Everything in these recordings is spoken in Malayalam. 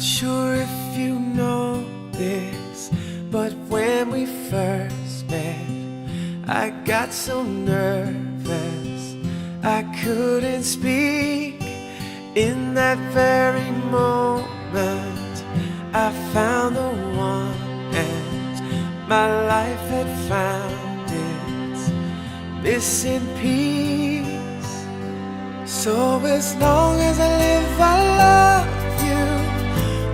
sure if you know this, but when we first met, I got so nervous I couldn't speak. In that very moment I found the one, and my life had found its missing piece. So as long as I live, I love you,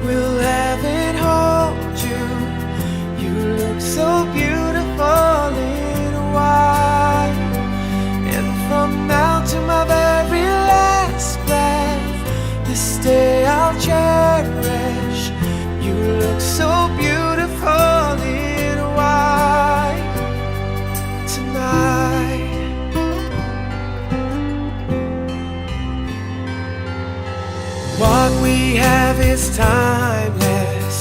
will have and hold you. You look so beautiful in white, and from now to my very last breath, this day I'll cherish. You look so beautiful in white tonight. What we have is timeless,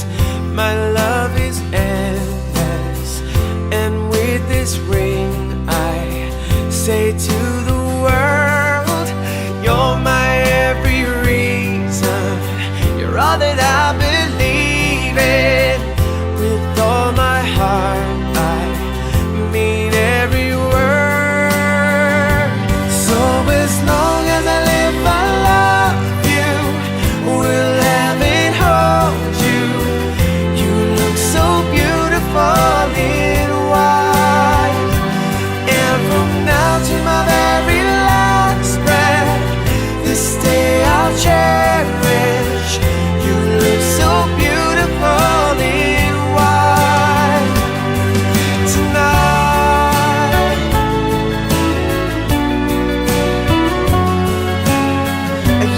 my love is endless, and with this ring I say to the world, you're my every reason, you're all that I believe in. With all my heart I mean every word. So as long as I live, I love you, will have and hold you. You look so beautiful in white, and from now to my very last breath, this day I'll cherish. You look so beautiful in white tonight.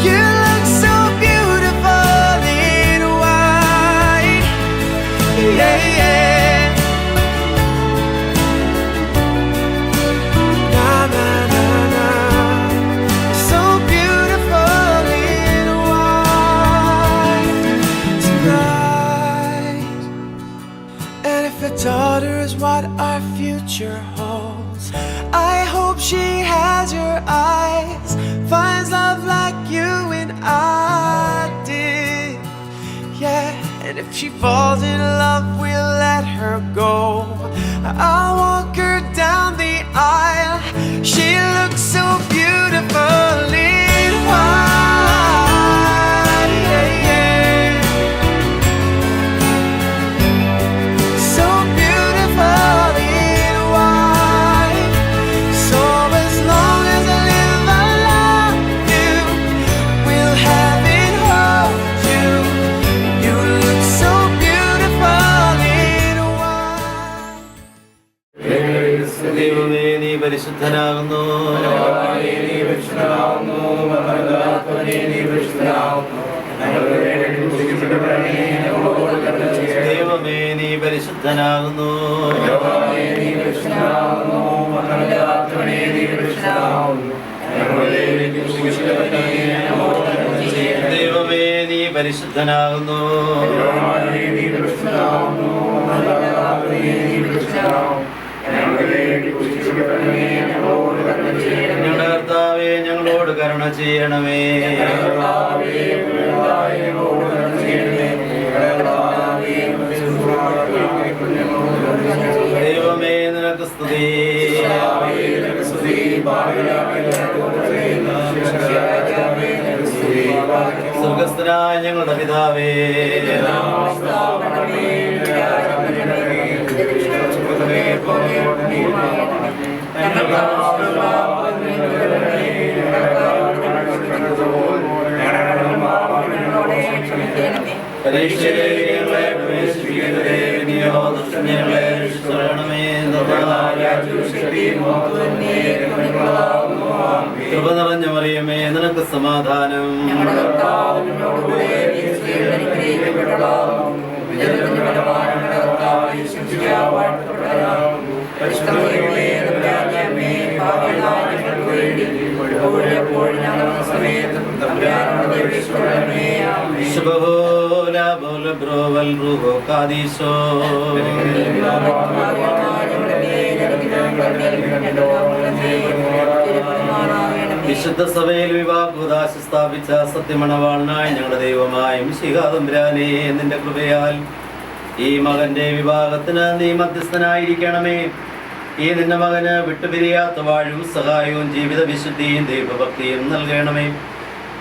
You look so beautiful in white, yeah, yeah. Na na na na, so beautiful in white tonight. And if a daughter is what our future holds, I hope she has your eyes, finds love like you and I did, yeah. And if she falls in love, we'll let her go. I'll walk her down the aisle. She looks so beautiful in white, yeah, yeah. So beautiful in white. So as long as I live, I love you, will have and hold you. You look so beautiful in white. ദൈവമേ, നീ പരിശുദ്ധനാകുന്നു. ദൈവമേ, നീ പരിശുദ്ധനാകുന്നു. ദൈവമേ, നീ പരിശുദ്ധനാകുന്നു. ഞങ്ങളുടെ കർത്താവേ, ഞങ്ങളോട് കരുണ ചെയ്യണമേ. ദൈവമേ, നിനക്ക് സ്തുതി. സ്വർഗ്ഗസ്ഥനായ ഞങ്ങളുടെ പിതാവേ, പരീക്ഷയിലേക്ക് ഞങ്ങളെ പ്രവേശിപ്പിക്കരുതേ, പിന്നെയോ ദുഷ്ടനിൽ ഞങ്ങളെ രക്ഷിച്ചുകൊള്ളണമേ. കൃപ നിറഞ്ഞ മറിയമേ, നിനക്ക് സമാധാനം. ശുഭഹോല ബോല ബ്രോവൽ റൂഹോ കാദീസോ. വിശുദ്ധ സഭയിൽ വിവാഹോദാശ സ്ഥാപിച്ച സത്യമണവാളനായ ഞങ്ങളുടെ ദൈവമായ മിശിഹാ തമ്പുരാനേ, നിന്റെ കൃപയാൽ ഈ മകന്റെ വിവാഹത്തിന് നീ മധ്യസ്ഥനായിരിക്കണമേ. ഈ നിന്റെ മകന് വിട്ടുപിരിയാത്ത വാഴും സഹായവും ജീവിത വിശുദ്ധിയും ദൈവഭക്തിയും നൽകണമേ.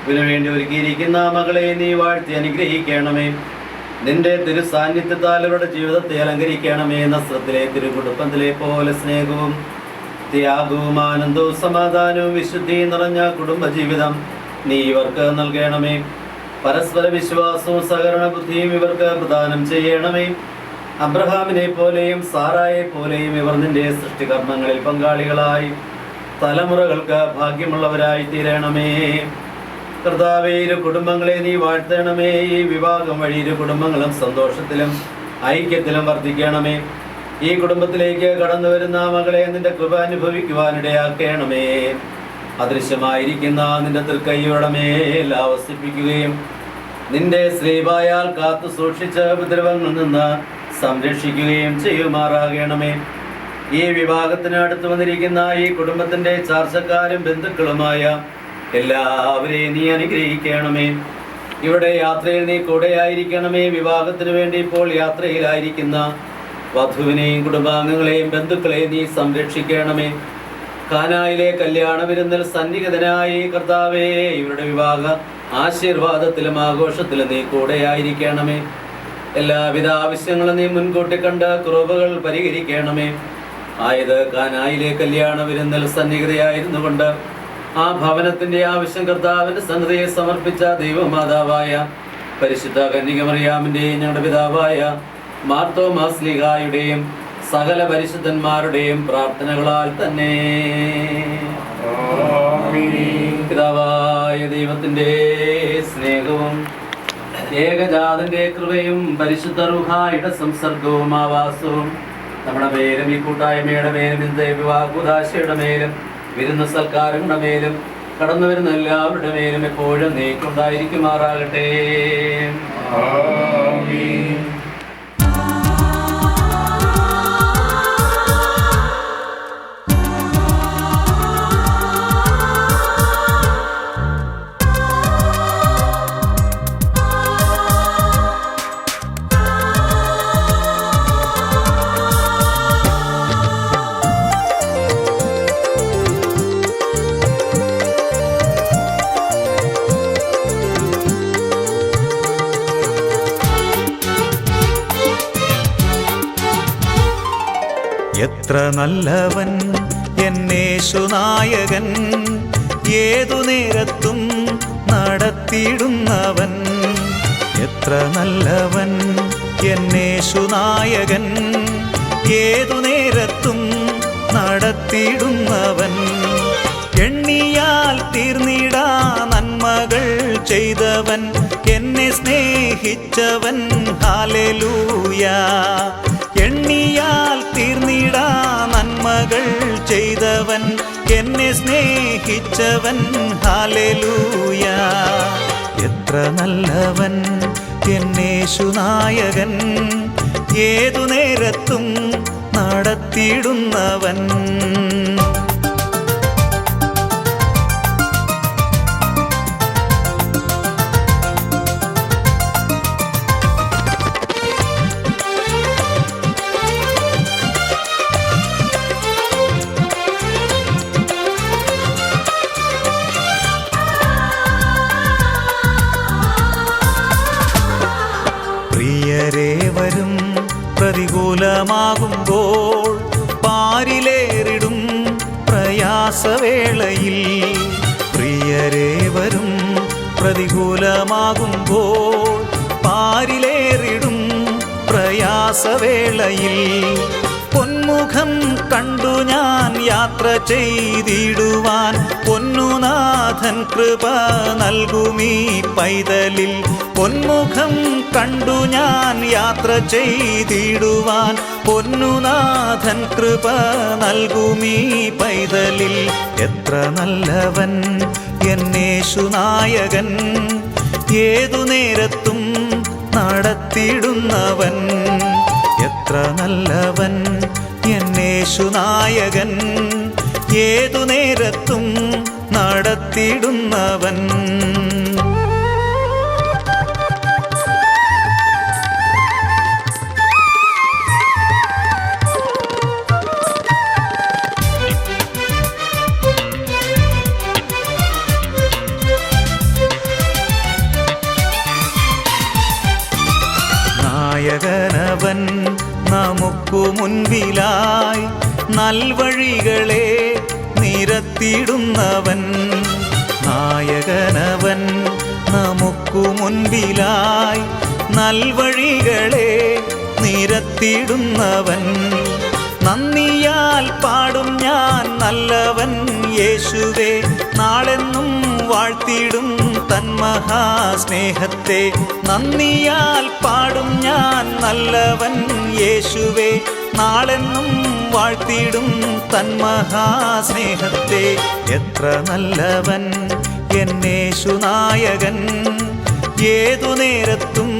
ഇതിനുവേണ്ടി ഒരുക്കിയിരിക്കുന്ന മകളെ നീ വാഴ്ത്തി അനുഗ്രഹിക്കണമേ. നിന്റെ തിരു സാന്നിധ്യത്താൽ അവരുടെ ജീവിതത്തെ അലങ്കരിക്കണമേ. നസ്രത്തിലെ തിരുകുടുംബത്തിലെ പോലെ സ്നേഹവും ത്യാഗവും ആനന്ദവും സമാധാനവും വിശുദ്ധിയും നിറഞ്ഞ കുടുംബജീവിതം നീ ഇവർക്ക് നൽകണമേ. പരസ്പര വിശ്വാസവും സഹകരണ ബുദ്ധിയും ഇവർക്ക് പ്രദാനം ചെയ്യണമേ. അബ്രഹാമിനെ പോലെയും സാറായെ പോലെയും ഇവർ നിന്റെ സൃഷ്ടികർമ്മങ്ങളിൽ പങ്കാളികളായി തലമുറകൾക്ക് ഭാഗ്യമുള്ളവരായി തീരണമേ. കർത്താവേ, ഇരു കുടുംബങ്ങളെ നീ വാഴ്ത്തണമേ. ഈ വിവാഹം വഴി ഇരു കുടുംബങ്ങളും സന്തോഷത്തിലും ഐക്യത്തിലും വർദ്ധിക്കണമേ. ഈ കുടുംബത്തിലേക്ക് കടന്നു വരുന്ന മകളെ നിന്റെ കൃപ അനുഭവിക്കുവാനിടയാക്കണമേ. അദൃശ്യമായിരിക്കുന്ന നിന്റെ തൃക്കൈയുടെ മേൽ ആവസിപ്പിക്കുകയും നിന്റെ ശ്രീവായാൽ കാത്തു സൂക്ഷിച്ച ഉപദ്രവങ്ങളിൽ നിന്ന് സംരക്ഷിക്കുകയും ചെയ്യുമാറാകണമേ. ഈ വിവാഹത്തിന് അടുത്ത് വന്നിരിക്കുന്ന ഈ കുടുംബത്തിന്റെ ചാർച്ചക്കാരും ബന്ധുക്കളുമായ എല്ലാവരെയും നീ അനുഗ്രഹിക്കണമേ. ഇവിടെ യാത്രയിൽ നീ കൂടെയായിരിക്കണമേ. വിവാഹത്തിന് വേണ്ടി ഇപ്പോൾ യാത്രയിലായിരിക്കുന്ന വധുവിനെയും കുടുംബാംഗങ്ങളെയും ബന്ധുക്കളെയും നീ സംരക്ഷിക്കണമേ. കാനായിലെ കല്യാണ വിരുന്നിൽ സന്നിഹിതനായി കർത്താവേ, ഇവരുടെ വിവാഹ ആശീർവാദത്തിലും ആഘോഷത്തിലും നീ കൂടെയായിരിക്കണമേ. എല്ലാവിധ ആവശ്യങ്ങളും നീ മുൻകൂട്ടി കണ്ട് കുറവുകൾ പരിഹരിക്കണമേ. ആയത് കാനായിലെ കല്യാണ വിരുന്നിൽ സന്നിഹിതയായിരുന്നു കൊണ്ട് ആ ഭവനത്തിന്റെ ആവശ്യം കർത്താവിന്റെ സന്നദ്ധയെ സമർപ്പിച്ച ദൈവമാതാവായ പരിശുദ്ധ കന്യകമറിയാമിന്റെയും ഞങ്ങളുടെ പിതാവായ മാർത്തോമാസ്ലീഹായുടെയും സകല പരിശുദ്ധന്മാരുടെയും പ്രാർത്ഥനകളാൽ തന്നെ പിതാവായ ദൈവത്തിന്റെ സ്നേഹവും ഏകജാതന്റെ കൃപയും പരിശുദ്ധ റൂഹായുടെ സംസർഗവും ആവാസവും നമ്മുടെ മേലും ഈ കൂട്ടായ്മയുടെ മേലും ഇന്നത്തെ വിവാഹോദാശയുടെ മേലും വിരുന്ന സൽക്കാരങ്ങളുടെ മേലും കടന്നു വരുന്ന എല്ലാവരുടെ മേലും എപ്പോഴും നീക്കുണ്ടായിരിക്കുമാറാകട്ടെ. എത്ര നല്ലവൻ എന്നേശുനായകൻ, ഏതു നേരത്തും നടത്തിയിടുന്നവൻ. എത്ര നല്ലവൻ എന്നേശുനായകൻ, ഏതു നേരത്തും നടത്തിയിടുന്നവൻ. എണ്ണിയാൽ തീർന്നിടാ നന്മകൾ ചെയ്തവൻ, എന്നെ സ്നേഹിച്ചവൻ. ഹല്ലേലൂയ. എണ്ണിയാൽ തീർന്നിടാ നന്മകൾ ചെയ്തവൻ, എന്നെ സ്നേഹിച്ചവൻ. ഹല്ലേലൂയ. എത്ര നല്ലവൻ എന്നേശുനായകൻ, ഏതു നേരത്തും നടത്തിയിടുന്നവൻ. പ്രിയരേവരും പ്രതികൂലമാകുമ്പോൾ പാരിലേറിടും പ്രയാസവേളയിൽ. പ്രിയരേവരും പ്രതികൂലമാകുമ്പോൾ പാരിലേറിടും പ്രയാസവേളയിൽ. പൊന്മുഖം കണ്ടു ഞാൻ യാത്ര ചെയ്തിടുവാൻ, പൊന്നുനാഥൻ കൃപ നൽകുമീ പൈതലിൽ. പൊന്മുഖം കണ്ടു ഞാൻ യാത്ര ചെയ്തിടുവാൻ, പൊന്നുനാഥൻ കൃപ നൽകുമീ പൈതലിൽ. എത്ര നല്ലവൻ എന്നേശുനായകൻ, ഏതു നേരത്തും നടത്തിയിടുന്നവൻ. എത്ര നല്ലവൻ എന്നേശുനായകൻ, ഏതു നേരത്തും നടത്തിടുന്നവൻ. നായകനവൻ നമുക്കു മുൻപിലായി നൽവഴികളെ നിരത്തിടുന്നവൻ. നായകനവൻ നമുക്കു മുൻപിലായി നൽവഴികളെ നിരത്തിടുന്നവൻ. നന്ദിയാൽ പാടും ഞാൻ നല്ലവൻ യേശുവേ, നാളെന്നും വാഴ്ത്തിടും തൻ മഹാസ്നേഹത്തെ. നന്ദിയാൽ പാടും ഞാൻ നല്ലവൻ യേശുവേ, നാളെന്നും വാഴ്ത്തിടും തൻ മഹാസ്നേഹത്തെ. എത്ര നല്ലവൻ എന്നേശുനായകൻ, ഏതു നേരത്തും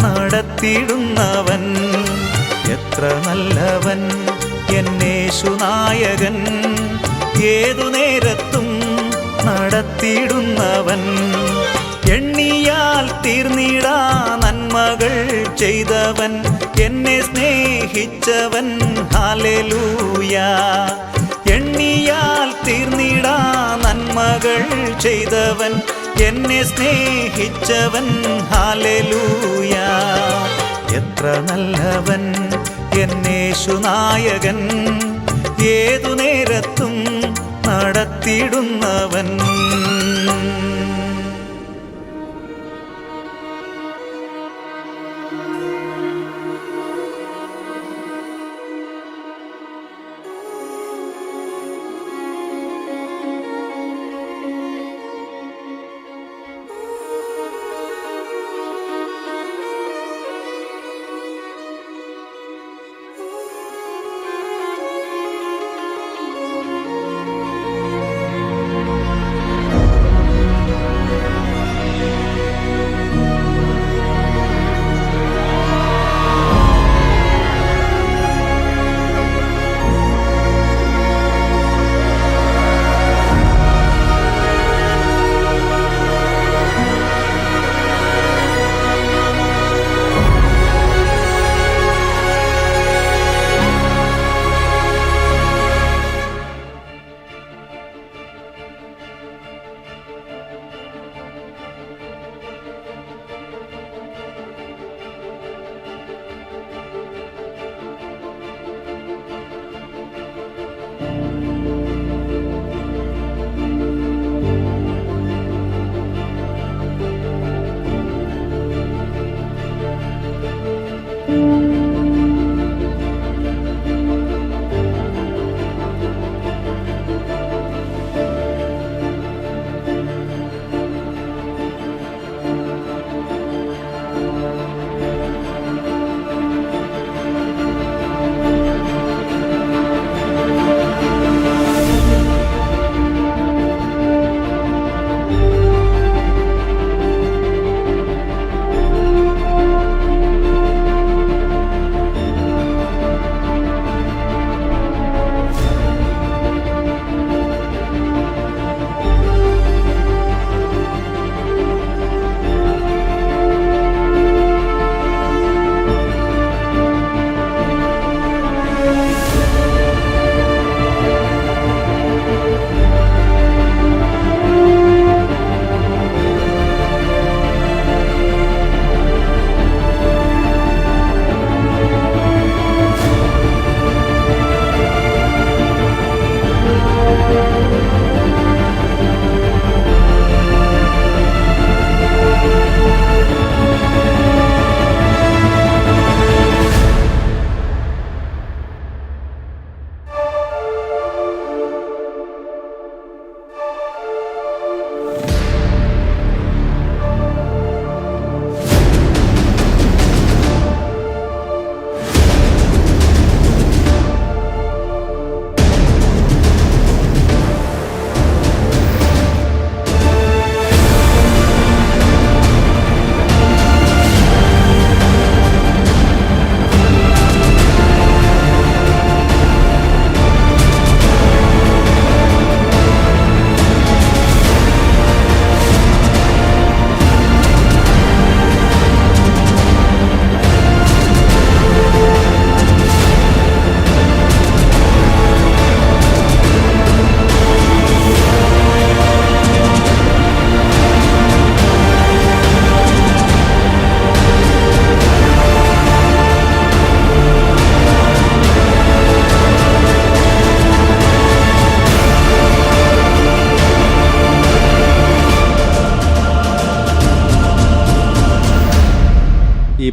നടത്തിടുന്നവൻ. എത്ര നല്ലവൻ എന്നേശുനായകൻ, ഏതു നേരത്തും നടത്തിടുന്നവൻ. എണ്ണിയാൽ തീർന്നിടാ നന്മകൾ ചെയ്തവൻ, എന്നെ സ്നേഹിച്ചവൻ. ഹല്ലേലൂയ. എണ്ണിയാൽ തീർന്നിടാ നന്മകൾ ചെയ്തവൻ, എന്നെ സ്നേഹിച്ചവൻ. ഹല്ലേലൂയ. എത്ര നല്ലവൻ എന്നേശുനായകൻ, ഏതു നേരത്തും നടത്തിടുന്നവൻ.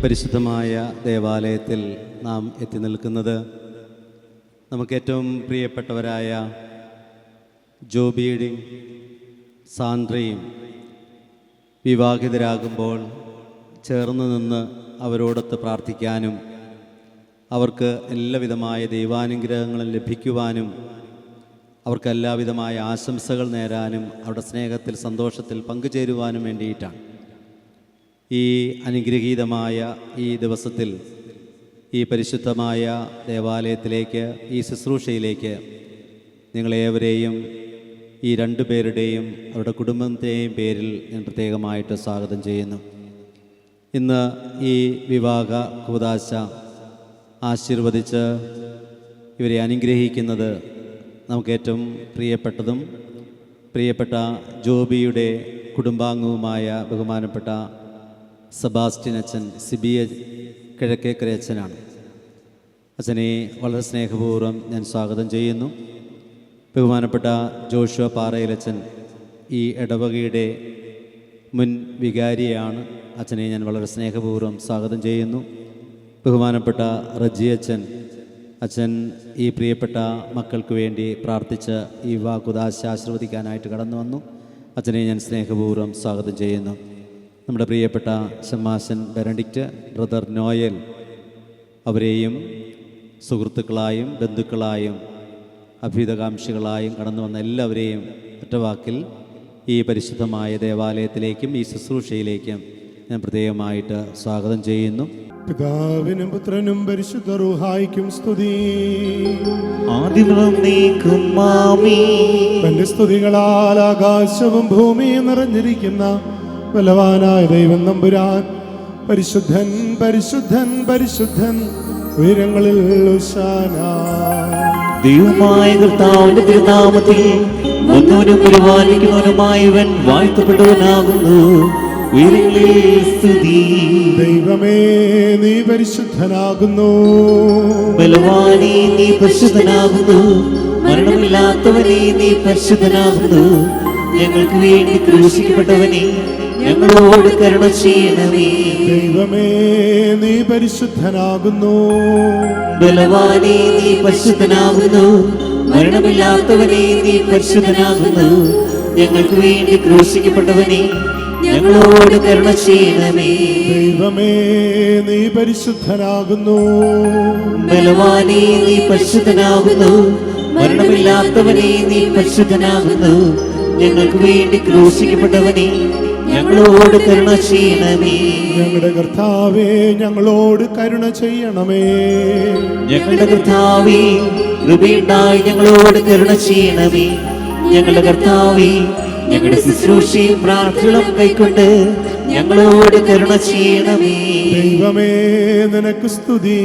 പരിശുദ്ധമായ ദേവാലയത്തിൽ നാം എത്തി നിൽക്കുന്നത് നമുക്കേറ്റവും പ്രിയപ്പെട്ടവരായ ജോബിയുടെയും സാന്ദ്രയും വിവാഹിതരാകുമ്പോൾ ചേർന്ന് നിന്ന് അവരോടൊത്ത് പ്രാർത്ഥിക്കാനും അവർക്ക് എല്ലാവിധമായ ദൈവാനുഗ്രഹങ്ങളും ലഭിക്കുവാനും അവർക്ക് എല്ലാവിധമായ ആശംസകൾ നേരാനും അവരുടെ സ്നേഹത്തിൽ സന്തോഷത്തിൽ പങ്കുചേരുവാനും വേണ്ടിയിട്ടാണ്. ഈ അനുഗ്രഹീതമായ ഈ ദിവസത്തിൽ ഈ പരിശുദ്ധമായ ദേവാലയത്തിലേക്ക്, ഈ ശുശ്രൂഷയിലേക്ക് നിങ്ങളേവരെയും ഈ രണ്ടു പേരുടെയും അവരുടെ കുടുംബത്തെയും പേരിൽ ഞാൻ പ്രത്യേകമായിട്ട് സ്വാഗതം ചെയ്യുന്നു. ഇന്ന് ഈ വിവാഹ കൂദാശ ആശീർവദിച്ച് ഇവരെ അനുഗ്രഹിക്കുന്നത് നമുക്കേറ്റവും പ്രിയപ്പെട്ട ജോബിയുടെ കുടുംബാംഗവുമായ ബഹുമാനപ്പെട്ട സെബാസ്റ്റ്യൻ അച്ഛൻ, സിബിയ കിഴക്കേക്കര അച്ഛനാണ്. അച്ഛനെ വളരെ സ്നേഹപൂർവ്വം ഞാൻ സ്വാഗതം ചെയ്യുന്നു. ബഹുമാനപ്പെട്ട ജോഷുവ പാറയിലച്ഛൻ ഈ ഇടവകയുടെ മുൻ വികാരിയാണ്. അച്ഛനെ ഞാൻ വളരെ സ്നേഹപൂർവ്വം സ്വാഗതം ചെയ്യുന്നു. ബഹുമാനപ്പെട്ട റജി അച്ഛൻ ഈ പ്രിയപ്പെട്ട മക്കൾക്ക് വേണ്ടി പ്രാർത്ഥിച്ച് ഈ വാക്കുദാശ ആശീർവദിക്കാനായിട്ട് കടന്നു വന്നു. അച്ഛനെ ഞാൻ സ്നേഹപൂർവ്വം സ്വാഗതം ചെയ്യുന്നു. നമ്മുടെ പ്രിയപ്പെട്ട ഷമ്മാശൻ ബെനഡിക്റ്റ്, ബ്രദർ നോയൽ, അവരെയും സുഹൃത്തുക്കളായും ബന്ധുക്കളായും അഭ്യുതകാംക്ഷികളായും കടന്നു വന്ന എല്ലാവരെയും ഒറ്റവാക്കിൽ ഈ പരിശുദ്ധമായ ദേവാലയത്തിലേക്കും ഈ ശുശ്രൂഷയിലേക്കും ഞാൻ പ്രത്യേകമായിട്ട് സ്വാഗതം ചെയ്യുന്നു. പിതാവിനും പുത്രനും പരിശുദ്ധ റൂഹായിക്കും സ്തുതി. തന്റെ സ്തുതികളാൽ ആകാശവും ഭൂമിയും നിറഞ്ഞിരിക്കുന്ന ബലവാനായ ദൈവം നമ്പുരാൻ പരിശുദ്ധൻ പരിശുദ്ധൻ പരിശുദ്ധൻ ഉയരങ്ങളിൽ ഹോശാന. ദൈവമായ കർത്താവിന്റെ തിരുനാമത്തിൽ വന്നവനും പരിപാലിക്കുന്നവനുമായവൻ വാഴ്ത്തപ്പെട്ടവനാകുന്നു. ഉയരങ്ങളിൽ സ്തുതി. ദൈവമേ, നീ പരിശുദ്ധനാകുന്നു. ബലവാനേ, നീ പരിശുദ്ധനാകുന്നു. മരണമില്ലാത്തവനേ, നീ പരിശുദ്ധനാകുന്നു. ഞങ്ങൾക്ക് വേണ്ടി ക്രൂശിക്കപ്പെട്ടവനേ, ഞങ്ങളോട് കരുണ ചെയ്യണമേ. ദൈവമേ, നീ പരിശുദ്ധനാകുന്നു. ബലവാനേ, നീ പരിശുദ്ധനാകുന്നു. മരണമില്ലാത്തവനേ, നീ പരിശുദ്ധനാകുന്നു. ഞങ്ങൾക്ക് വേണ്ടി ക്രൂശിക്കപ്പെട്ടവനേ, ഞങ്ങളോട് കരുണ ചെയ്യണമേ. ദൈവമേ, നീ പരിശുദ്ധനാകുന്നു. ബലവാനേ, നീ പരിശുദ്ധനാകുന്നു. മരണമില്ലാത്തവനേ, നീ പരിശുദ്ധനാകുന്നു. ഞങ്ങൾക്ക് വേണ്ടി ക്രൂശിക്കപ്പെട്ടവനേ, ഞങ്ങളോട് കരുണ ചെയ്യണമേ. ഞങ്ങളുടെ കർത്താവേ, ഞങ്ങളോട് കരുണ ചെയ്യണമേ. ഞങ്ങളുടെ കർത്താവേ, കൃപയുണ്ടായി ഞങ്ങളോട് കരുണ ചെയ്യണമേ. ഞങ്ങളുടെ കർത്താവേ, ഞങ്ങളുടെ ശുശ്രൂഷയും പ്രാർത്ഥനകളും കൈക്കൊണ്ട് ഞങ്ങളോട് കരുണ ചെയ്യണമേ. ദൈവമേ, നിനക്ക് സ്തുതി.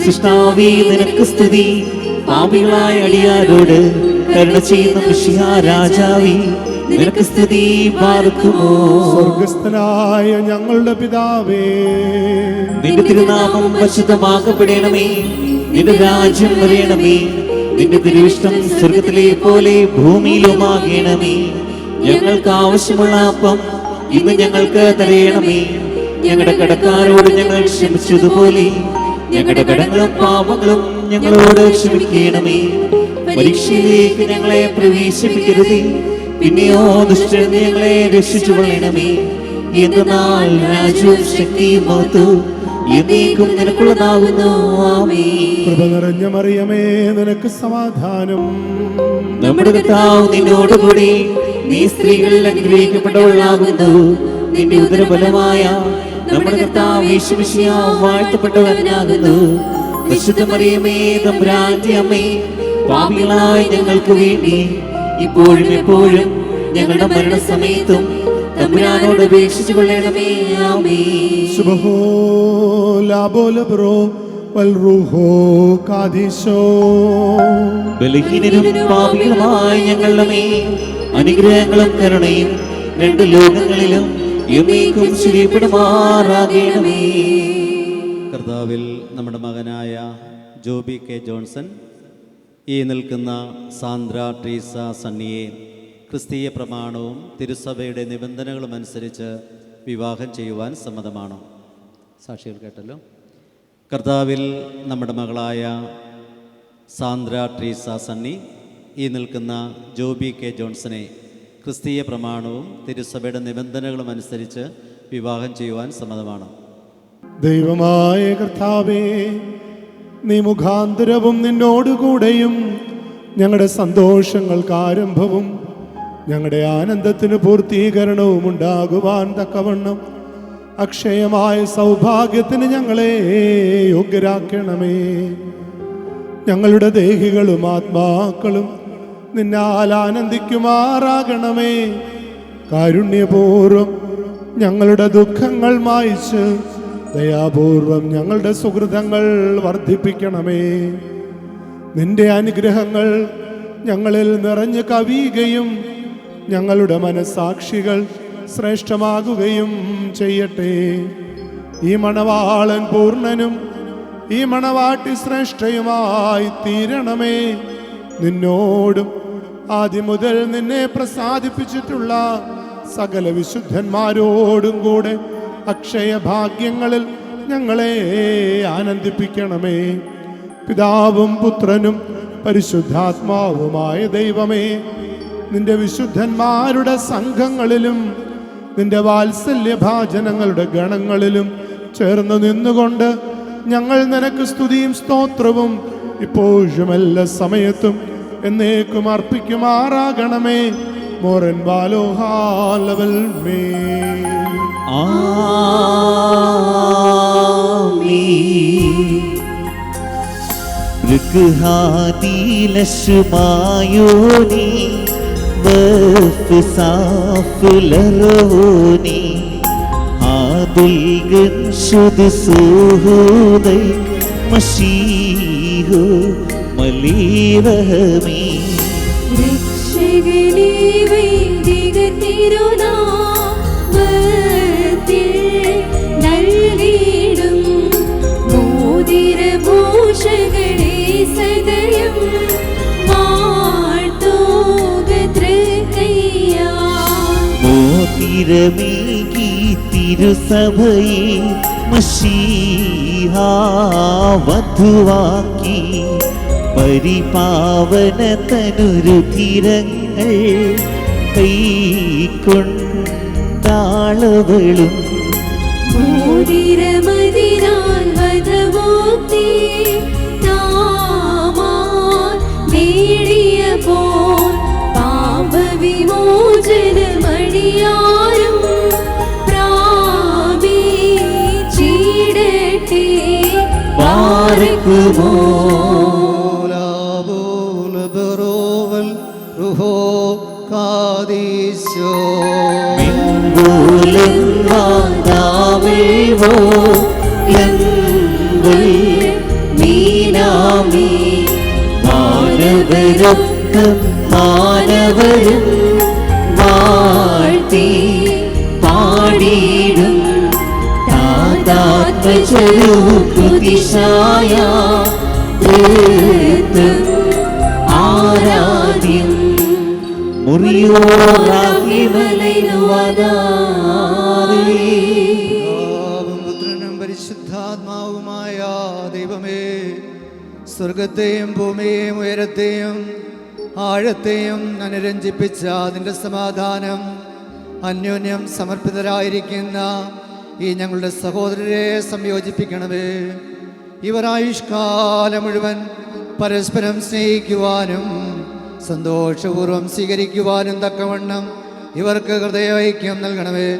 സൃഷ്ടാവേ, നിനക്ക് സ്തുതി. പാപികളായ അടിയാരോട് കരുണ ചെയ്യുന്ന മിശിഹാ രാജാവേ, നിനക്ക് സ്തുതി. പാർക്കുമോ സ്വർഗസ്ഥനായ ഞങ്ങളുടെ പിതാവേ, നിന്റെ തിരുനാമം പരിശുദ്ധമാക്കപ്പെടണമേ. നിന്റെ രാജ്യം വരയണമേ. നിന്റെ തിരുവിഷ്ടം സ്വർഗത്തിലെ പോലെ ഭൂമിയിലുമാകണമേ. ഞങ്ങൾക്ക് ആവശ്യമുള്ള അപ്പം ഇന്ന് ഞങ്ങൾക്ക് തരയണമേ. ഞങ്ങളുടെ കടക്കാരോട് ഞങ്ങൾ ക്ഷമിച്ചതുപോലെ ഞങ്ങളുടെ കടങ്ങളും പാപങ്ങളും ഞങ്ങളോട് ക്ഷമിക്കണമേ. പരീക്ഷയിലേക്ക് ഞങ്ങളെ പ്രവേശിപ്പിക്കരുതേ, പിന്നെയോ ദുഷ്ടൻ ഞങ്ങളെ രക്ഷിച്ചു കൊള്ളണമേ. എന്നാൽ രാജ്യവും ശക്തിയും മഹത്വവും എന്നേക്കും നിനക്കുള്ളതാകുന്നു. ആമേൻ. കൃപ നിറഞ്ഞ മറിയമേ, നിനക്ക് സമാധാനം. നമ്മുടെ കർത്താവ് നിന്നോടുകൂടി, നീ സ്ത്രീകളിൽ അനുഗ്രഹിക്കപ്പെട്ടവളാകുന്നു. നിന്റെ ഉദരഫലമായ നമ്മുടെ കർത്താവ് യേശു മിശിഹാ വാഴ്ത്തപ്പെട്ടവനാകുന്നു. പരിശുദ്ധ മറിയമേ, തമ്പുരാന്റെ അമ്മേ, പാപികളായ ഞങ്ങൾക്ക് വേണ്ടി ഇപ്പോഴും എപ്പോഴും ഞങ്ങളുടെ മരണസമയത്തും തമ്പുരാനോട് അപേക്ഷിച്ചു കൊള്ളണമേ. ആമേൻ. സുബ്ഹോ ലാബോലബ്രോ വൽറൂഹോ കാദിശോ. ബലഹീനരും പാപികളുമായ ഞങ്ങളുടെ മേൽ അനുഗ്രഹങ്ങളും കരുണയും രണ്ട് ലോകങ്ങളിലും എന്നേക്കും ശരിപ്പെടുമാറാകണമേ. കർത്താവിൽ നമ്മുടെ മകനായ ജോബി കെ ജോൺസൺ, ഈ നിൽക്കുന്ന സാന്ദ്ര ട്രീസ സണ്ണിയെ ക്രിസ്തീയ പ്രമാണവും തിരുസഭയുടെ നിബന്ധനകളും അനുസരിച്ച് വിവാഹം ചെയ്യുവാൻ സമ്മതമാണോ? സാക്ഷികൾ കേട്ടല്ലോ. കർത്താവിൽ നമ്മുടെ മകളായ സാന്ദ്ര ട്രീസ സണ്ണി, ഈ നിൽക്കുന്ന ജോബി കെ ജോൺസനെ ക്രിസ്തീയ പ്രമാണവും തിരുസഭയുടെ നിബന്ധനകളും അനുസരിച്ച് വിവാഹം ചെയ്യുവാൻ സമ്മതമാണ്. ദൈവമായ കർത്താവേ, നീ മുഖാന്തരവും നിന്നോടുകൂടെയും ഞങ്ങളുടെ സന്തോഷങ്ങൾക്ക് ആരംഭവും ഞങ്ങളുടെ ആനന്ദത്തിന് പൂർത്തീകരണവും ഉണ്ടാകുവാൻ തക്കവണ്ണം അക്ഷയമായ സൗഭാഗ്യത്തിന് ഞങ്ങളെ യോഗ്യരാക്കണമേ. ഞങ്ങളുടെ ദേഹികളും ആത്മാക്കളും നിന്നാൽ ആനന്ദിക്കുമാറാകണമേ. കാരുണ്യപൂർവം ഞങ്ങളുടെ ദുഃഖങ്ങൾ മായിച്ച് ദയാപൂർവം ഞങ്ങളുടെ സുഹൃതങ്ങൾ വർദ്ധിപ്പിക്കണമേ. നിന്റെ അനുഗ്രഹങ്ങൾ ഞങ്ങളിൽ നിറഞ്ഞു കവിയുകയും ഞങ്ങളുടെ മനസ്സാക്ഷികൾ ശ്രേഷ്ഠമാകുകയും ചെയ്യട്ടെ. ഈ മണവാളൻ പൂർണ്ണനും ഈ മണവാട്ടി ശ്രേഷ്ഠയുമായി തീരണമേ. നിന്നോടും ആദ്യം മുതൽ നിന്നെ പ്രസാദിപ്പിച്ചിട്ടുള്ള സകല വിശുദ്ധന്മാരോടും കൂടെ അക്ഷയഭാഗ്യങ്ങളിൽ ഞങ്ങളെ ആനന്ദിപ്പിക്കണമേ. പിതാവും പുത്രനും പരിശുദ്ധാത്മാവുമായ ദൈവമേ, നിന്റെ വിശുദ്ധന്മാരുടെ സംഘങ്ങളിലും നിന്റെ വാത്സല്യഭാജനങ്ങളുടെ ഗണങ്ങളിലും ചേർന്ന് നിന്നുകൊണ്ട് ഞങ്ങൾ നിനക്ക് സ്തുതിയും സ്തോത്രവും ഇപ്പോഴും എല്ലാ സമയത്തും എന്നേക്കും അർപ്പിക്കുമാറാകണമേ. മോറൻ ബാലോഹാലവൽ മേ. ൃഗ്ഹാദീലശുമായോനി വഫ്സാഫുലറോനി ആദിൽഗൻ ശുദ്സുഹുദൈ മശീഹു മലീവഹമീ. രക്ഷകനേ വൈദിക തിരുനാമത്തിൽ നൽകിയിടും മോതിരഭൂഷകളെ സദയം വാഴ്ത്തുക തൃക്കയ്യാ. മോതിരമേകി തിരുസഭയെ മശീഹാ വധുവാക്കി പരിപാവന തനുരുധിരങ്ങൾ കൈക്കൊണ്ടാളവളും. മോതിരമതിനാൽ വധമുക്തി നാമാൽ നേടിയപ്പോൾ പാപവിമോചനമണിയാരും പ്രാപിച്ചിടട്ടെ. പാർക്കുമോ മാനവരും വാഴ്ത്തി പാടിയിടും താതാത്മജരുതിശായ ആരാധ്യം. പുത്രനും പരിശുദ്ധാത്മാവുമായ ദൈവമേ, സ്വർഗത്തെയും ഭൂമിയെയും ഉയരത്തെയും ആഴത്തെയും അനുരഞ്ജിപ്പിച്ച അതിൻ്റെ സമാധാനം അന്യോന്യം സമർപ്പിതരായിരിക്കുന്ന ഈ ഞങ്ങളുടെ സഹോദരരെ സംയോജിപ്പിക്കണമേ. ഇവർ ആയുഷ്കാലം മുഴുവൻ പരസ്പരം സ്നേഹിക്കുവാനും സന്തോഷപൂർവ്വം സ്വീകരിക്കുവാനും തക്കവണ്ണം ഇവർക്ക് ഹൃദയൈക്യം നൽകണമേ.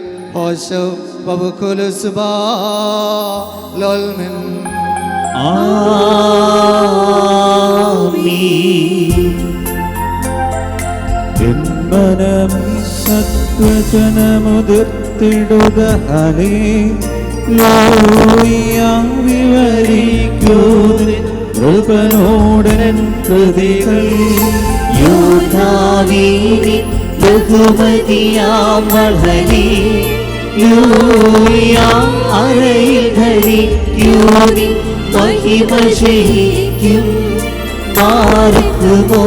ഓശോ ബബുക്കുലു സുബാ ലോൽമിൻ. ജന്മനം സത്വജനമുതിർത്തിടുക ഹല്ലേലൂയ വിവരിക്കൂതിൻ കൃപനോടൻ കൃതികൾ. യോദ്ധാവീരി ബഹുമതിയാം ഹല്ലേലൂയ അരയിൽ ധരിക്കൂതി മഹിമശയിക്കും പാർക്കുമോ.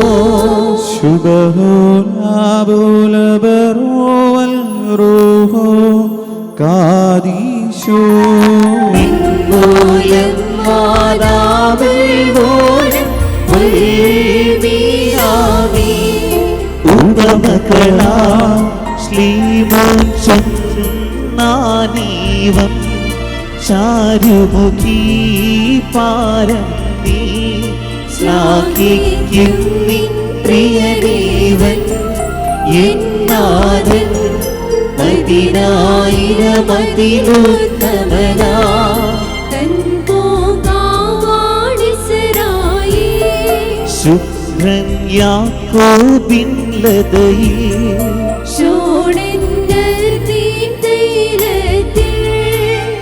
ശുഭഹോനാബുലബറോവൽ റൂഹോ കാദീശ ഈശോ മൂലം മാതാവിൽ പോലും ഉൾവിയാവി ഉപമകളാ ശ്ലീമോൻ ചൊന്നാനീവം ചാരുമുഖീ പാരം നീ ശ്ലാഘിക്കും നിൻ പ്രിയദേവൻ എന്നാഥൻ പതിനായിരമതിലുത്തമനാ തൻ പോകാവാണിസരായി ശുഭ്രൻ യാക്കോബിൻ ലതയിൽ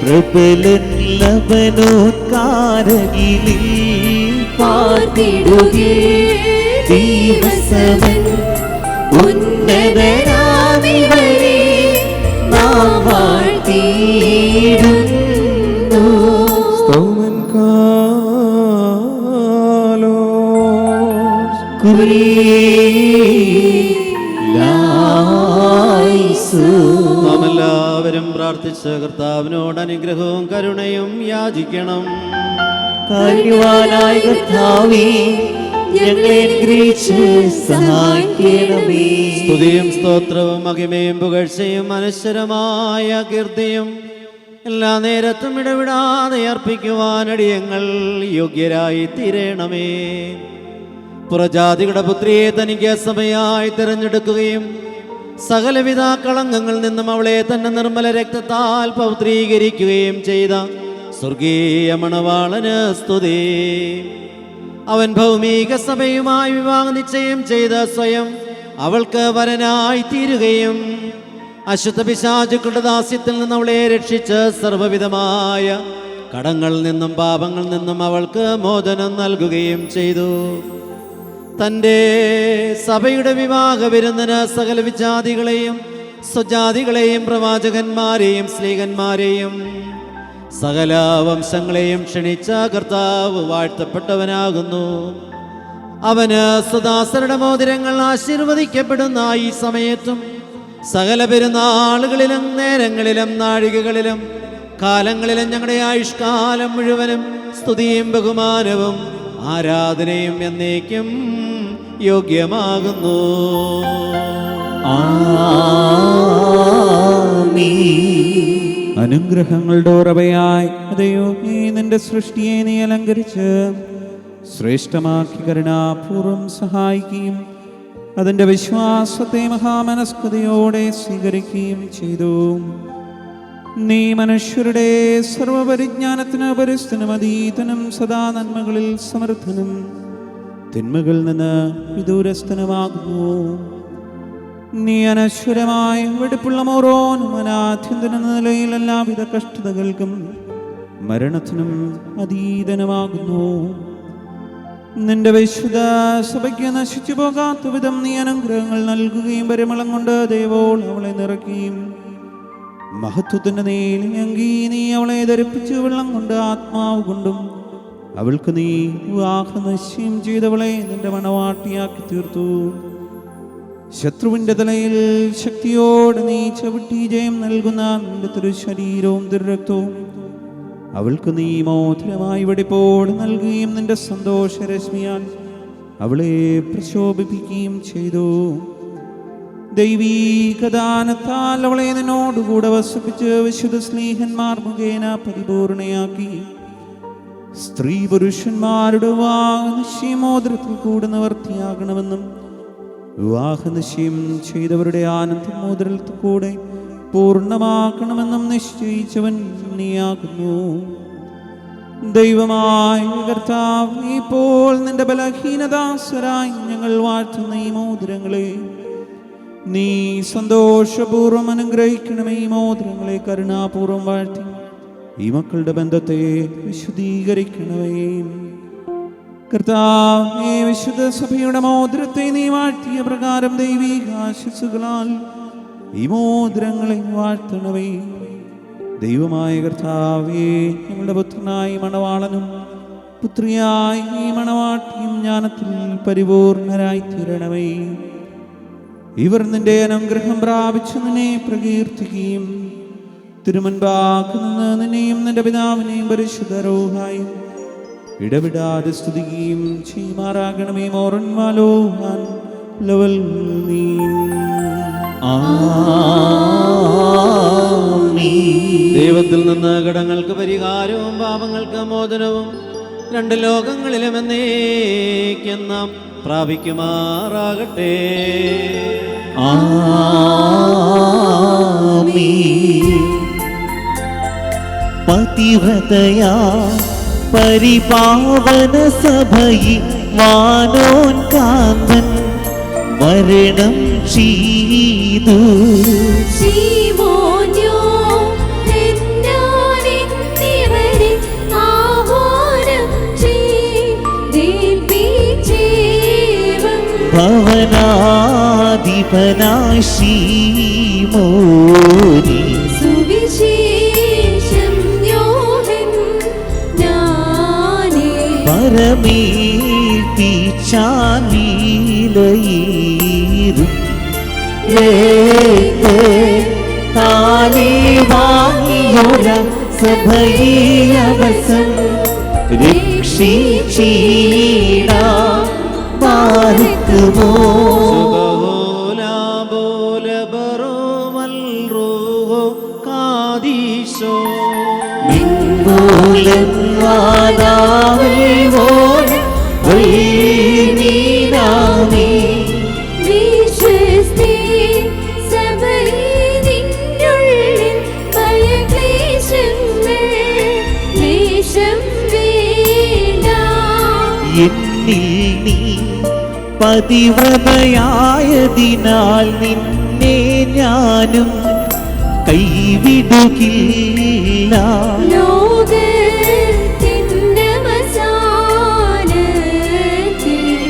പ്രബലൻ ലബനോത്കാരകിലിൽ പാർത്തിടുകേ ദൈവസവൻ ഉന്നതരാമിവരെ നാം വാഴ്ത്തിയിടുന്നു. സ്തോമൻ കാലോസ്. നാം എല്ലാവരും പ്രാർത്ഥിച്ച് കർത്താവിനോട് അനുഗ്രഹവും കരുണയും യാചിക്കണം. കാരുണ്യവാനായ കർത്താവേ, ഞങ്ങളെ അനുഗ്രഹിച്ച് സഹായിക്കണമേ. സ്തുതിയും സ്തോത്രവും മഹിമയും പുകഴ്ചയും അനശ്വരമായ കീർത്തിയും എല്ലാ നേരത്തും ഇടവിടാതെ അർപ്പിക്കുവാൻ അടിയങ്ങൾ യോഗ്യരായി തീരണമേ. പുറജാതികളുടെ പുത്രിയെ തനിക്ക് സഭയായി തിരഞ്ഞെടുക്കുകയും സകലവിധ കളങ്കങ്ങളിൽ നിന്നും അവളെ തന്നെ നിർമ്മല രക്തത്താൽ പൗത്രീകരിക്കുകയും ചെയ്ത സ്വർഗീയ മണവാളന് സ്തുതി. അവൻ ഭൗമിക സഭയുമായി വിവാഹ നിശ്ചയം ചെയ്ത് സ്വയം അവൾക്ക് വരനായി തീരുകയും അശുദ്ധ പിശാചുക്കളുടെ ദാസ്യത്തിൽ നിന്ന് അവളെ രക്ഷിച്ച് സർവ്വവിധമായ കടങ്ങളിൽ നിന്നും പാപങ്ങളിൽ നിന്നും അവൾക്ക് മോചനം നൽകുകയും ചെയ്തു. തൻ്റെ സഭയുടെ വിവാഹ വിരുന്നിന് സകല വിജാതികളെയും സ്വജാതികളെയും പ്രവാചകന്മാരെയും സ്ലീഹന്മാരെയും സകല വംശങ്ങളെയും ക്ഷണിച്ച കർത്താവ് വാഴ്ത്തപ്പെട്ടവനാകുന്നു. അവന് സുദാസരുടെ മോതിരങ്ങൾ ആശീർവദിക്കപ്പെടുന്ന ഈ സമയത്തും സകല പെരുന്നാളുകളിലും നേരങ്ങളിലും നാഴികകളിലും കാലങ്ങളിലും ഞങ്ങളുടെ ആയുഷ്കാലം മുഴുവനും സ്തുതിയും ബഹുമാനവും ആരാധനയും എന്നേക്കും യോഗ്യമാകുന്നു. അനുഗ്രഹങ്ങളുടെ ഉറവയായി ദൈവമേ, നിന്റെ സൃഷ്ടിയെ നീ അലങ്കരിച്ച് ശ്രേഷ്ഠമാക്കി കരുണാപൂർവം സഹായിക്കുകയും അതിൻ്റെ വിശ്വാസത്തെ മഹാമനസ്കതയോടെ സ്വീകരിക്കുകയും ചെയ്തു. നീ മനുഷ്യരുടെ സർവപരിജ്ഞാനത്തിന് പരിസ്ഥനും അതീതനും സദാ നന്മകളിൽ സമർത്ഥനും തിന്മകളിൽ നിന്ന് വിദൂരസ്ഥനുമാകുന്നു. നീ അനശ്വരമായ വെടിപ്പുള്ള മോറോനും അനാഥ്യന്തന നിലയിൽ എല്ലാവിധ കഷ്ടതകൾക്കും മരണത്തിനും അതീതനുമാകുന്നു. നിന്റെ വിശുദ്ധ സഭയ്ക്ക് നശിച്ചു പോകാത്ത വിധം നീ അനുഗ്രഹങ്ങൾ നൽകുകയും പരിമളം കൊണ്ട് ദൈവോൾ അവളെ നിറയ്ക്കുകയും മഹത്വത്തിന്റെ നീലയങ്കി നീ അവളെ ധരിപ്പിച്ച് വെള്ളം കൊണ്ട് ആത്മാവ് കൊണ്ടും അവൾക്ക് നീ വിവാഹനിശ്ചയം ചെയ്തവളെ നിന്റെ മണവാട്ടിയാക്കി തീർത്തു. ശത്രുവിന്റെ തലയിൽ ശക്തിയോടെ നീ ചവിട്ടി ജയം നൽകുന്ന നിന്റെ തിരുശരീരവും തിരുരക്തവും അവൾക്ക് നീ മോതിരമായി വെടിപ്പോട് നൽകുകയും നിന്റെ സന്തോഷരശ്മിയാൽ അവളെ പ്രശോഭിപ്പിക്കുകയും ചെയ്തു. ദൈവീകദാനത്താൽ അവളെ നിന്നോടുകൂടെ വസിപ്പിച്ച് വിശുദ്ധ സ്നേഹന്മാർ മുഖേന പരിപൂർണയാക്കി. സ്ത്രീ പുരുഷന്മാരുടെ വിവാഹനിശ്ചയമോതിരത്തിൽ കൂടെ നിവർത്തിയാകണമെന്നും വിവാഹനിശ്ചയം ചെയ്തവരുടെ ആനന്ദ മോതിരത്തിൽ കൂടെ പൂർണ്ണമാക്കണമെന്നും നിശ്ചയിച്ചവൻ നീയാകുന്നു. ദൈവമായ കർത്താവ്, ഇപ്പോൾ നിന്റെ ബലഹീനദാസരായി ഞങ്ങൾ വാഴ്ത്തുന്ന ഈ മോതിരങ്ങളെ നീ സന്തോഷപൂർവ്വം അനുഗ്രഹിക്കണമേ. ഈ മോതിരങ്ങളെ കരുണാപൂർവ്വം വാഴ്ത്തി ഈ മക്കളുടെ ബന്ധത്തെ വിശുദ്ധീകരിക്കണമേ. കർത്താവേ, വിശുദ്ധ സഭയുടെ മോതിരത്തെ നീ വാഴ്ത്തിയ പ്രകാരം ദൈവിക ആശീസ്സുകളാൽ ഈ മോതിരങ്ങളെ വാഴ്ത്തണമേ. ദൈവമായ കർത്താവേ, ഞങ്ങളുടെ പുത്രനായ മണവാളനും പുത്രിയായ ഈ മണവാട്ടിയും ജ്ഞാനത്തിൽ പരിപൂർണരായി തീരണമേ. ഇവർ നിന്റെ അനുഗ്രഹം പ്രാപിച്ചു നിന്നെ പ്രകീർത്തിക്കുകയും തിരുമുൻപാകെ നിന്ന് നിന്നെയും നിന്റെ പിതാവിനെയും പരിശുദ്ധ റൂഹായും ഇടവിടാതെ സ്തുതിക്കുകയും ചെയ്യുമാറാകണമേ. മോറന്മാലോഹാൻ ലവൽ നീ ദൈവത്തിൽ നിന്ന് കടങ്ങൾക്ക് പരിഹാരവും പാപങ്ങൾക്ക് മോചനവും രണ്ട് ലോകങ്ങളിലും എന്നേക്കും നാം പ്രാപിക്കുമാറാകട്ടെ. പതിവ്രതയാ പരിപാവന സഭയിൽ വാനോൻ കാന്തൻ മരണം ചെയ്തു. ഭവനാധിപനായി ശീമോനി പരമേൽപ്പിച്ചാലീലയീരും താലേ വാങ്ങിയൊര സഭയിലവസം രക്ഷിച്ചീട പാർക്കുമോ. എന്നിൽ നീ പതിവ്രതയായതിനാൽ നിന്നെ ഞാനും കൈവിടുകില്ല.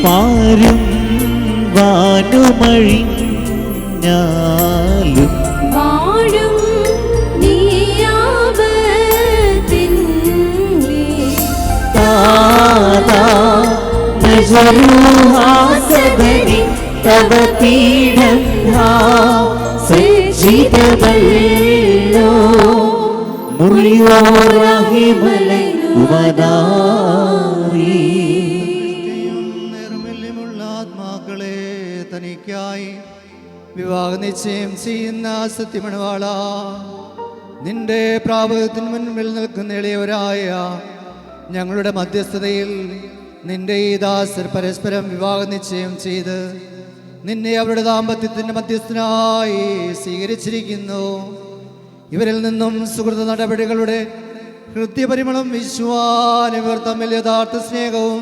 പാരും വാനുമഴിഞ്ഞാലും തവ പീഠം സജ്ജിതമല്ലോ നിർമ്മല്യമുള്ള ആത്മാക്കളെ തനിക്കായി വിവാഹ നിശ്ചയം ചെയ്യുന്ന സത്യമണവാള, നിന്റെ പ്രാപകത്തിന് മുൻപിൽ നിൽക്കുന്ന എളിയവരായ ഞങ്ങളുടെ മധ്യസ്ഥതയിൽ നിന്റെ ഈ ദാസർ പരസ്പരം വിവാഹ നിശ്ചയം ചെയ്ത് നിന്നെ അവരുടെ ദാമ്പത്യത്തിൻ്റെ മധ്യസ്ഥനായി സ്വീകരിച്ചിരിക്കുന്നു. ഇവരിൽ നിന്നും സുഹൃത നടപടികളുടെ ഹൃദയപരിമളം വിശ്വാനും ഇവർ തമ്മിൽ യഥാർത്ഥ സ്നേഹവും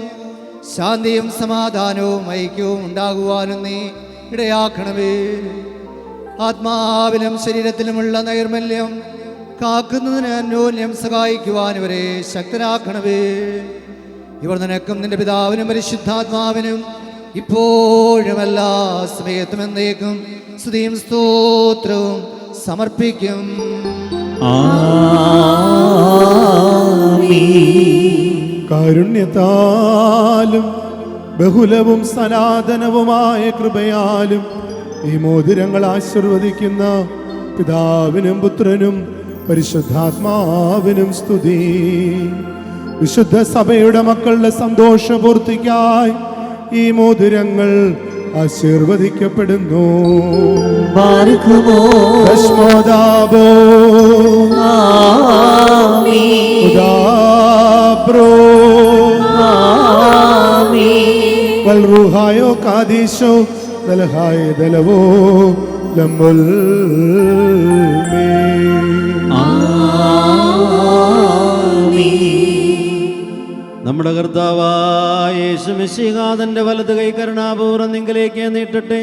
ശാന്തിയും സമാധാനവും ഐക്യവും ഉണ്ടാകുവാനും നീ ഇടയാക്കണമേ. ആത്മാവിലും ശരീരത്തിലുമുള്ള നൈർമല്യം കാക്കുന്നതിന് അന്യോന്യം സഹായിക്കുവാൻ ഇവരെ ശക്തരാക്കണമേ. ഇവർ നിനക്കും നിന്റെ പിതാവിനും പരിശുദ്ധാത്മാവിനും ഇപ്പോഴും എല്ലാ സമയത്തും എന്നേക്കും സ്തുതിയും സ്തോത്രവും സമർപ്പിക്കും. കാരുണ്യത്താലും ബഹുലവും സനാതനവുമായ കൃപയാലും ഈ മോതിരങ്ങൾ ആശീർവദിക്കുന്ന പിതാവിനും പുത്രനും പരിശുദ്ധാത്മാവിനും സ്തുതി. വിശുദ്ധ സഭയുടെ മക്കളുടെ സന്തോഷപൂർത്തിക്കായി ഈ മോതിരങ്ങൾ ആശീർവദിക്കപ്പെടുന്നു. വൽറുഹായോ കാദീശോ ദൽഹായ ദലവോ ലമ്മുൽ നമ്മുടെ കർത്താവായ യേശുമിശിഹാ തന്റെ വലത് കൈ കരുണാപൂർവ്വം നിങ്കലേക്ക് നീട്ടട്ടെ.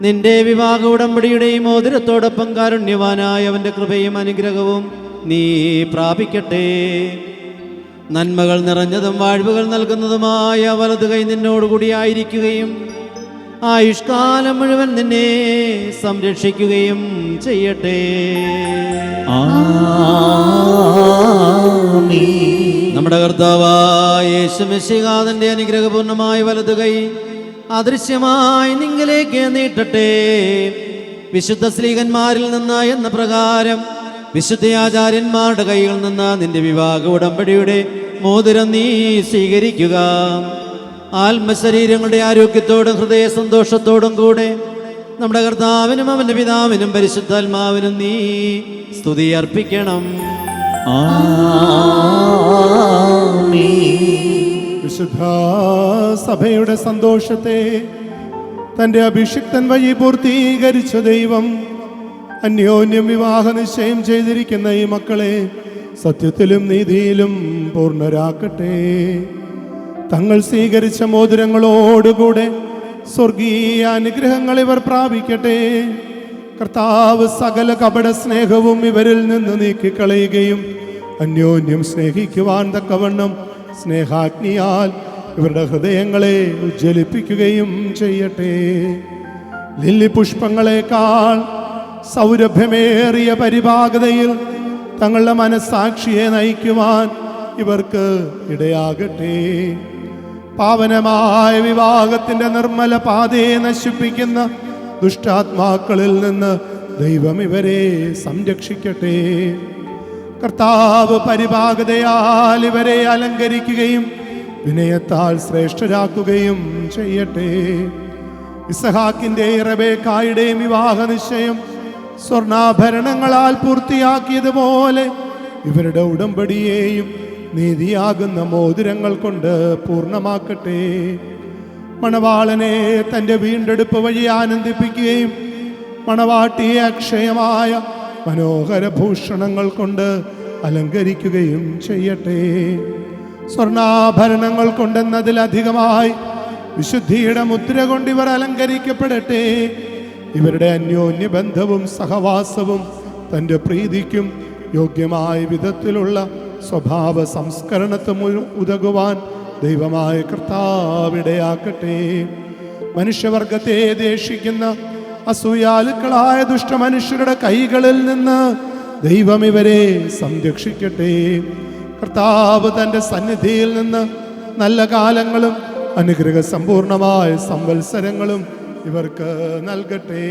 നിന്റെ വിവാഹ ഉടമ്പടിയുടെയും മോതിരത്തോടൊപ്പം കാരുണ്യവാനായ അവന്റെ കൃപയും അനുഗ്രഹവും നീ പ്രാപിക്കട്ടെ. നന്മകൾ നിറഞ്ഞതും വാഴ്വുകൾ നൽകുന്നതുമായ വലത് കൈ നിന്നോടുകൂടിയായിരിക്കുകയും ആയുഷ്കാലം മുഴുവൻ നിന്നെ സംരക്ഷിക്കുകയും ചെയ്യട്ടെ. നമ്മുടെ കർത്താവായ യേശുമിശിഹാ തന്റെ അനുഗ്രഹപൂർണമായ വലത് കൈ അദൃശ്യമായി നിങ്ങളിലേക്ക് നീട്ടട്ടെ. വിശുദ്ധ സ്ലീഹന്മാരിൽ നിന്ന് എന്ന പ്രകാരം വിശുദ്ധയാചാര്യന്മാരുടെ കൈകളിൽ നിന്ന് നിന്റെ വിവാഹ ഉടമ്പടിയുടെ മോതിരം നീ സ്വീകരിക്കുക. ആത്മശരീരങ്ങളുടെ ആരോഗ്യത്തോടും ഹൃദയ സന്തോഷത്തോടും കൂടെ നമ്മുടെ കർത്താവിനും അവന്റെ പിതാവിനും പരിശുദ്ധാത്മാവിനും നീ സ്തുതി അർപ്പിക്കണം. വിശുദ്ധ സഭയുടെ സന്തോഷത്തെ തന്റെ അഭിഷിക്തൻ വഴി പൂർത്തീകരിച്ച ദൈവം അന്യോന്യം വിവാഹ നിശ്ചയം ചെയ്തിരിക്കുന്ന ഈ മക്കളെ സത്യത്തിലും നീതിയിലും പൂർണ്ണരാക്കട്ടെ. തങ്ങൾ സ്വീകരിച്ച മോതിരങ്ങളോടുകൂടെ സ്വർഗീയ അനുഗ്രഹങ്ങൾ ഇവർ പ്രാപിക്കട്ടെ. കർത്താവ് സകല കപട സ്നേഹവും ഇവരിൽ നിന്ന് നീക്കിക്കളയുകയും അന്യോന്യം സ്നേഹിക്കുവാൻ തക്കവണ്ണം സ്നേഹാഗ്നിയാൽ ഇവരുടെ ഹൃദയങ്ങളെ ഉജ്ജ്വലിപ്പിക്കുകയും ചെയ്യട്ടെ. ലില്ലി പുഷ്പങ്ങളെക്കാൾ സൗരഭ്യമേറിയ പരിപാകതയിൽ തങ്ങളുടെ മനസ്സാക്ഷിയെ നയിക്കുവാൻ ഇവർക്ക് ഇടയാകട്ടെ. പാവനമായ വിവാഹത്തിന്റെ നിർമ്മല പാതയെ നശിപ്പിക്കുന്ന ദുഷ്ടാത്മാക്കളിൽ നിന്ന് ദൈവം ഇവരെ സംരക്ഷിക്കട്ടെ. കർത്താവ് പരിപാകതയാൽ ഇവരെ അലങ്കരിക്കുകയും വിനയത്താൽ ശ്രേഷ്ഠരാക്കുകയും ചെയ്യട്ടെ. ഇസഹാക്കിന്റെയും റബേക്കായുടെയും വിവാഹ നിശ്ചയം സ്വർണ്ണാഭരണങ്ങളാൽ പൂർത്തിയാക്കിയതുപോലെ ഇവരുടെ ഉടമ്പടിയെയും നീതിയാകുന്ന മോതിരങ്ങൾ കൊണ്ട് പൂർണ്ണമാക്കട്ടെ. മണവാളനെ തൻ്റെ വീണ്ടെടുപ്പ് വഴി ആനന്ദിപ്പിക്കുകയും മണവാട്ടിയെ അക്ഷയമായ മനോഹര ഭൂഷണങ്ങൾ കൊണ്ട് അലങ്കരിക്കുകയും ചെയ്യട്ടെ. സ്വർണ്ണാഭരണങ്ങൾ കൊണ്ടെന്നതിലധികമായി വിശുദ്ധിയുടെ മുദ്ര കൊണ്ട് ഇവർ അലങ്കരിക്കപ്പെടട്ടെ. ഇവരുടെ അന്യോന്യ ബന്ധവും സഹവാസവും തൻ്റെ പ്രീതിക്കും യോഗ്യമായ വിധത്തിലുള്ള സ്വഭാവ സംസ്കരണത്തിന് ഉതകുവാൻ ദൈവമായ കർത്താവിടയാക്കട്ടെ. മനുഷ്യവർഗത്തെ ദേഷിക്കുന്ന അസൂയാലുക്കളായ ദുഷ്ടമനുഷ്യരുടെ കൈകളിൽ നിന്ന് ദൈവം ഇവരെ സംരക്ഷിക്കട്ടെ. കർത്താവ് തൻ്റെ സന്നിധിയിൽ നിന്ന് നല്ല കാലങ്ങളും അനുഗ്രഹ സമ്പൂർണമായ സംവത്സരങ്ങളും ഇവർക്ക് നൽകട്ടെ.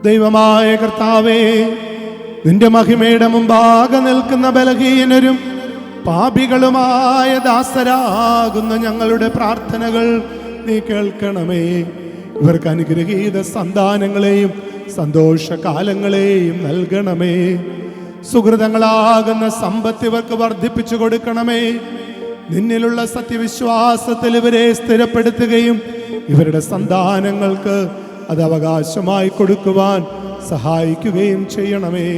ദൈവമായ കർത്താവേ, നിന്റെ മഹിമയുടെ മുമ്പാകെ നിൽക്കുന്ന ബലഹീനരും പാപികളുമായ ദാസരാകുന്ന ഞങ്ങളുടെ പ്രാർത്ഥനകൾ നീ കേൾക്കണമേ. ഇവർക്ക് അനുഗ്രഹീത സന്താനങ്ങളെയും സന്തോഷകാലങ്ങളെയും നൽകണമേ. സുഹൃതങ്ങളാകുന്ന സമ്പത്ത് ഇവർക്ക് വർദ്ധിപ്പിച്ചു കൊടുക്കണമേ. നിന്നിലുള്ള സത്യവിശ്വാസത്തിൽ ഇവരെ സ്ഥിരപ്പെടുത്തുകയും ഇവരുടെ സന്താനങ്ങൾക്ക് അത് അവകാശമായി കൊടുക്കുവാൻ സഹായിക്കുകയും ചെയ്യണമേ.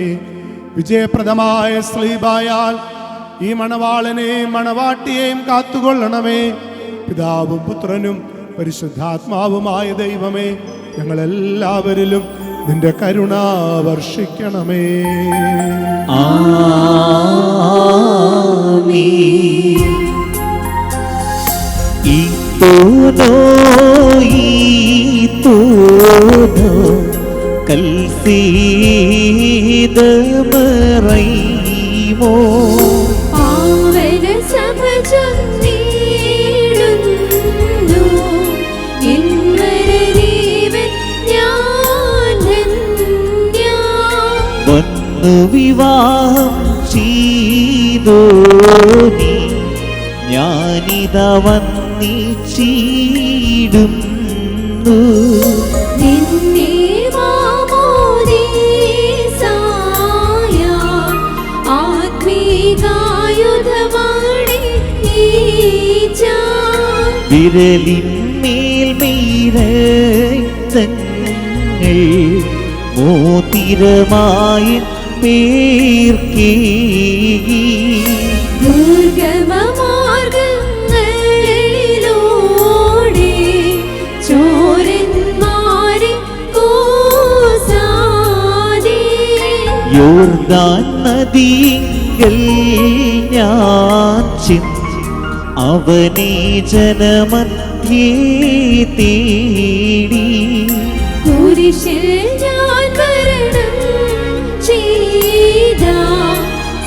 വിജയപ്രദമായ സ്ലീബായാൽ ഈ മണവാളനെയും മണവാട്ടിയെയും കാത്തുകൊള്ളണമേ. പിതാവും പുത്രനും പരിശുദ്ധാത്മാവുമായ ദൈവമേ, ഞങ്ങളെല്ലാവരിലും നിന്റെ കരുണ വർഷിക്കണമേ. പാവന സഭ ചൊല്ലിടുന്നു ഇന്നരനീവൻ ഞാൻ ധന്യ. വന്നു വിവാഹം ചെയ്തോ നീ, ഞാനിതാ വന്നിച്ചിടുന്നു. നിന്നെ മാമോദീസായ ആത്മീകായുധമാണിച്ച. വിരലിന്മേൽ മീരങ്ങൾ മോതിരമായി പേർക്കേ. ദുർഗമമാർഗങ്ങളിലൂടെ ചോരന്മാരെ കൂസാതെ. യോർദാൻ നദിയിങ്കൽ ഞാൻ ചെന്ന് അവനെ ജനമധ്യേ തേടി. കുരിശിൽ ഞാൻ മരണം ചെയ്ത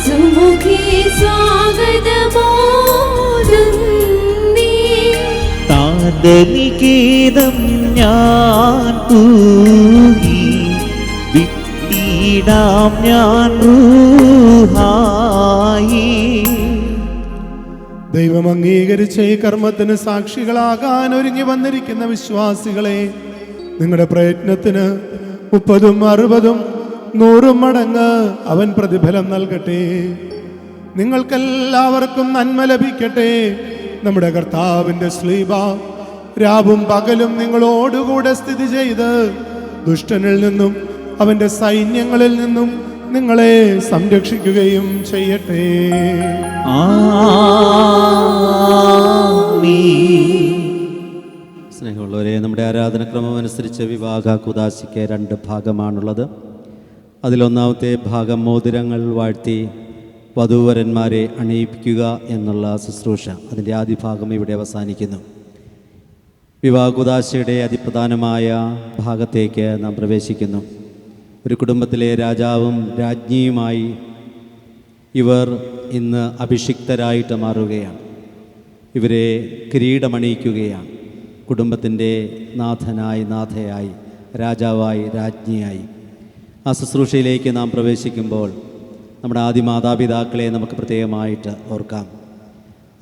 സുമുഖി സ്വാഗതമോതുന്നേ. താതനികേതം ഞാൻ തൂങ്ങി വിട്ടിടാതെ ചൊല്ലിടാം ഞാൻ റൂഹായി. ദൈവം അംഗീകരിച്ച ഈ കർമ്മത്തിന് സാക്ഷികളാകാൻ ഒരുങ്ങി വന്നിരിക്കുന്ന വിശ്വാസികളെ, നിങ്ങളുടെ പ്രയത്നത്തിന് 30, 60, 100 മടങ്ങ് അവൻ പ്രതിഫലം നൽകട്ടെ. നിങ്ങൾക്കെല്ലാവർക്കും നന്മ ലഭിക്കട്ടെ. നമ്മുടെ കർത്താവിൻ്റെ ശ്ലീബ രാവും പകലും നിങ്ങളോടുകൂടെ സ്ഥിതി ചെയ്ത് ദുഷ്ടനിൽ നിന്നും അവൻ്റെ സൈന്യങ്ങളിൽ നിന്നും നിങ്ങളെ സംരക്ഷിക്കുകയും ചെയ്യട്ടെ. സ്നേഹമുള്ളവരെ, നമ്മുടെ ആരാധനക്രമം അനുസരിച്ച് വിവാഹ കുദാശയ്ക്ക് 2 ഭാഗമാണുള്ളത്. അതിലൊന്നാമത്തെ ഭാഗം മോതിരങ്ങൾ വാഴ്ത്തി വധൂവരന്മാരെ അണിയിപ്പിക്കുക എന്നുള്ള ശുശ്രൂഷ. അതിൻ്റെ ആദ്യ ഭാഗം ഇവിടെ അവസാനിക്കുന്നു. വിവാഹ കുദാശയുടെ അതിപ്രധാനമായ ഭാഗത്തേക്ക് നാം പ്രവേശിക്കുന്നു. ഒരു കുടുംബത്തിലെ രാജാവും രാജ്ഞിയുമായി ഇവർ ഇന്ന് അഭിഷിക്തരായിട്ട് മാറുകയാണ്. ഇവരെ കിരീടമണിയിക്കുകയാണ്. കുടുംബത്തിൻ്റെ നാഥയായി, രാജാവായി, രാജ്ഞിയായി. ആ ശുശ്രൂഷയിലേക്ക് നാം പ്രവേശിക്കുമ്പോൾ നമ്മുടെ ആദ്യ മാതാപിതാക്കളെ നമുക്ക് പ്രത്യേകമായിട്ട് ഓർക്കാം.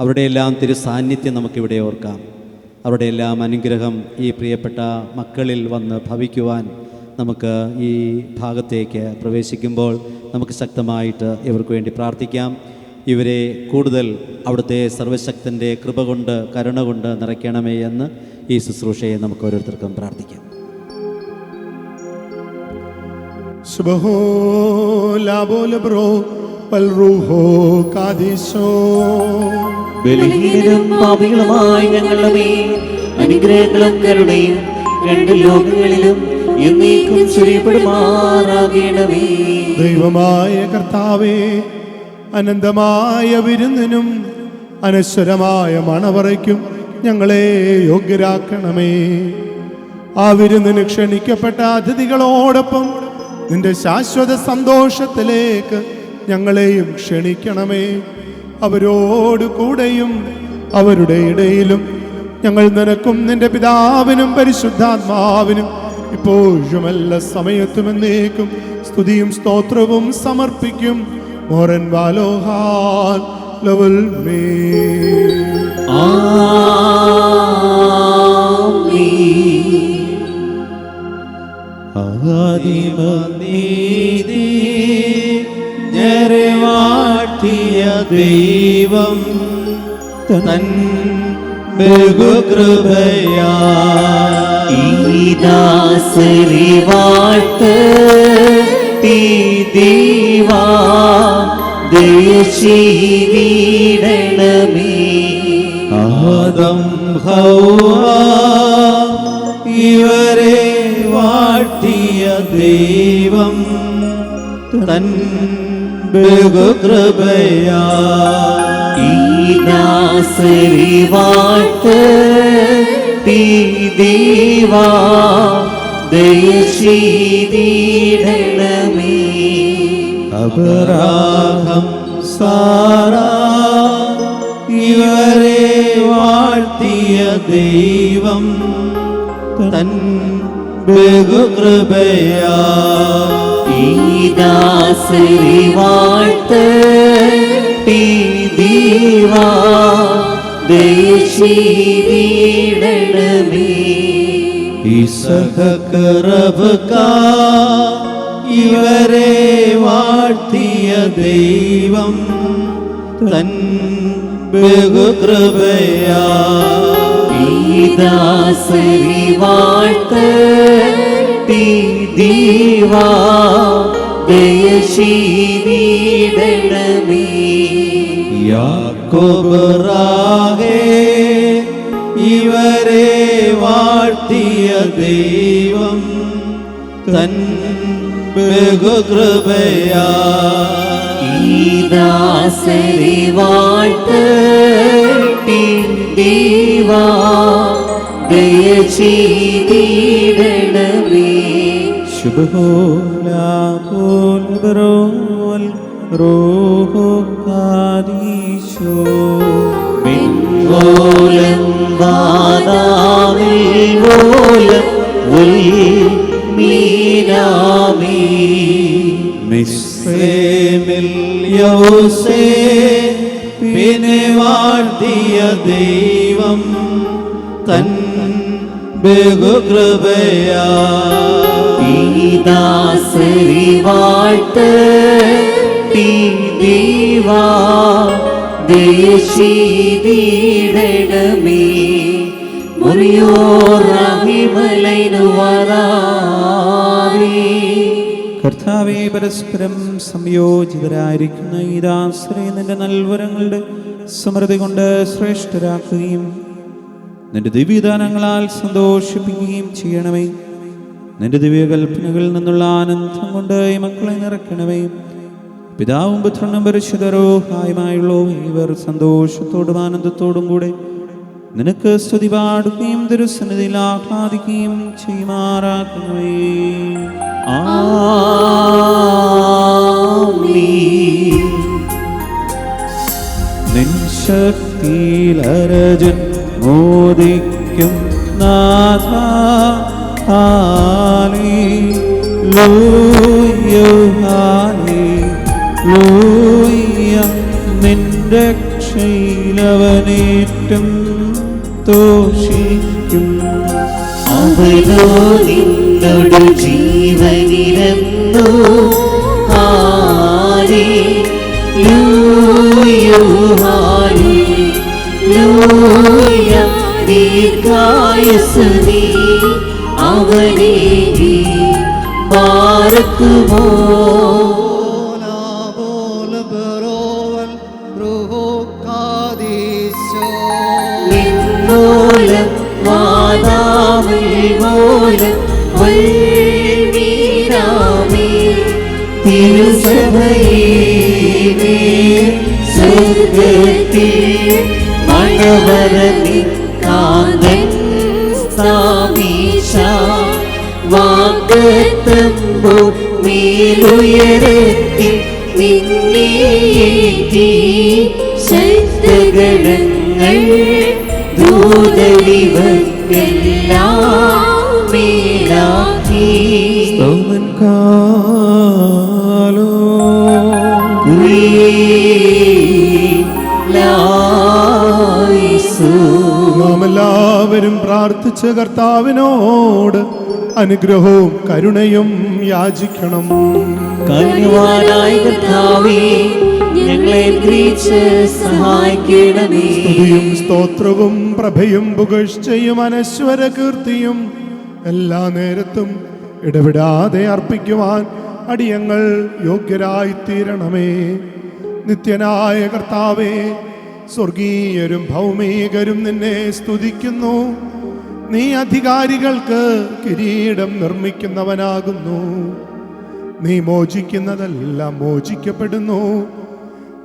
അവരുടെ എല്ലാം തിരുസാന്നിധ്യം നമുക്കിവിടെ ഓർക്കാം. അവരുടെ എല്ലാം അനുഗ്രഹം ഈ പ്രിയപ്പെട്ട മക്കളിൽ വന്ന് ഭവിക്കുവാൻ നമുക്ക് ഈ ഭാഗത്തേക്ക് പ്രവേശിക്കുമ്പോൾ നമുക്ക് ശക്തമായിട്ട് ഇവർക്ക് വേണ്ടി പ്രാർത്ഥിക്കാം. ഇവരെ കൂടുതൽ അവിടുത്തെ സർവശക്തൻ്റെ കൃപ കൊണ്ട്, കരുണ കൊണ്ട് നിറയ്ക്കണമേ എന്ന് ഈ ശുശ്രൂഷയെ നമുക്ക് ഓരോരുത്തർക്കും പ്രാർത്ഥിക്കാം. ബലഹീനരും പാപികളുമായി ഞങ്ങളുടെ മേൽ അനുഗ്രഹങ്ങളും കരുണയും 2 ലോകങ്ങളിലും എന്നേക്കും ചൊരിയപ്പെടുമാറാകണമേ. ദൈവമായ കർത്താവേ, അനന്തമായ വിരുന്നിനും അനശ്വരമായ മണവറയ്ക്കും ഞങ്ങളെ യോഗ്യരാക്കണമേ. ആ വിരുന്നിന് ക്ഷണിക്കപ്പെട്ട അതിഥികളോടൊപ്പം നിന്റെ ശാശ്വത സന്തോഷത്തിലേക്ക് ഞങ്ങളെയും ക്ഷണിക്കണമേ. അവരോട് കൂടെയും അവരുടെ ഇടയിലും ഞങ്ങൾ നിനക്കും നിന്റെ പിതാവിനും പരിശുദ്ധാത്മാവിനും ഇപ്പോഴും എല്ലാ സമയത്തും എന്നേക്കും സ്തുതിയും സ്തോത്രവും സമർപ്പിക്കും. മോറൻ വാലോഹാൽ ലവൽ മേ. ആദിമനീതി ഞരവാട്ടിയ ദൈവം തൻ ബഹുകൃപയാ ഈദാസരി വാഴ്ത്തി ദൈവാ ദയചെയ്തിടണമേ. ആദം ഹൗവ ഇവരെ വാഴ്ത്തിയ ദൈവം തൻ ബഹുകൃപയാ ഈദാസരി വാഴ്ത്തി ദൈവാ ദയചെയ്തിടണമേ. അബ്രാഹം സാറാ ഇവരെ വാഴ്ത്തിയ ദൈവം തൻ ബഹുകൃപയാ ഈദാസരി വാഴ്ത്തി ദൈവാ ദയചെയ്തിടണമേ. ഇസഹക്ക് റബ്ക ഇവരെ വാഴ്ത്തിയ ദൈവം തൻ ബഹുകൃപയാ ഈദാസരി വാഴ്ത്തി ദൈവാ ദയചെയ്തിടണമേ. യാക്കോബ് റാഹേ ഇവരെ വാഴ്ത്തിയ ദൈവം തൻ ബഹുകൃപയാ ഈദാസരി വാഴ്ത്തി ദൈവാ ദയചെയ്തിടണമേ. ശുഭോലാപോൽബറോൽ റോഹോ കാദീശോ മിൻവോലം വാദാമിൽ വോലം ഉൽ മീനാമീ മിസ്രൈമിൽ യോസേപ്പിനെ വാഴ്ത്തിയ ദൈവം തൻ ബഹുകൃപയാ ദാസരി വാഴ്ത്തി ദൈവാ ദേശീടമേ കർത്താവേ, പരസ്പരം സംയോജിതരായിരിക്കുന്ന ഈ ദാസരെ നിന്റെ നൽവരങ്ങളുടെ സമൃദ്ധി കൊണ്ട് ശ്രേഷ്ഠരാക്കുകയും നിന്റെ ദിവ്യദാനങ്ങളാൽ സന്തോഷിപ്പിക്കുകയും ചെയ്യണമേ. നിന്റെ ദിവ്യകൽപ്പനകളിൽ നിന്നുള്ള ആനന്ദം കൊണ്ട് ഈ മക്കളെ നിറയ്ക്കണമേ. പിതാവും പുത്രനും പരിശുദ്ധ റൂഹായുമായുള്ള ഇവർ സന്തോഷത്തോടും ആനന്ദത്തോടും കൂടെ നിനക്ക് സ്തുതി പാടുകയും തിരുസന്നിധിയിൽ ആഹ്ലാദിക്കുകയും ചെയ്യുമാറാക്കണമേ. നിൻ ശക്തിയിലരജൻ മോദിക്കും നാഥ, ഹല്ലേലൂയ ഹല്ലേലൂയ. നിൻ രക്ഷയിലവനേറ്റം തോഷിക്കും. അവനോ നിന്നോട് ജീവനിരന്നു ഹല്ലേലൂയ ഹല്ലേലൂയ. ദീർഘായുസ്സേ അവനെ ബാരക്കുമോ. നിന്നോലം വാദാമിൽ മൂലം വൽമീനാമേ തിരുസഭയേ സ്വർഗത്തിൽ മണവരനിൻ കാന്തൻ സ്ഥാപിച്ച വാഗ്ദത്തമ്പോ മേലുയരത്തിൽ നിന്നേറ്റി ശക്തഗണങ്ങൾ ദൂതവിവർക്കെല്ലാം മേലാക്കി. സ്തോമൻ കാലോ നാം എല്ലാവരും പ്രാർത്ഥിച്ച് കർത്താവിനോട് അനുഗ്രഹവും കരുണയും യാചിക്കണം. കരുണവാനായ കർത്താവേ, ഞങ്ങളെ അനുഗ്രഹിച്ച് സഹായിക്കണമേ. സ്തുതിയും സ്തോത്രവും പ്രഭയും പുകഴ്ചയും അനശ്വര കീർത്തിയും എല്ലാ നേരത്തും ഇടവിടാതെ അർപ്പിക്കുവാൻ അടിയങ്ങൾ യോഗ്യരായിത്തീരണമേ. നിത്യനായ കർത്താവേ, സ്വർഗീയരും ഭൗമികരും നിന്നെ സ്തുതിക്കുന്നു. നീ അധികാരികൾക്ക് കിരീടം നിർമ്മിക്കുന്നവനാകുന്നു. നീ മോചിക്കുന്നതെല്ലാം മോചിക്കപ്പെടുന്നു,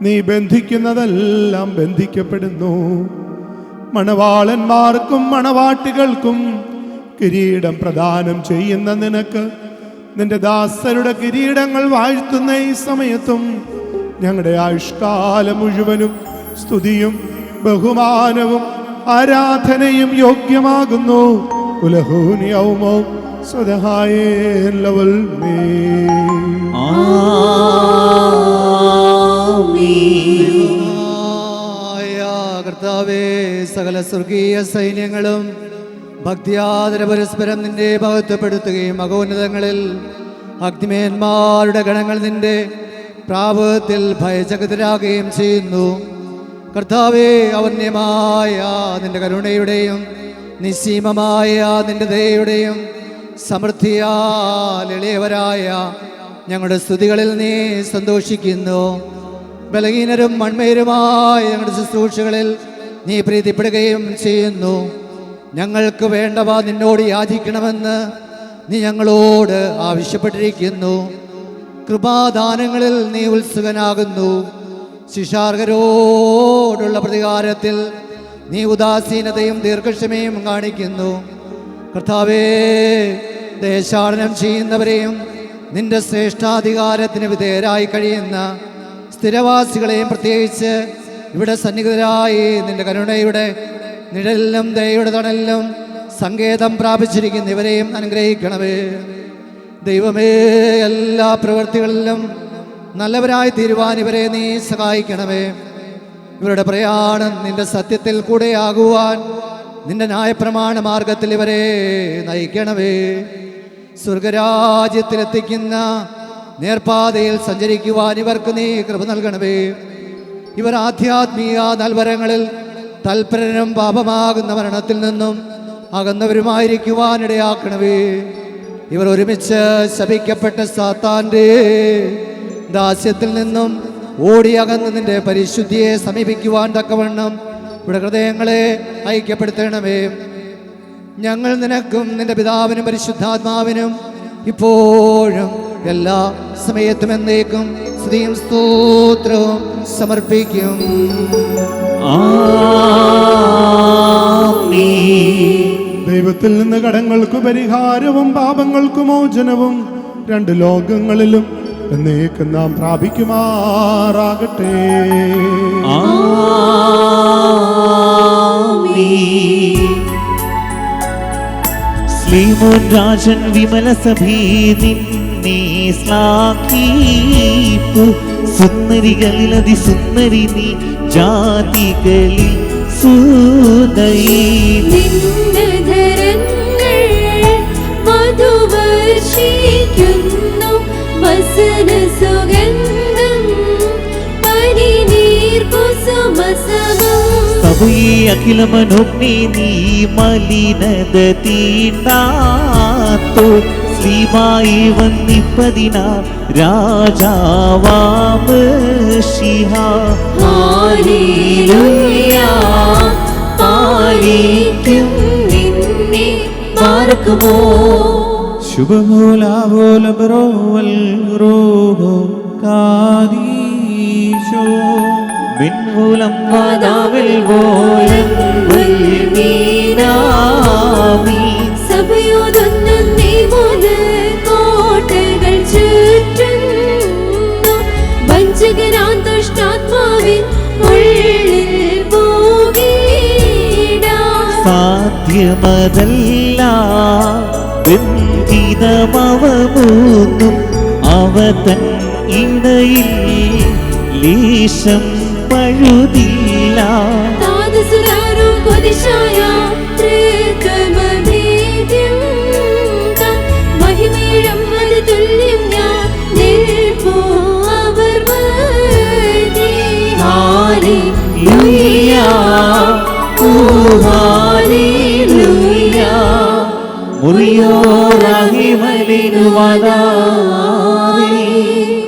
നീ ബന്ധിക്കുന്നതെല്ലാം ബന്ധിക്കപ്പെടുന്നു. മണവാളന്മാർക്കും മണവാട്ടികൾക്കും കിരീടം പ്രദാനം ചെയ്യുന്ന നിനക്ക് നിന്റെ ദാസരുടെ കിരീടങ്ങൾ വാഴ്ത്തുന്ന ഈ സമയത്തും ഞങ്ങളുടെ ആയുഷ്കാലം മുഴുവനും സ്തുതിയും ബഹുമാനവും ആരാധനയും യോഗ്യമാകുന്നു. ഉലഹൂനിയൗമോ സ്വതഹായേലവൽ മേ. കർത്താവേ, സകല സ്വർഗീയ സൈന്യങ്ങളും ഭക്തിയാദര പരസ്പരം നിന്റെ മഹത്വപ്പെടുത്തുകയും മഹോന്നതങ്ങളിൽ അഗ്നിമേന്മാരുടെ ഗണങ്ങൾ നിന്റെ പ്രാപത്തിൽ ഭയചകിതരാകുകയും ചെയ്യുന്നു. കർത്താവേ, അവന്യമായ നിന്റെ കരുണയുടെയും നിസ്സീമമായ നിന്റെ ദയയുടെയും സമൃദ്ധിയാൽ എളിയവരായ ഞങ്ങളുടെ സ്തുതികളിൽ നീ സന്തോഷിക്കുന്നു. ബലഹീനരും മൺമേരുമായ ഞങ്ങളുടെ ശുശ്രൂഷകളിൽ നീ പ്രീതിപ്പെടുകയും ചെയ്യുന്നു. ഞങ്ങൾക്ക് വേണ്ടവ നിന്നോട് യാചിക്കണമെന്ന് നീ ഞങ്ങളോട് ആവശ്യപ്പെട്ടിരിക്കുന്നു. കൃപാദാനങ്ങളിൽ നീ ഉത്സുകനാകുന്നു. ശിശാർഹരോടുള്ള പ്രതികാരത്തിൽ നീ ഉദാസീനതയും ദീർഘക്ഷമയും കാണിക്കുന്നു. കർത്താവേ, ദേശാടനം ചെയ്യുന്നവരെയും നിന്റെ ശ്രേഷ്ഠാധികാരത്തിന് വിധേയരായി കഴിയുന്ന സ്ഥിരവാസികളെയും പ്രത്യേകിച്ച് ഇവിടെ സന്നിഹിതരായി നിന്റെ കരുണയുടെ നിഴലിലും ദയയുടെ തണലിലും സങ്കേതം പ്രാപിച്ചിരിക്കുന്ന ഇവരെയും അനുഗ്രഹിക്കണമേ. ദൈവമേ, എല്ലാ പ്രവൃത്തികളിലും നല്ലവരായി തീരുവാൻ ഇവരെ നീ സഹായിക്കണമേ. ഇവരുടെ പ്രയാണം നിന്റെ സത്യത്തിൽ കൂടെയാകുവാൻ നിന്റെ ന്യായപ്രമാണ മാർഗത്തിൽ ഇവരെ നയിക്കണമേ. സ്വർഗരാജ്യത്തിലെത്തിക്കുന്ന നേർപ്പാതയിൽ സഞ്ചരിക്കുവാൻ ഇവർക്ക് നീ കൃപ നൽകണമേ. ഇവർ ആധ്യാത്മിക നൽവരങ്ങളിൽ തൽപരനും പാപമാകുന്ന മരണത്തിൽ നിന്നും അകന്നവരുമായിരിക്കുവാനിടയാക്കണമേ. ഇവർ ഒരുമിച്ച് ശപിക്കപ്പെട്ട സാത്താൻ്റെ ദാസ്യത്തിൽ നിന്നും ഓടിയകന്ന് നിന്റെ പരിശുദ്ധിയെ സമീപിക്കുവാൻ തക്കവണ്ണം ഇവിടെ ഹൃദയങ്ങളെ ഐക്യപ്പെടുത്തണമേ. ഞങ്ങൾ നിനക്കും നിന്റെ പിതാവിനും പരിശുദ്ധാത്മാവിനും ഇപ്പോഴും എല്ലാ സമയത്തും എന്നേക്കും സ്തുതിയും സ്തോത്രവും സമർപ്പിക്കും. ദൈവത്തിൽ നിന്ന് കടങ്ങൾക്ക് പരിഹാരവും പാപങ്ങൾക്ക് മോചനവും രണ്ട് ലോകങ്ങളിലും എന്നേക്കും നാം പ്രാപിക്കുമാറാകട്ടെ. ശ്രീമോൻ രാജൻ വിമല സഭീ നിന്നെ ശ്ലാഘിപ്പു. സുന്ദരികളിലതി സുന്ദരി നീ ജാതികളിൽ സുന്ദരി. മധുവർഷിക്കുന്നു വസന സുഗന്ധം പനിനീർ കുസുമസമം. സഭയെ അഖില മനോജ്ഞേ നീ മലിനത തീണ്ടാത്തോ. ശ്രീമായി വന്നിപ്പതിനാർ രാജാവാം ശിഹ. ഹല്ലേലൂയ പാലിക്കും നിന്നെ പാർക്കുമോ. ശുഭമൂലാവോലബറോവൽ റോഹോ കാദീശോ. മിൻമൂലം വാദാവിൽ പോലം ഉൽമീനാമി. സഭയോടൊന്നും നീ മൂന്ന് കോട്ടകൾ ചുറ്റുന്നു. വഞ്ചകനാം ദുഷ്ടാത്മാവിൻ ഉള്ളിൽ പോകിടാം. സാധ്യമതല്ല ബന്ധിതമവ മൂന്നും അവ തൻ ഇടയിൽ ലേശം പഴുതില്ല. താതസുരാരോ കൊതിശായ ത്രികമനേദ്യം താൻ മഹിമേഴും അത് തുല്യം ഞാൻ നിൽപ്പോ അവർ മധ്യേ. ഹല്ലേലൂയ ഓ ഹല്ലേലൂയ.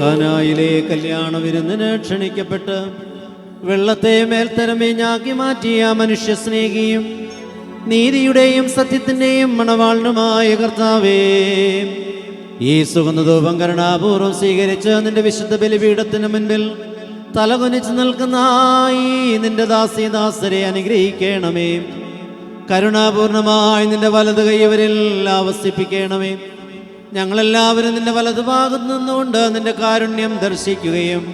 കാനായിലെ കല്യാണ വിരുന്നിന് ക്ഷണിക്കപ്പെട്ട് വെള്ളത്തെ മേൽത്തരമേഞ്ഞാക്കി മാറ്റിയ മനുഷ്യ സ്നേഹിയും നീതിയുടെയും സത്യത്തിൻ്റെയും മണവാളനുമായ കർത്താവേ, ഈ സുഗന്ധധൂപം കരുണാപൂർവ്വം സ്വീകരിച്ച് നിന്റെ വിശുദ്ധ ബലിപീഠത്തിന് മുൻപിൽ തലകുനിച്ച് നിൽക്കുന്ന ഈ നിന്റെ ദാസരെ അനുഗ്രഹിക്കണമേ. കരുണാപൂർണമായി നിന്റെ വലത് കൈവരിൽ ആവസിപ്പിക്കണമേ. ഞങ്ങളെല്ലാവരും നിന്റെ വലതു ഭാഗത്ത് നിന്നുകൊണ്ട് നിന്റെ കാരുണ്യം ദർശിക്കുകയും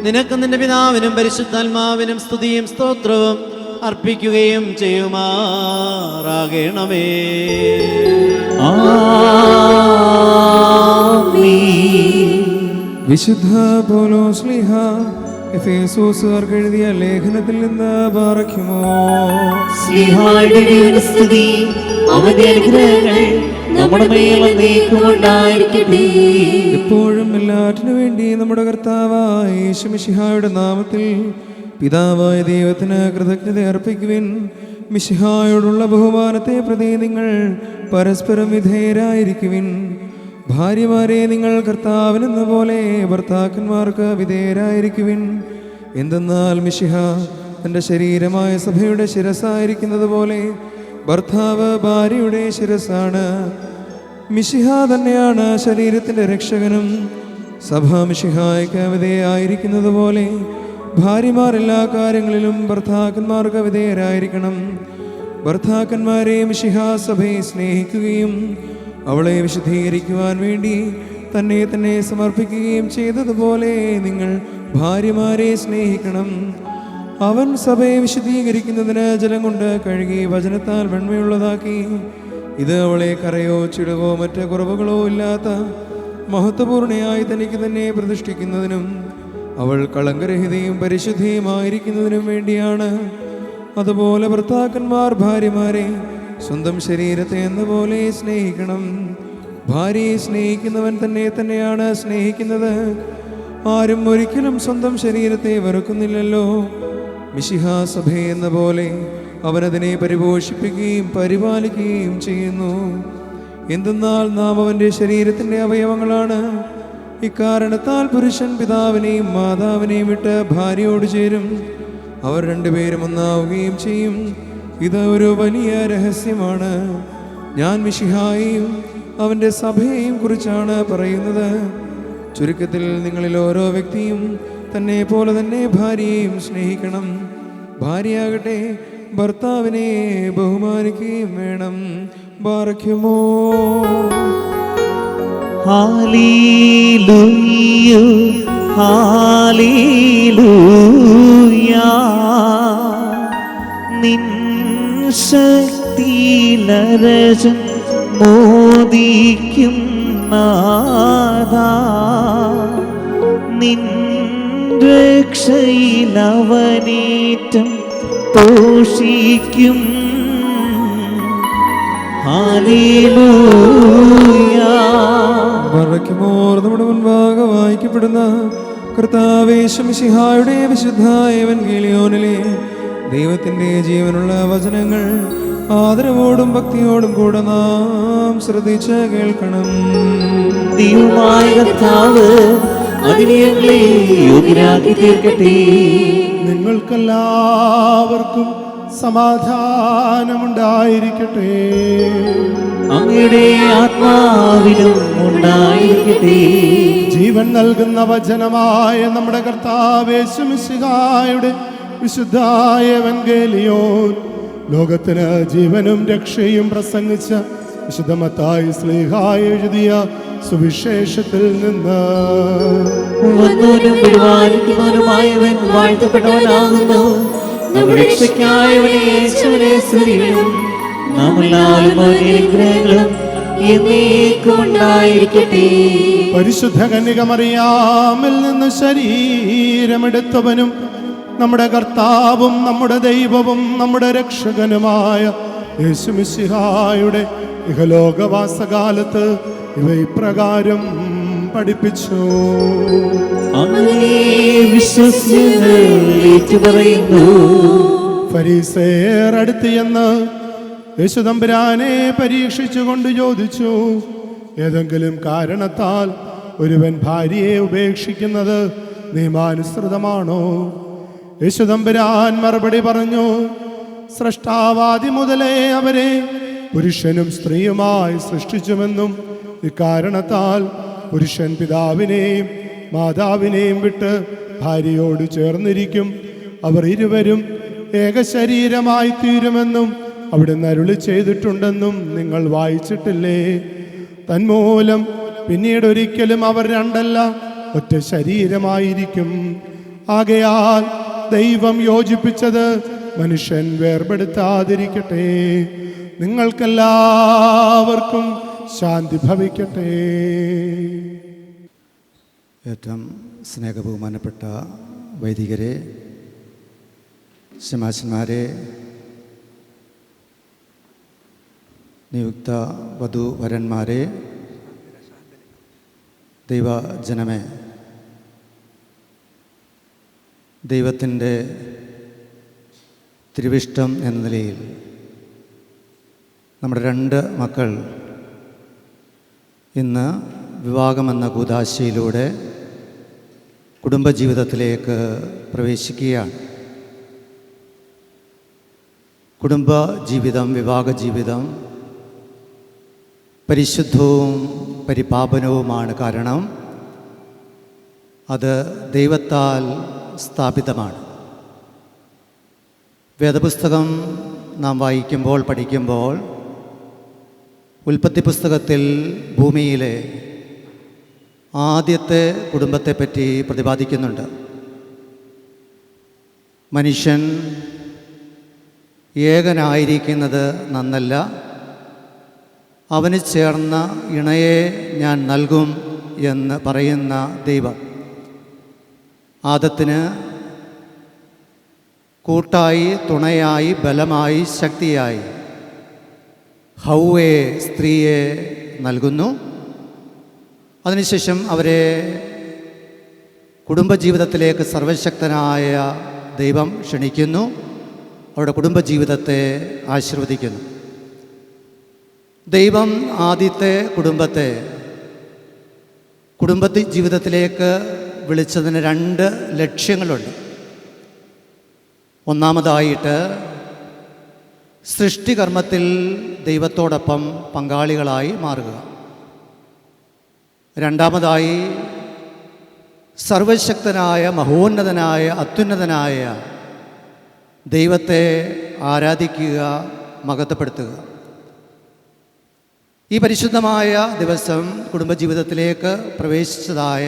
നിനക്ക് നിന്റെ പിതാവിനും പരിശുദ്ധാത്മാവിനും സ്തുതിയും സ്തോത്രവും അർപ്പിക്കുകയും ചെയ്യുമാറാകണമേ. വിശുദ്ധ പൗലോസ്ലീഹ എഫേസോസുകാർക്ക് എഴുതിയ ലേഖനത്തിൽ നിന്ന് പാറയ്ക്കുമോ. സ്നേഹായുടെ സ്തുതി അവന്റെ അനുഗ്രഹങ്ങൾ നമ്മുടെ മേൽ എന്നേക്കും ഉണ്ടായിരിക്കട്ടെ. എപ്പോഴും എല്ലാറ്റിനു വേണ്ടി നമ്മുടെ കർത്താവായ യേശു മിശിഹായുടെ നാമത്തിൽ പിതാവായ ദൈവത്തിന് കൃതജ്ഞത അർപ്പിക്കുവിൻ. മിശിഹായോടുള്ള ബഹുമാനത്തെ പ്രതി നിങ്ങൾ പരസ്പരം വിധേയരായിരിക്കുവിൻ. ഭാര്യമാരെ നിങ്ങൾ കർത്താവിനെന്ന പോലെ ഭർത്താക്കന്മാർക്ക് വിധേയരായിരിക്കുവിൻ. എന്തെന്നാൽ മിശിഹ തൻ്റെ ശരീരമായ സഭയുടെ ശിരസായിരിക്കുന്നത് പോലെ ഭർത്താവ് ഭാര്യയുടെ ശിരസാണ്. മിശിഹ തന്നെയാണ് ശരീരത്തിൻ്റെ രക്ഷകനും. സഭ മിശിഹായ്ക്ക് വിധേയരായിരിക്കുന്നത് പോലെ ഭാര്യമാർ എല്ലാ കാര്യങ്ങളിലും ഭർത്താക്കന്മാർക്ക് വിധേയരായിരിക്കണം. ഭർത്താക്കന്മാരെ മിശിഹ സഭയെ സ്നേഹിക്കുകയും അവളെ വിശുദ്ധീകരിക്കുവാൻ വേണ്ടി തന്നെ തന്നെ സമർപ്പിക്കുകയും ചെയ്തതുപോലെ നിങ്ങൾ ഭാര്യമാരെ സ്നേഹിക്കണം. അവൻ സഭയെ വിശുദ്ധീകരിക്കുന്നതിന് ജലം കൊണ്ട് കഴുകി വചനത്താൽ വെണ്മയുള്ളതാക്കി ഇത് അവളെ കരയോ ചിടുവോ മറ്റ് കുറവുകളോ ഇല്ലാത്ത മഹത്വപൂർണയായി തനിക്ക് തന്നെ പ്രതിഷ്ഠിക്കുന്നതിനും അവൾ കളങ്കരഹിതയും പരിശുദ്ധിയുമായിരിക്കുന്നതിനും വേണ്ടിയാണ്. അതുപോലെ ഭർത്താക്കന്മാർ ഭാര്യമാരെ സ്വന്തം ശരീരത്തെ എന്ന പോലെ സ്നേഹിക്കണം. ഭാര്യയെ സ്നേഹിക്കുന്നവൻ തന്നെയാണ് സ്നേഹിക്കുന്നത്. ആരും ഒരിക്കലും സ്വന്തം ശരീരത്തെ വെറുക്കുന്നില്ലല്ലോ. മിശിഹാ സഭയെ എന്ന പോലെ അവനതിനെ പരിപോഷിപ്പിക്കുകയും പരിപാലിക്കുകയും ചെയ്യുന്നു. എന്തെന്നാൽ നാം അവൻ്റെ ശരീരത്തിൻ്റെ അവയവങ്ങളാണ്. ഇക്കാരണത്താൽ പുരുഷൻ പിതാവിനെയും മാതാവിനെയും വിട്ട് ഭാര്യയോട് ചേരും, അവർ രണ്ടുപേരും ഒന്നാവുകയും ചെയ്യും. ഇത് ഒരു വലിയ രഹസ്യമാണ്. ഞാൻ മിശിഹായെയും അവൻ്റെ സഭയെയും കുറിച്ചാണ് പറയുന്നത്. ചുരുക്കത്തിൽ നിങ്ങളിൽ ഓരോ വ്യക്തിയും തന്നെ പോലെ തന്നെ ഭാര്യയെയും സ്നേഹിക്കണം. ഭാര്യയാകട്ടെ ഭർത്താവിനെ ബഹുമാനിക്കുകയും വേണം. ബാറക്കുമോ. Hallelujah hallelujah. നിൻ ശക്തിയിലരജൻ മോദിക്കും നാഥാ, നിൻ രക്ഷയിലവനേറ്റം പോഷിക്കും. ഹല്ലേലൂയ. ബറക്കുമോർ. നമ്മുടെ മുൻപാകെ വായിക്കപ്പെടുന്ന കർത്താവേ മിശിഹായുടെ വിശുദ്ധ എവൻഗേലിയോനിലെ ദൈവത്തിൻ്റെ ജീവനുള്ള വചനങ്ങൾ ആദരവോടും ഭക്തിയോടും കൂടെ നാം ശ്രദ്ധിച്ച് കേൾക്കണം. ദൈവമായ കർത്താവ് അതിനെ ഞങ്ങളെ യോഗ്യരാക്കി തീർക്കട്ടെ. നിങ്ങൾക്കെല്ലാവർക്കും സമാധാനമുണ്ടായിരിക്കട്ടെ. അങ്ങയുടെ ആത്മാവിനും ഉണ്ടായിരിക്കട്ടെ. ജീവൻ നൽകുന്ന വചനമായ നമ്മുടെ കർത്താവ് യേശു മിശിഹായുടെ വിശുദ്ധായ എവൻഗേലിയോൻ ലോകത്തിന് ജീവനും രക്ഷയും പ്രസംഗിച്ച വിശുദ്ധ മത്തായി ശ്ലീഹായ എഴുതിയ സുവിശേഷത്തിൽ നിന്ന്. വന്നവനും പരിപാലിക്കുന്നവനുമായവൻ വാഴ്ത്തപ്പെട്ടവനാകുന്നു. നമ്മുടെ രക്ഷയ്ക്കായവനെ യേശുവിനെ സ്തുതിക്കണം. നാം എല്ലാവരും അവന്റെ അനുഗ്രഹങ്ങളും എന്നേക്കും ഉണ്ടായിരിക്കട്ടെ. പരിശുദ്ധ കന്യക മറിയാമിൽ നിന്ന് ശരീരമെടുത്തവനും നമ്മുടെ കർത്താവും നമ്മുടെ ദൈവവും നമ്മുടെ രക്ഷകനുമായ യേശു മിശിഹായുടെ ഇഹലോകവാസകാലത്ത് ഇവ ഇപ്രകാരം പഠിപ്പിച്ചു. ഫരീസേയർ അടുത്ത് ചെന്ന് യേശു തമ്പുരാനെ പരീക്ഷിച്ചുകൊണ്ട് ചോദിച്ചു, ഏതെങ്കിലും കാരണത്താൽ ഒരുവൻ ഭാര്യയെ ഉപേക്ഷിക്കുന്നത് നിയമാനുസൃതമാണോ? യേശു തമ്പുരാൻ മറുപടി പറഞ്ഞു, സ്രഷ്ടാവാദി മുതലേ അവരെ പുരുഷനും സ്ത്രീയുമായി സൃഷ്ടിച്ചുവെന്നും ഇക്കാരണത്താൽ പുരുഷൻ പിതാവിനെയും മാതാവിനെയും വിട്ട് ഭാര്യയോട് ചേർന്നിരിക്കും, അവർ ഇരുവരും ഏകശരീരമായി തീരുമെന്നും അവിടുന്ന് അരുളി ചെയ്തിട്ടുണ്ടെന്നും നിങ്ങൾ വായിച്ചിട്ടില്ലേ? തന്മൂലം പിന്നീട് ഒരിക്കലും അവർ രണ്ടല്ല ഒറ്റ ശരീരമായിരിക്കും. ആകയാൽ ദൈവം യോജിപ്പിച്ചത് മനുഷ്യൻ വേർപെടുത്താതിരിക്കട്ടെ. നിങ്ങൾക്കെല്ലാവർക്കും ശാന്തി ഭവിക്കട്ടെ. ഏറ്റവും സ്നേഹബഹുമാനപ്പെട്ട വൈദികരെ, ശമാശന്മാരെ, നിയുക്ത വധൂവരന്മാരെ, ദൈവജനമേ, ദൈവത്തിൻ്റെ തിരുവിഷ്ടം എന്ന നിലയിൽ നമ്മുടെ രണ്ട് മക്കൾ ഇന്ന് വിവാഹമെന്ന കൂദാശയിലൂടെ കുടുംബജീവിതത്തിലേക്ക് പ്രവേശിക്കുകയാണ്. കുടുംബജീവിതം, വിവാഹജീവിതം പരിശുദ്ധവും പരിപാവനവുമാണ്. കാരണം അത് ദൈവത്താൽ സ്ഥാപിതമാണ്. വേദപുസ്തകം നാം വായിക്കുമ്പോൾ, പഠിക്കുമ്പോൾ ഉൽപ്പത്തി പുസ്തകത്തിൽ ഭൂമിയിലെ ആദ്യത്തെ കുടുംബത്തെപ്പറ്റി പ്രതിപാദിക്കുന്നുണ്ട്. മനുഷ്യൻ ഏകനായിരിക്കുന്നത് നന്നല്ല, അവന് ചേർന്ന ഇണയെ ഞാൻ നൽകും എന്ന് പറയുന്ന ദൈവം ആദത്തിന് കൂട്ടായി, തുണയായി, ബലമായി, ശക്തിയായി ഹൗവയെ, സ്ത്രീയെ നൽകുന്നു. അതിനുശേഷം അവരെ കുടുംബജീവിതത്തിലേക്ക് സർവശക്തനായ ദൈവം ക്ഷണിക്കുന്നു, അവരുടെ കുടുംബജീവിതത്തെ ആശീർവദിക്കുന്നു. ദൈവം ആദ്യത്തെ കുടുംബത്തെ ജീവിതത്തിലേക്ക് വിളിച്ചതിന് 2 ലക്ഷ്യങ്ങളുണ്ട്. ഒന്നാമതായിട്ട് സൃഷ്ടികർമ്മത്തിൽ ദൈവത്തോടൊപ്പം പങ്കാളികളായി മാറുക. രണ്ടാമതായി സർവശക്തനായ, മഹോന്നതനായ, അത്യുന്നതനായ ദൈവത്തെ ആരാധിക്കുക, മഹത്വപ്പെടുത്തുക. ഈ പരിശുദ്ധമായ ദിവസം കുടുംബജീവിതത്തിലേക്ക് പ്രവേശിച്ചതായ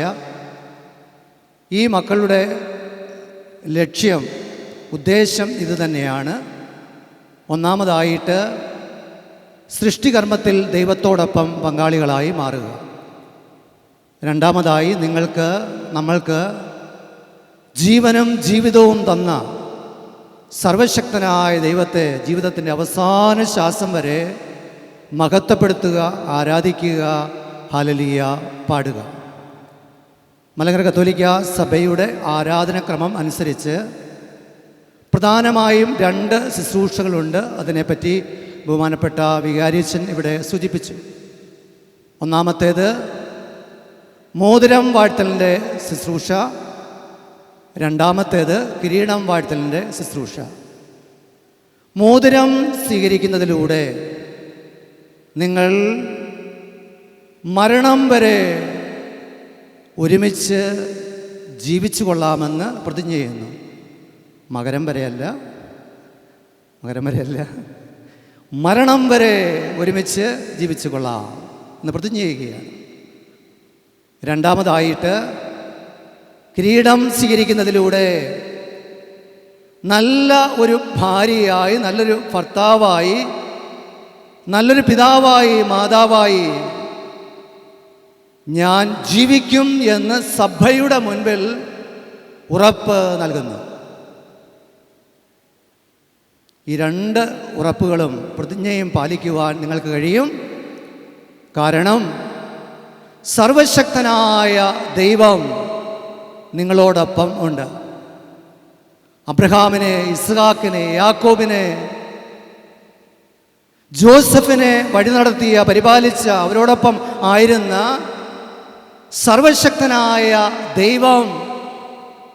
ഈ മക്കളുടെ ലക്ഷ്യം, ഉദ്ദേശം ഇത് തന്നെയാണ്. ഒന്നാമതായിട്ട് സൃഷ്ടികർമ്മത്തിൽ ദൈവത്തോടൊപ്പം പങ്കാളികളായി മാറുക. രണ്ടാമതായി നമ്മൾക്ക് ജീവനും ജീവിതവും തന്ന സർവശക്തനായ ദൈവത്തെ ജീവിതത്തിൻ്റെ അവസാന ശ്വാസം വരെ മഹത്വപ്പെടുത്തുക, ആരാധിക്കുക, ഹല്ലേലൂയ പാടുക. മലങ്കര കത്തോലിക്ക സഭയുടെ ആരാധനക്രമം അനുസരിച്ച് പ്രധാനമായും 2 ശുശ്രൂഷകളുണ്ട്. അതിനെപ്പറ്റി ബഹുമാനപ്പെട്ട വികാരിയച്ഛൻ ഇവിടെ സൂചിപ്പിച്ചു. ഒന്നാമത്തേത് മോതിരം വാഴ്ത്തലിൻ്റെ ശുശ്രൂഷ, രണ്ടാമത്തേത് കിരീടം വാഴ്ത്തലിൻ്റെ ശുശ്രൂഷ. മോതിരം സ്വീകരിക്കുന്നതിലൂടെ നിങ്ങൾ മരണം വരെ ഒരുമിച്ച് ജീവിച്ചു കൊള്ളാമെന്ന് പ്രതിജ്ഞ ചെയ്യുന്നു. മകരം വരെയല്ല, മരണം വരെ ഒരുമിച്ച് ജീവിച്ചു കൊള്ളാം എന്ന് പ്രതിജ്ഞ ചെയ്യുകയാണ്. രണ്ടാമതായിട്ട് കിരീടം സ്വീകരിക്കുന്നതിലൂടെ നല്ല ഒരു ഭാര്യയായി, നല്ലൊരു ഭർത്താവായി, നല്ലൊരു പിതാവായി, മാതാവായി ഞാൻ ജീവിക്കും എന്ന് സഭയുടെ മുൻപിൽ ഉറപ്പ് നൽകുന്നു. ഈ 2 ഉറപ്പുകളും പ്രതിജ്ഞയും പാലിക്കുവാൻ നിങ്ങൾക്ക് കഴിയും. കാരണം സർവശക്തനായ ദൈവം നിങ്ങളോടൊപ്പം ഉണ്ട്. അബ്രഹാമിനെ, ഇസ്ഹാക്കിനെ, യാക്കോബിനെ, ജോസഫിനെ വഴി നടത്തിയ, പരിപാലിച്ച, അവരോടൊപ്പം ആയിരുന്ന സർവശക്തനായ ദൈവം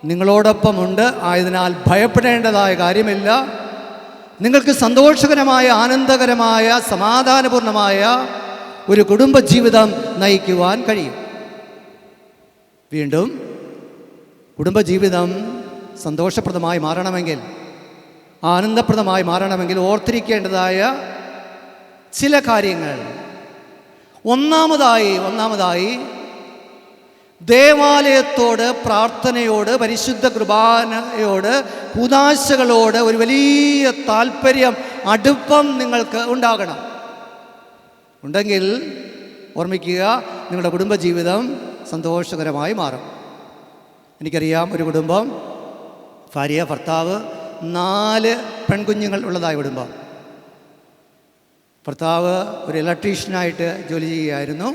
നിങ്ങളോടൊപ്പമുണ്ട്. ആയതിനാൽ ഭയപ്പെടേണ്ടതായ കാര്യമില്ല. നിങ്ങൾക്ക് സന്തോഷകരമായ, ആനന്ദകരമായ, സമാധാനപൂർണമായ ഒരു കുടുംബജീവിതം നയിക്കുവാൻ കഴിയും. വീണ്ടും കുടുംബജീവിതം സന്തോഷപ്രദമായി മാറണമെങ്കിൽ, ആനന്ദപ്രദമായി മാറണമെങ്കിൽ ഓർത്തിരിക്കേണ്ടതായ ചില കാര്യങ്ങൾ. ഒന്നാമതായി ദേവാലയത്തോട്, പ്രാർത്ഥനയോട്, പരിശുദ്ധ കുർബാനയോട്, കൂദാശകളോട് ഒരു വലിയ താല്പര്യം, അടുപ്പം നിങ്ങൾക്ക് ഉണ്ടാകണം. ഉണ്ടെങ്കിൽ ഓർമ്മിക്കുക, നിങ്ങളുടെ കുടുംബജീവിതം സന്തോഷകരമായി മാറും. എനിക്കറിയാം ഒരു കുടുംബം, ഭാര്യ, ഭർത്താവ്, 4 പെൺകുഞ്ഞുങ്ങൾ ഉള്ളതായ കുടുംബം. ഭർത്താവ് ഒരു ഇലക്ട്രീഷ്യനായിട്ട് ജോലി ചെയ്യുകയായിരുന്നു.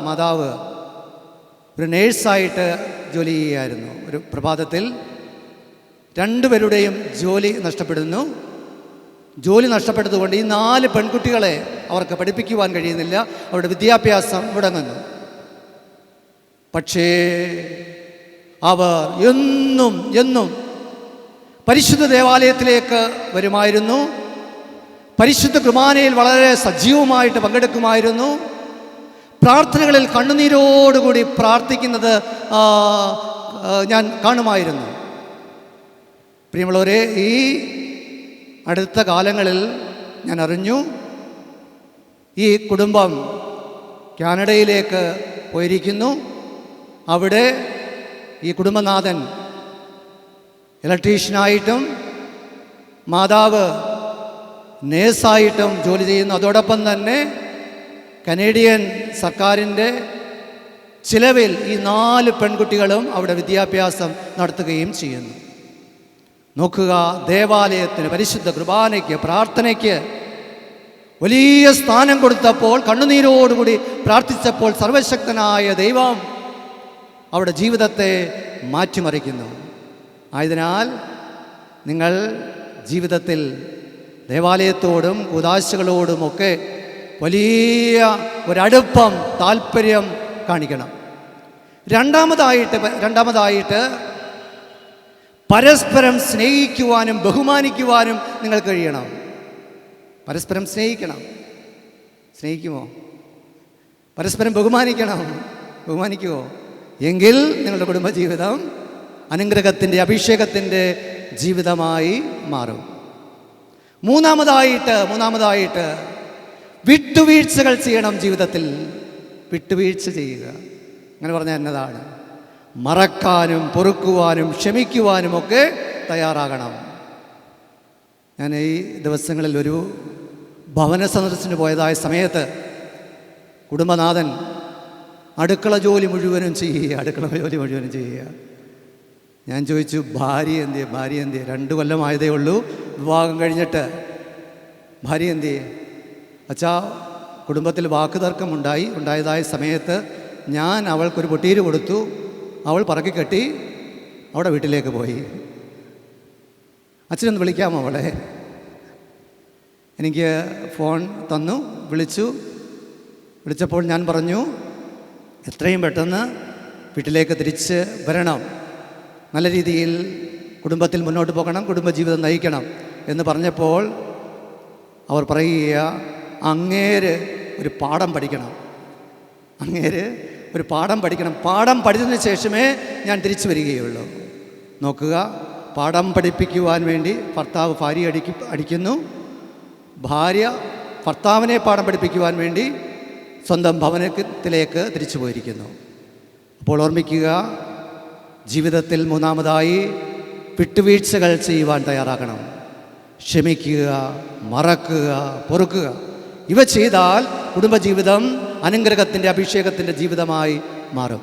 മാതാവ് ഒരു നേഴ്സായിട്ട് ജോലി ചെയ്യുകയായിരുന്നു. ഒരു പ്രഭാതത്തിൽ 2 പേരുടെയും ജോലി നഷ്ടപ്പെടുന്നു. ജോലി നഷ്ടപ്പെട്ടതുകൊണ്ട് ഈ 4 പെൺകുട്ടികളെ അവർക്ക് പഠിപ്പിക്കുവാൻ കഴിയുന്നില്ല. അവരുടെ വിദ്യാഭ്യാസം മുടങ്ങുന്നു. പക്ഷേ അവർ എന്നും പരിശുദ്ധ ദേവാലയത്തിലേക്ക് വരുമായിരുന്നു. പരിശുദ്ധ കുർബാനയിൽ വളരെ സജീവമായിട്ട് പങ്കെടുക്കുമായിരുന്നു. പ്രാർത്ഥനകളിൽ കണ്ണുനീരോടുകൂടി പ്രാർത്ഥിക്കുന്നത് ഞാൻ കാണുമായിരുന്നു. പ്രിയമുള്ളവരെ, ഈ അടുത്ത കാലങ്ങളിൽ ഞാൻ അറിഞ്ഞു, ഈ കുടുംബം കാനഡയിലേക്ക് പോയിരിക്കുന്നു. അവിടെ ഈ കുടുംബനാഥൻ ഇലക്ട്രീഷ്യനായിട്ടും മാതാവ് നേഴ്സായിട്ടും ജോലി ചെയ്യുന്നു. അതോടൊപ്പം തന്നെ കനേഡിയൻ സർക്കാരിൻ്റെ ചിലവിൽ ഈ 4 പെൺകുട്ടികളും അവിടെ വിദ്യാഭ്യാസം നടത്തുകയും ചെയ്യുന്നു. നോക്കുക, ദേവാലയത്തിന്, പരിശുദ്ധ കുർബാനയ്ക്ക്, പ്രാർത്ഥനയ്ക്ക് വലിയ സ്ഥാനം കൊടുത്തപ്പോൾ, കണ്ണുനീരോടുകൂടി പ്രാർത്ഥിച്ചപ്പോൾ സർവശക്തനായ ദൈവം അവിടെ ജീവിതത്തെ മാറ്റിമറിക്കുന്നു. ആയതിനാൽ നിങ്ങൾ ജീവിതത്തിൽ ദേവാലയത്തോടും കൂദാശകളോടുമൊക്കെ വലിയ ഒരടുപ്പം, താല്പര്യം കാണിക്കണം. രണ്ടാമതായിട്ട് പരസ്പരം സ്നേഹിക്കുവാനും ബഹുമാനിക്കുവാനും നിങ്ങൾ കഴിയണം. പരസ്പരം സ്നേഹിക്കണം. സ്നേഹിക്കുമോ? പരസ്പരം ബഹുമാനിക്കണം. ബഹുമാനിക്കുമോ? എങ്കിൽ നിങ്ങളുടെ കുടുംബജീവിതം അനുഗ്രഹത്തിൻ്റെ, അഭിഷേകത്തിൻ്റെ ജീവിതമായി മാറും. മൂന്നാമതായിട്ട് വിട്ടുവീഴ്ചകൾ ചെയ്യണം. ജീവിതത്തിൽ വിട്ടുവീഴ്ച ചെയ്യുക. അങ്ങനെ പറഞ്ഞാൽ എന്നതാണ്? മറക്കാനും പൊറുക്കുവാനും ക്ഷമിക്കുവാനുമൊക്കെ തയ്യാറാകണം. ഞാൻ ഈ ദിവസങ്ങളിൽ ഒരു ഭവന സന്ദർശനത്തിന് പോയതായ സമയത്ത് കുടുംബനാഥൻ അടുക്കള ജോലി മുഴുവനും ചെയ്യുക. ഞാൻ ചോദിച്ചു, ഭാര്യ എന്തിയെ? 2 കൊല്ലമായതേ ഉള്ളൂ വിവാഹം കഴിഞ്ഞിട്ട്. ഭാര്യ എന്തിയെ? അച്ഛാ, കുടുംബത്തിൽ വാക്കുതർക്കം ഉണ്ടായതായ സമയത്ത് ഞാൻ അവൾക്കൊരു പൊട്ടീര് കൊടുത്തു. അവൾ പറക്കി കെട്ടി അവിടെ വീട്ടിലേക്ക് പോയി. അച്ഛനൊന്ന് വിളിക്കാമോ അവളെ? എനിക്ക് ഫോൺ തന്നു, വിളിച്ചപ്പോൾ ഞാൻ പറഞ്ഞു, എത്രയും പെട്ടെന്ന് വീട്ടിലേക്ക് തിരിച്ച് വരണം, നല്ല രീതിയിൽ കുടുംബത്തിൽ മുന്നോട്ട് പോകണം, കുടുംബജീവിതം നയിക്കണം എന്ന് പറഞ്ഞപ്പോൾ അവർ പറയുക, അങ്ങേര് ഒരു പാഠം പഠിക്കണം. പാഠം പഠിച്ചതിന് ശേഷമേ ഞാൻ തിരിച്ചു വരികയുള്ളൂ. നോക്കുക, പാഠം പഠിപ്പിക്കുവാൻ വേണ്ടി ഭർത്താവ് ഭാര്യ അടിക്കുന്നു, ഭാര്യ ഭർത്താവിനെ പാഠം പഠിപ്പിക്കുവാൻ വേണ്ടി സ്വന്തം ഭവനത്തിലേക്ക് തിരിച്ചു പോയിരിക്കുന്നു. അപ്പോൾ ഓർമ്മിക്കുക, ജീവിതത്തിൽ മൂന്നാമതായി വിട്ടുവീഴ്ചകൾ ചെയ്യുവാൻ തയ്യാറാകണം. ക്ഷമിക്കുക, മറക്കുക, പൊറുക്കുക. ഇവ ചെയ്താൽ കുടുംബജീവിതം അനുഗ്രഹത്തിൻ്റെ, അഭിഷേകത്തിൻ്റെ ജീവിതമായി മാറും.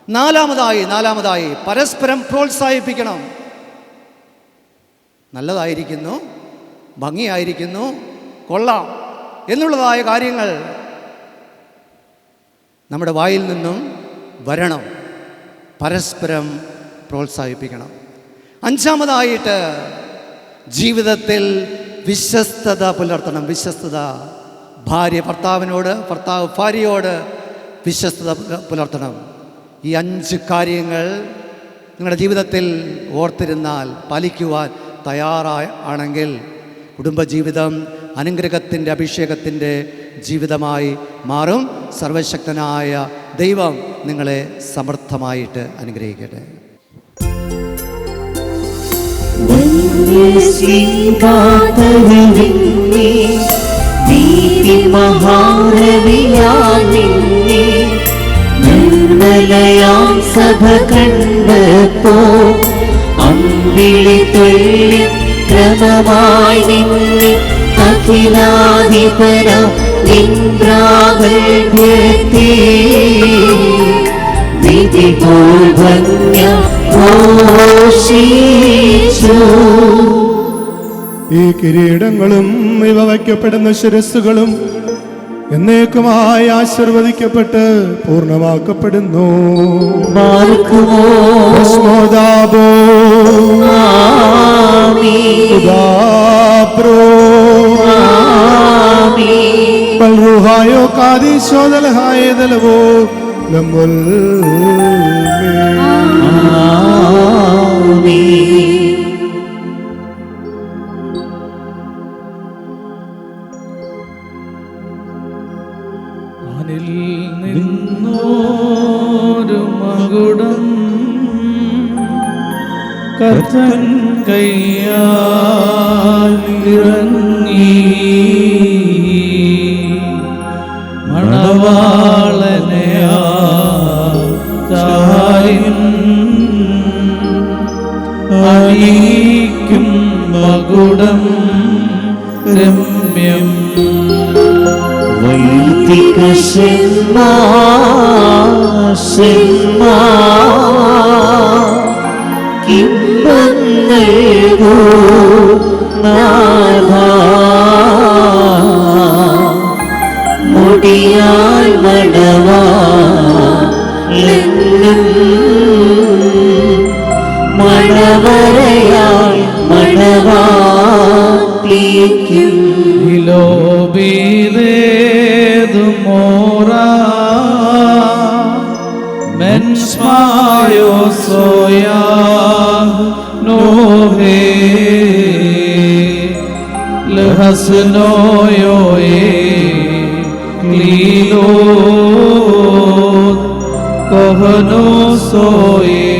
നാലാമതായി പരസ്പരം പ്രോത്സാഹിപ്പിക്കണം. നല്ലതായിരിക്കുന്നു, ഭംഗിയായിരിക്കുന്നു, കൊള്ളാം എന്നുള്ളതായ കാര്യങ്ങൾ നമ്മുടെ വായിൽ നിന്നും വരണം. പരസ്പരം പ്രോത്സാഹിപ്പിക്കണം. 5-ാമതായിട്ട് ജീവിതത്തിൽ വിശ്വസ്തത പുലർത്തണം. ഭാര്യ ഭർത്താവിനോട്, ഭർത്താവ് ഭാര്യയോട് വിശ്വസ്തത പുലർത്തണം. ഈ 5 കാര്യങ്ങൾ നിങ്ങളുടെ ജീവിതത്തിൽ ഓർത്തിരുന്നാൽ, പാലിക്കുവാൻ തയ്യാറാണെങ്കിൽ കുടുംബജീവിതം അനുഗ്രഹത്തിൻ്റെ, അഭിഷേകത്തിൻ്റെ ജീവിതമായി മാറും. സർവശക്തനായ ദൈവം നിങ്ങളെ സമൃദ്ധമായിട്ട് അനുഗ്രഹിക്കട്ടെ. നിർമ്മലയാം സഭ കണ്ടപ്പോ അമ്പിളി തുള്ളി ക്രമമായി നിന്നെ അഖിലാധിപന നിൻപ്രാഗൽഭ്യത്തെ വിധി പോൽ ഭംഗ്യ ഘോഷിച്ചു. ഈ കിരീടങ്ങളും ഇവ വയ്ക്കപ്പെടുന്ന ശിരസ്സുകളും എന്നേക്കുമായി ആശീർവദിക്കപ്പെട്ട് പൂർണ്ണമാക്കപ്പെടുന്നു. ോ കാദീശോദലഹായതലവോ ലംബൽ നിന്നോരു മകുടം കർത്തൻ കയ്യാൽ ഇറങ്ങി മണവാളനയാ അണിയിക്കും മകുടം രമ്യം. വൈദിക കിംബങ്ങൾകൂ നാഥാ, മുടിയാൽ മണവാളെന്നും മണവരയാൽ മണവാട്ടിക്കും. Ilobidedumora mensmayo soya nohe lehasnoyoe lilo kohno soye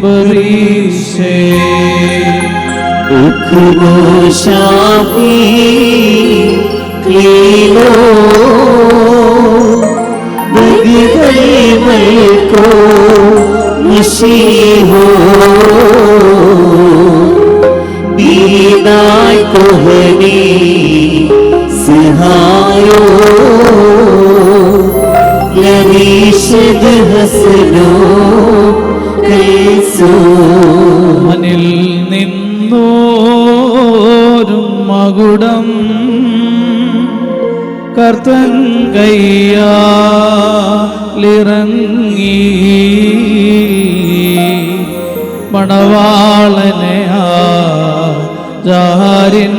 berishe. Ukhumushafi klilo bagdaimalko mashiho binay kohani sihayo larishad hasno kaiso. Anil നിന്നോരും മകുടം കർത്തൻ കയ്യാലിറങ്ങി മണവാളനെ ആചാര്യൻ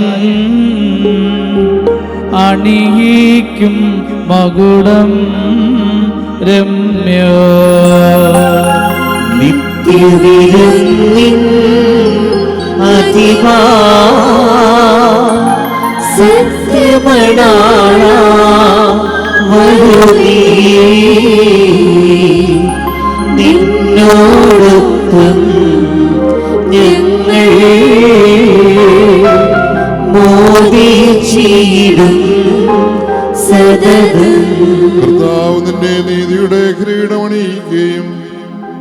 അണിയിക്കും മകുടം രമ്യ. നിത്യവിരുന്നിൻ അതിവാ സത്യമണാള വരുവീ, നിന്നോടൊപ്പം ഞങ്ങൾ മോദിച്ചിടും സദനം. കർത്താവ് നിന്നെ നീതിയുടെ കിരീടമണിയിക്കുകയും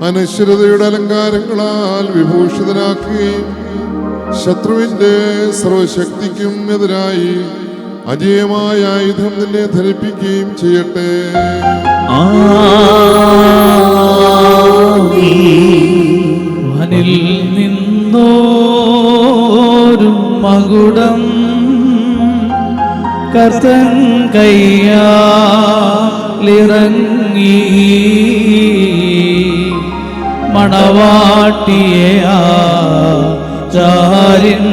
അനശ്വരതയുടെ അലങ്കാരങ്ങളാൽ വിഭൂഷിതനാക്കുകയും ശത്രുവിന്റെ സർവശക്തിക്കും എതിരായി അജേയമായ ആയുധം നിന്നെ ധരിപ്പിക്കുകയും ചെയ്യട്ടെ. വാനിൽ നിന്നോരും മകുടം കർത്തൻ കയ്യാലിറങ്ങി മണവാട്ടിയെ ആചാര്യൻ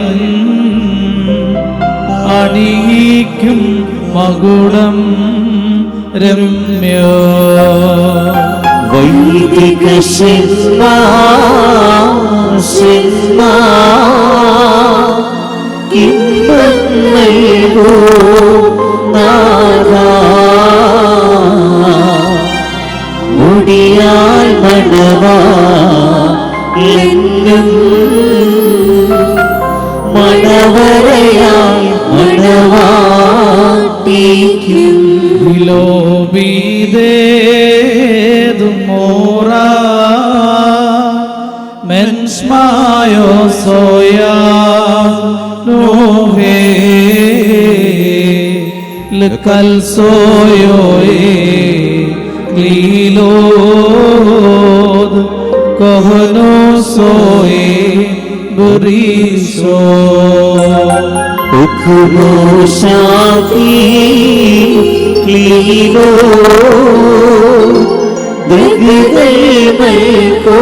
അണിയിക്കും മകുടം രമ്യ. വൈദിക കിംബങ്ങൾകൂ നാഥാ, മുടിയാൽ മണവാളെന്നും മണവരയാൽ മണവാട്ടിക്കും. Ilobidedumora mensmayo soya nohe lekal soyoe lilod kohno soye berisho. Ukhumushafi klilo bagdaimalko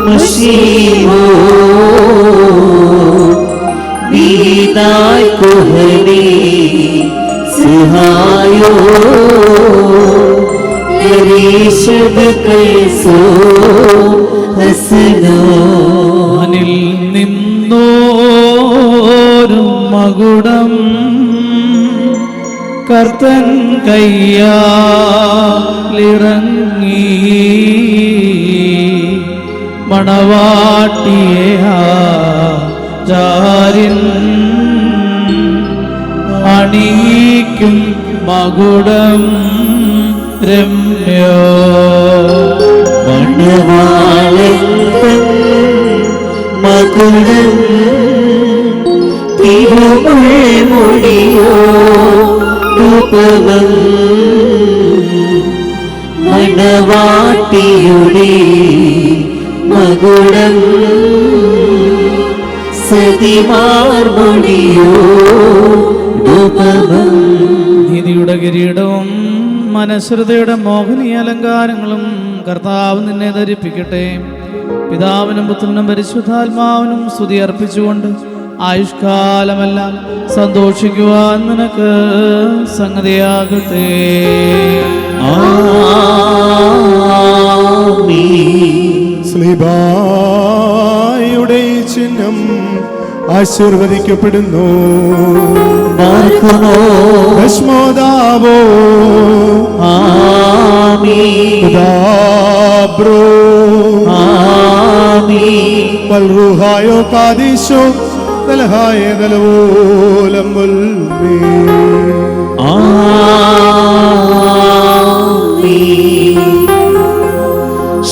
mashiho binay kohani sihayo larishad kaiso hasno. Anil നിന്നോരും മകുടം കർത്തൻ കയ്യാലിറങ്ങി മണവാട്ടിയെ ആചാര്യൻ അണിയിക്കും മകുടം രമ്യ. മണവാളൻ മകുടം തിരുമ മൊഴിയോ രൂപമം മണവാട്ടിയുടെ മകുടം സതിമാർ മൊഴിയോ രൂപമം. നീതിയുടെ കിരീടവും മനശ്രുതയുടെ മോഹനീയ അലങ്കാരങ്ങളും കർത്താവ് നിന്നെ ധരിപ്പിക്കട്ടെ. പിതാവിനും പുത്രനും പരിശുദ്ധാത്മാവിനും സ്തുതി അർപ്പിച്ചുകൊണ്ട് ആയുഷ്കാലമെല്ലാം സന്തോഷിക്കുവാൻ നിനക്ക് സംഗതിയാകട്ടെ. സ്ലീബായുടെ ചിഹ്നം ആശീർവദിക്കപ്പെടുന്നു. ഭസ്മോദാവോ ദാബ്രോ വൽറുഹായോ കാദീശോ ദൽഹായ ദലവോലമുൽ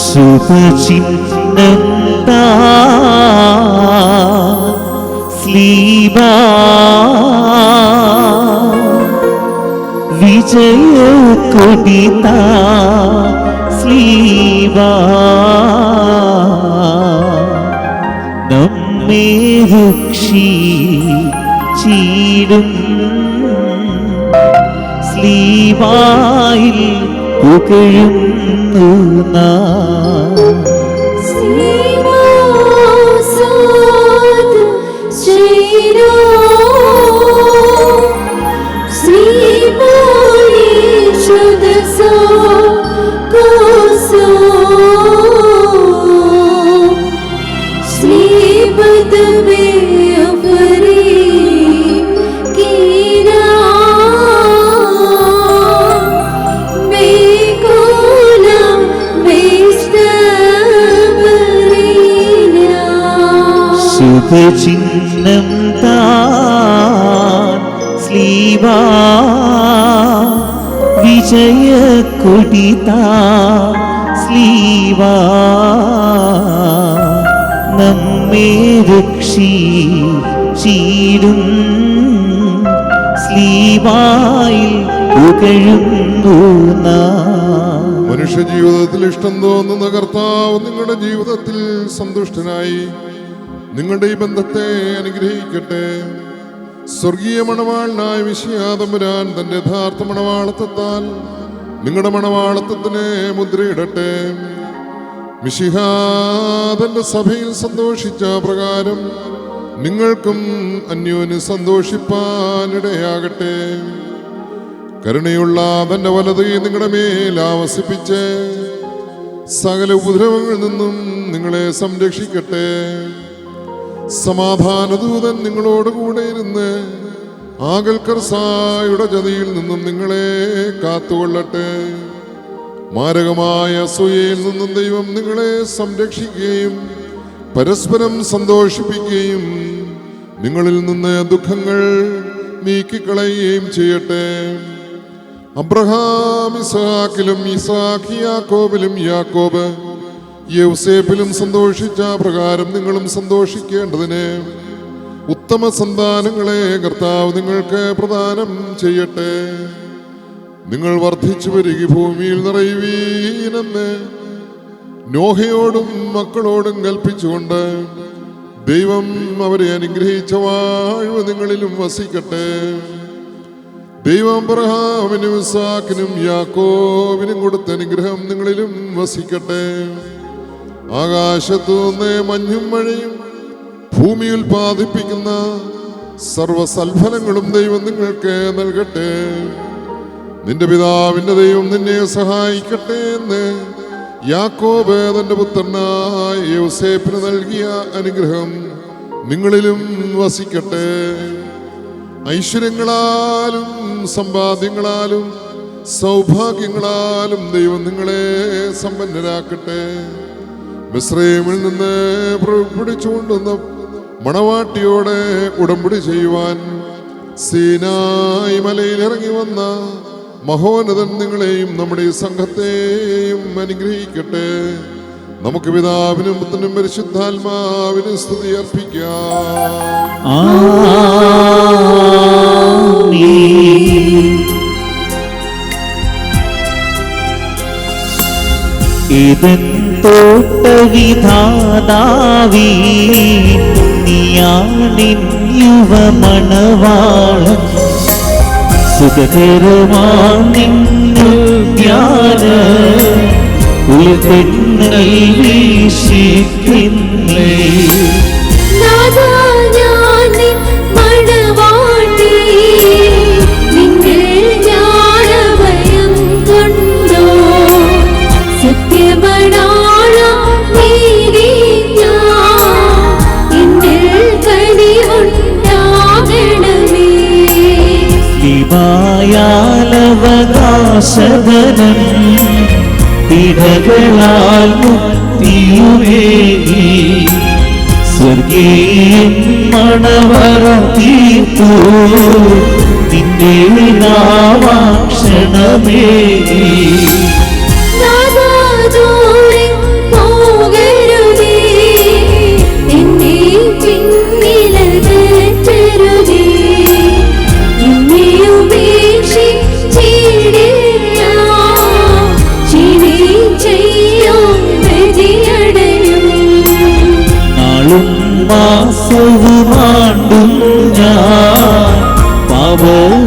ശുഭചിഹ്നം സ്ലീബ വിജയ കൊടിത സ്ലീബ നമ്മെ രക്ഷിച്ചിടും സ്ലീബായിൽ പുകഴുന്നു നാം. ശുഭചിഹ്നം താൻ സ്ലീബ വിജയ കൊടിത സ്ലീബ നമ്മെ രക്ഷിച്ചിടും സ്ലീബായിൽ പുകഴുന്നു നാം. മനുഷ്യ ജീവിതത്തിൽ ഇഷ്ടം തോന്നുന്ന കർത്താവ് നിങ്ങളുടെ ജീവിതത്തിൽ സന്തുഷ്ടനായി നിങ്ങളുടെ ഈ ബന്ധത്തെ അനുഗ്രഹിക്കട്ടെ. സ്വർഗീയ മണവാളനായ മിശിഹാതമ്പുരാൻ തന്റെ യഥാർത്ഥ മണവാളത്വത്താൽ നിങ്ങളുടെ മണവാളത്വത്തിനെ മുദ്രയിടട്ടെ. മിശിഹാ തന്റെ സഭയിൽ സന്തോഷിച്ച പ്രകാരം നിങ്ങൾക്കും അന്യോന്യം സന്തോഷിപ്പാനിടയാകട്ടെ. കരുണയുള്ള തന്റെ വലത് നിങ്ങളുടെ മേൽ ആവസിപ്പിച്ച് സകല ഉപദ്രവങ്ങളിൽ നിന്നും നിങ്ങളെ സംരക്ഷിക്കട്ടെ. സമാധാനദൂതൻ നിങ്ങളോടുകൂടെ ഇരുന്ന് ആകൽക്കർസായുടെ ചതിയിൽ നിന്നും നിങ്ങളെ കാത്തുകൊള്ളട്ടെ. മാരകമായ അസൂയയിൽ നിന്നും ദൈവം നിങ്ങളെ സംരക്ഷിക്കുകയും പരസ്പരം സന്തോഷിപ്പിക്കുകയും നിങ്ങളിൽ നിന്ന് ദുഃഖങ്ങൾ നീക്കിക്കളയുകയും ചെയ്യട്ടെ. അബ്രഹാം ഇസ്ഹാക്കിലും ഇസ്ഹാക്ക് യാക്കോബിലും യാക്കോബ് യൗസേപ്പിലും സന്തോഷിച്ച പ്രകാരം നിങ്ങളും സന്തോഷിക്കേണ്ടതിന് ഉത്തമ സന്താനങ്ങളെ കർത്താവ് നിങ്ങൾക്ക് പ്രദാനം ചെയ്യട്ടെ. നിങ്ങൾ വർദ്ധിച്ചു വരിക ഭൂമിയിൽ നിറയുവീനെന്ന് നോഹയോടും മക്കളോടും കൽപ്പിച്ചുകൊണ്ട് ദൈവം അവരെ അനുഗ്രഹിച്ച വാഴ്വ് നിങ്ങളിലും വസിക്കട്ടെ. ദൈവം അബ്രഹാമിനും ഇസ്ഹാക്കിനും യാക്കോബിനും കൊടുത്ത അനുഗ്രഹം നിങ്ങളിലും വസിക്കട്ടെ. ആകാശത്തു നിന്ന് മഞ്ഞും മഴയും ഭൂമി ഉൽപ്പാദിപ്പിക്കുന്ന സർവസൽഫലങ്ങളും ദൈവം നിങ്ങൾക്ക് നൽകട്ടെ. നിന്റെ പിതാവിന്റെ ദൈവം നിന്നെ സഹായിക്കട്ടെ എന്ന് യാക്കോബ് തന്റെ പുത്രനായ യോസേപ്പിന് നൽകിയ അനുഗ്രഹം നിങ്ങളിലും വസിക്കട്ടെ. ഐശ്വര്യങ്ങളാലും സമ്പാദ്യങ്ങളാലും സൗഭാഗ്യങ്ങളാലും ദൈവം നിങ്ങളെ സമ്പന്നരാക്കട്ടെ. മിസ്രയീമിൽ നിന്ന് പിടിച്ചുകൊണ്ടുവന്ന മണവാട്ടിയോടെ ഉടമ്പടി ചെയ്യുവാൻ സീനായി മലയിൽ ഇറങ്ങി വന്ന മഹോന്നതൻ നിങ്ങളെയും നമ്മുടെ ഈ സംഘത്തെയും അനുഗ്രഹിക്കട്ടെ. നമുക്ക് പിതാവിനും പുത്രനും പരിശുദ്ധാത്മാവിനും സ്തുതി അർപ്പിക്കാം. ഇതൻ തോട്ടവിധാതാവീ നീയാണിൻ യുവമണവാളൻ സുഖകരമാം നിന്നു ജ്ഞാന ഉയർന്നെന്നൽ വീക്ഷിക്കുന്നേ. ായാലവകാശധനം പിടകളാൽ മുക്തിയുമേകി സ്വർഗീയം മണവറ തീർത്തു നിന്റെ നാവാക്ഷണമേകി. മാസവുമാണ്ടും ഞാൻ പാപപ്പാടിരുളി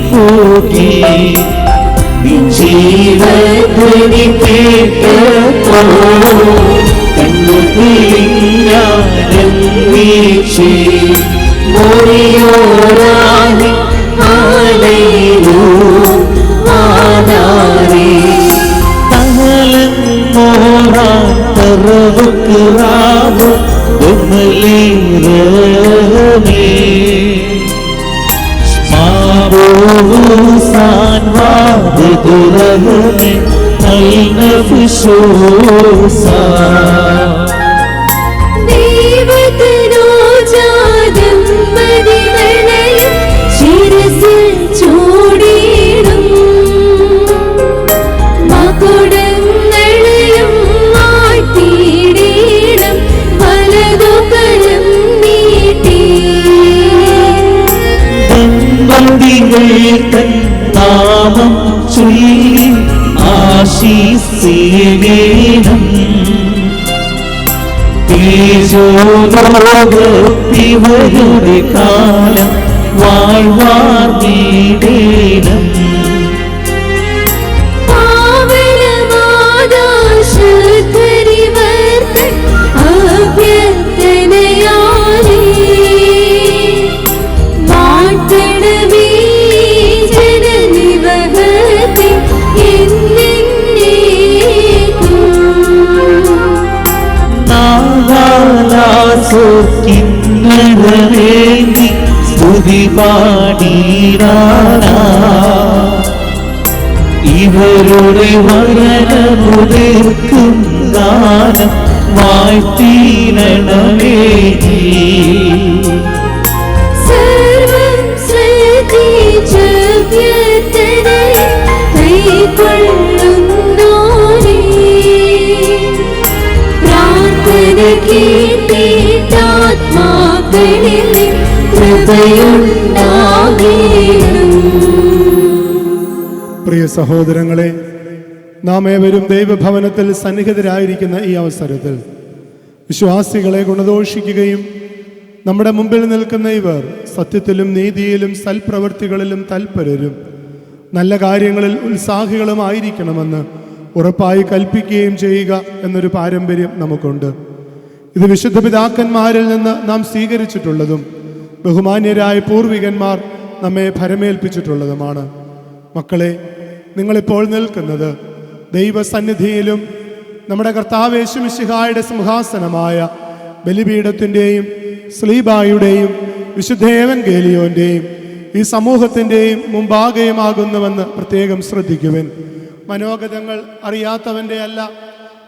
പോകി ജീവധ്വനി കേട്ടപ്പോ കണ്ണു തെളിഞ്ഞാലും വീക്ഷി മോറിയോരാനി ആലയിലൂ ആനാരേ തഹലൻ മോറാൻ തറവുക്ക് റാബു ഉമ്മലീരമേ മാബൂസാൻ വാദുരഹമേ നൽനഫുശൂസാ. നാമം ചൊല്ലി ആശീസേവേനം തേജോലോകത്തിവരുടെ കാലം വാഴ്വാർന്നീടേനം. ിന്നരേന്തി സ്തുതി പാടീരാനാ ഇവരുടെ വരനമുതിർക്കും ഗാനം വാഴ്ത്തീരണമേ. പ്രിയ സഹോദരങ്ങളെ, നാം ഏവരും ദൈവഭവനത്തിൽ സന്നിഹിതരായിരിക്കുന്ന ഈ അവസരത്തിൽ വിശ്വാസികളെ ഗുണദോഷിക്കുകയും നമ്മുടെ മുമ്പിൽ നിൽക്കുന്ന ഇവർ സത്യത്തിലും നീതിയിലും സൽപ്രവൃത്തികളിലും തൽപരരും നല്ല കാര്യങ്ങളിൽ ഉത്സാഹികളുമായിരിക്കണമെന്ന് ഉറപ്പായി കൽപ്പിക്കുകയും ചെയ്യുക എന്നൊരു പാരമ്പര്യം നമുക്കുണ്ട്. ഇത് വിശുദ്ധ പിതാക്കന്മാരിൽ നിന്ന് നാം സ്വീകരിച്ചിട്ടുള്ളതും ബഹുമാന്യരായ പൂർവികന്മാർ നമ്മെ ഭരമേൽപ്പിച്ചിട്ടുള്ളതുമാണ്. മക്കളെ, നിങ്ങളിപ്പോൾ നിൽക്കുന്നത് ദൈവസന്നിധിയിലും നമ്മുടെ കർത്താവ് യേശു മിശിഹായുടെ സിംഹാസനമായ ബലിപീഠത്തിൻ്റെയും സ്ലീബായുടെയും വിശുദ്ധ ഏവൻഗേലിയോൻ്റെയും ഈ സമൂഹത്തിൻ്റെയും മുമ്പാകെയുമാകുന്നുവെന്ന് പ്രത്യേകം ശ്രദ്ധിക്കുവിൻ. മനോഗതങ്ങൾ അറിയാത്തവൻ്റെ അല്ല,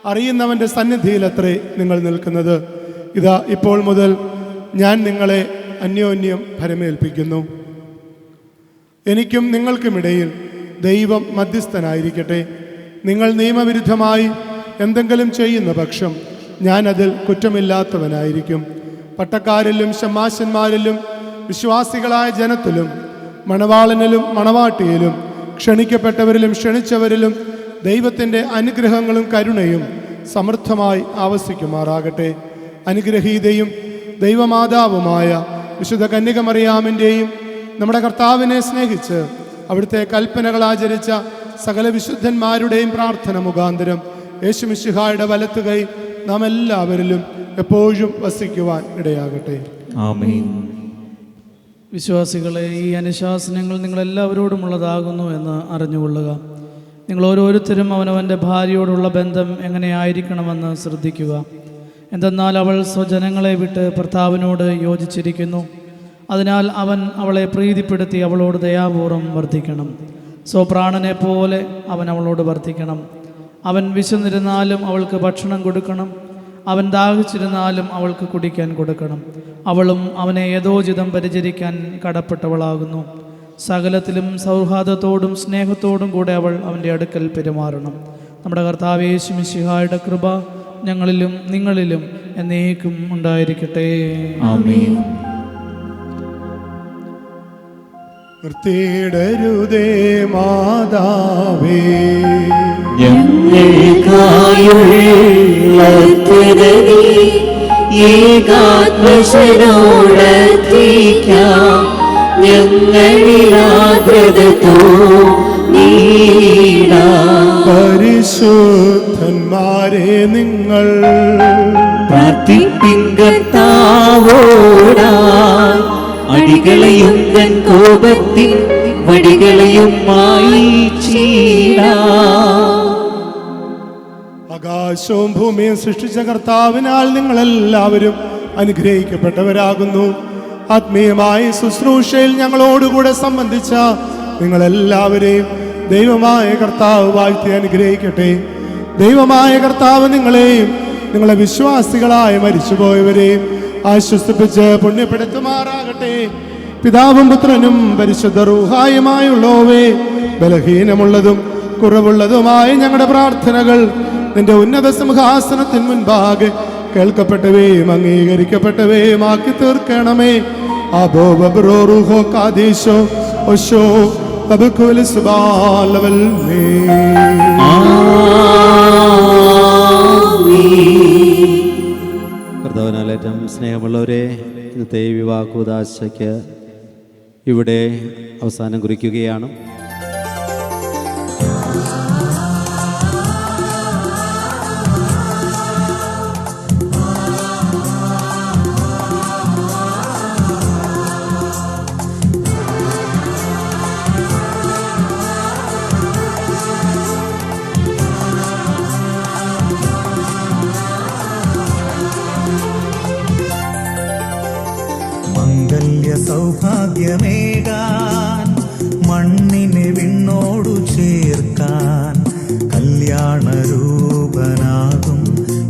അറിയുന്നവൻ്റെ സന്നിധിയിലത്രേ നിങ്ങൾ നിൽക്കുന്നത്. ഇതാ ഇപ്പോൾ മുതൽ ഞാൻ നിങ്ങളെ അന്യോന്യം ഭരമേൽപ്പിക്കുന്നു. എനിക്കും നിങ്ങൾക്കുമിടയിൽ ദൈവം മധ്യസ്ഥനായിരിക്കട്ടെ. നിങ്ങൾ നിയമവിരുദ്ധമായി എന്തെങ്കിലും ചെയ്യുന്ന പക്ഷം ഞാൻ അതിൽ കുറ്റമില്ലാത്തവനായിരിക്കും. പട്ടക്കാരിലും ശമാശന്മാരിലും വിശ്വാസികളായ ജനത്തിലും മണവാളനിലും മണവാട്ടിയിലും ക്ഷണിക്കപ്പെട്ടവരിലും ക്ഷണിച്ചവരിലും ദൈവത്തിൻ്റെ അനുഗ്രഹങ്ങളും കരുണയും സമൃദ്ധമായി ആവസിക്കുമാറാകട്ടെ. അനുഗ്രഹീതയും ദൈവമാതാവുമായ വിശുദ്ധ കന്യകമറിയാമിൻ്റെയും നമ്മുടെ കർത്താവിനെ സ്നേഹിച്ച് അവിടുത്തെ കൽപ്പനകൾ ആചരിച്ച സകല വിശുദ്ധന്മാരുടെയും പ്രാർത്ഥന മുഖാന്തരം യേശുമിശിഹായുടെ വലത്തുകൈ നാം എല്ലാവരിലും എപ്പോഴും വസിക്കുവാൻ ഇടയാകട്ടെ. ആമേൻ. വിശ്വാസികളെ, ഈ അനുശാസനങ്ങൾ നിങ്ങളെല്ലാവരോടുമുള്ളതാകുന്നു എന്ന് അറിഞ്ഞുകൊള്ളുക. നിങ്ങൾ ഓരോരുത്തരും അവനവൻ്റെ ഭാര്യയോടുള്ള ബന്ധം എങ്ങനെയായിരിക്കണമെന്ന് ശ്രദ്ധിക്കുക. എന്തെന്നാൽ അവൾ സ്വജനങ്ങളെ വിട്ട് ഭർത്താവിനോട് യോജിച്ചിരിക്കുന്നു. അതിനാൽ അവൻ അവളെ പ്രീതിപ്പെടുത്തി അവളോട് ദയാപൂർവം വർദ്ധിക്കണം. സ്വപ്രാണനെ പോലെ അവൻ അവളോട് വർദ്ധിക്കണം. അവൻ വിശന്നിരുന്നാലും അവൾക്ക് ഭക്ഷണം കൊടുക്കണം. അവൻ ദാഹിച്ചിരുന്നാലും അവൾക്ക് കുടിക്കാൻ കൊടുക്കണം. അവളും അവനെ യഥോചിതം പരിചരിക്കാൻ കടപ്പെട്ടവളാകുന്നു. സകലത്തിലും സൗഹാർദ്ദത്തോടും സ്നേഹത്തോടും കൂടെ അവൾ അവൻ്റെ അടുക്കൽ പെരുമാറണം. നമ്മുടെ കർത്താവ് യേശു മിശിഹായുടെ കൃപ ഞങ്ങളിലും നിങ്ങളിലും എന്നേക്കും ഉണ്ടായിരിക്കട്ടെ. ആമേൻ. നിർത്തിയിടരുതേ മാതാവേ, പരിശുദ്ധന്മാരെ നിങ്ങൾ പ്രാർത്ഥിപ്പിൻ കർത്താവോടായി, അടികളെയും തൻ കോപത്തിൻ വടികളെയും ആകാശവും ഭൂമിയും സൃഷ്ടിച്ച കർത്താവിനാൽ നിങ്ങളെല്ലാവരും അനുഗ്രഹിക്കപ്പെട്ടവരാകുന്നു. ആത്മീയമായ ശുശ്രൂഷയിൽ ഞങ്ങളോടുകൂടെ സംബന്ധിച്ച നിങ്ങളെല്ലാവരെയും ദൈവമായ കർത്താവ് വാഴ്ത്തി അനുഗ്രഹിക്കട്ടെ. ദൈവമായ കർത്താവ് നിങ്ങളെയും നിങ്ങളെ വിശ്വാസികളായ മരിച്ചുപോയവരെയും ആശ്വസിപ്പിച്ച് പുണ്യപ്പെടുത്തുമാറാകട്ടെ. പിതാവും പുത്രനും പരിശുദ്ധ റൂഹായുമായുള്ളവേ, ബലഹീനമുള്ളതും കുറവുള്ളതുമായ ഞങ്ങളുടെ പ്രാർത്ഥനകൾ നിന്റെ ഉന്നത സിംഹാസനത്തിന് മുൻപാകെ കേൾക്കപ്പെട്ടവയും അംഗീകരിക്കപ്പെട്ടവയും ആക്കി തീർക്കണമേ. കർത്താവിനാലേറ്റം സ്നേഹമുള്ളവരെ, ഇന്നത്തെ വിവാഹ കൂദാശയ്ക്ക് ഇവിടെ അവസാനം കുറിക്കുകയാണ്. സൗഭാഗ്യമേകാൻ മണ്ണിനെ വിണ്ണോടു ചേർക്കാൻ കല്യാണരൂപനാകും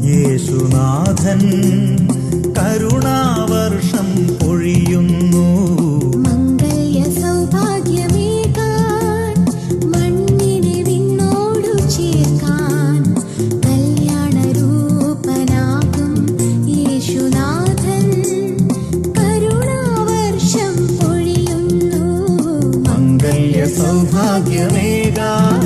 യേശുനാഥൻ കരുണാവർഷം പൊഴിയുന്നു. മംഗല്യ സൗഭാഗ്യമേകാൻ മണ്ണിനെ വിണ്ണോടു ചേർക്കാൻ കല്യാണരൂപനാകും യേശുനാഥൻ കരുണാവർഷം പൊഴിയുന്നു. മംഗല്യ സൗഭാഗ്യമേകാൻ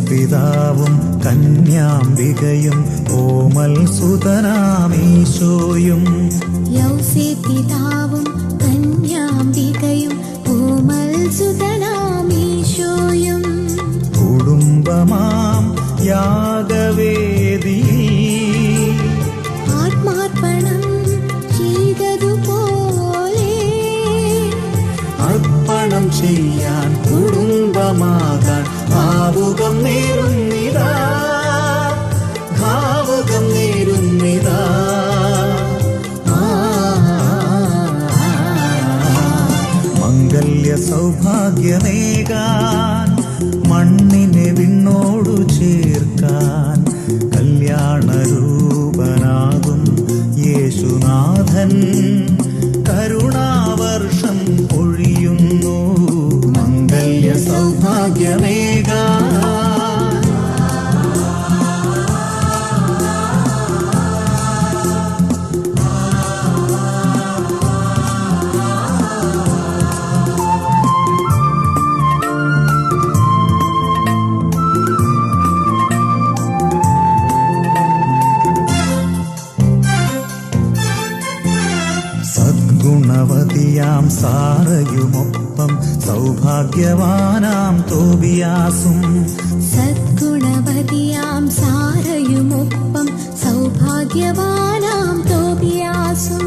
പിതാവും കന്യാംബികയും ഓമൽ സുതനാമീശോയും. പിതാവും കന്യാംബികയും ഓമൽ സുതനാമീശോയും. കുടുംബമാം യാഗവേദിയിൽ ആത്മാർപ്പണം ചെയ്തതുപോലെ അർപ്പണം ചെയ്യാൻ കുടുംബമാകാൻ ഭാവുകം നേരുന്നിതാ, ഭാവുകം നേരുന്നിതാ. യേശുനാഥൻ കരുണാവർഷം പൊഴിയുന്നു മംഗല്യ സൗഭാഗ്യമേകാ. സദ്ഗുണവതിയാം സാറയുമൊപ്പം സൗഭാഗ്യവാനാം തോബിയാസും. സദ്ഗുണവതിയാം സാറയുമൊപ്പം സൗഭാഗ്യവാനാം തോബിയാസും.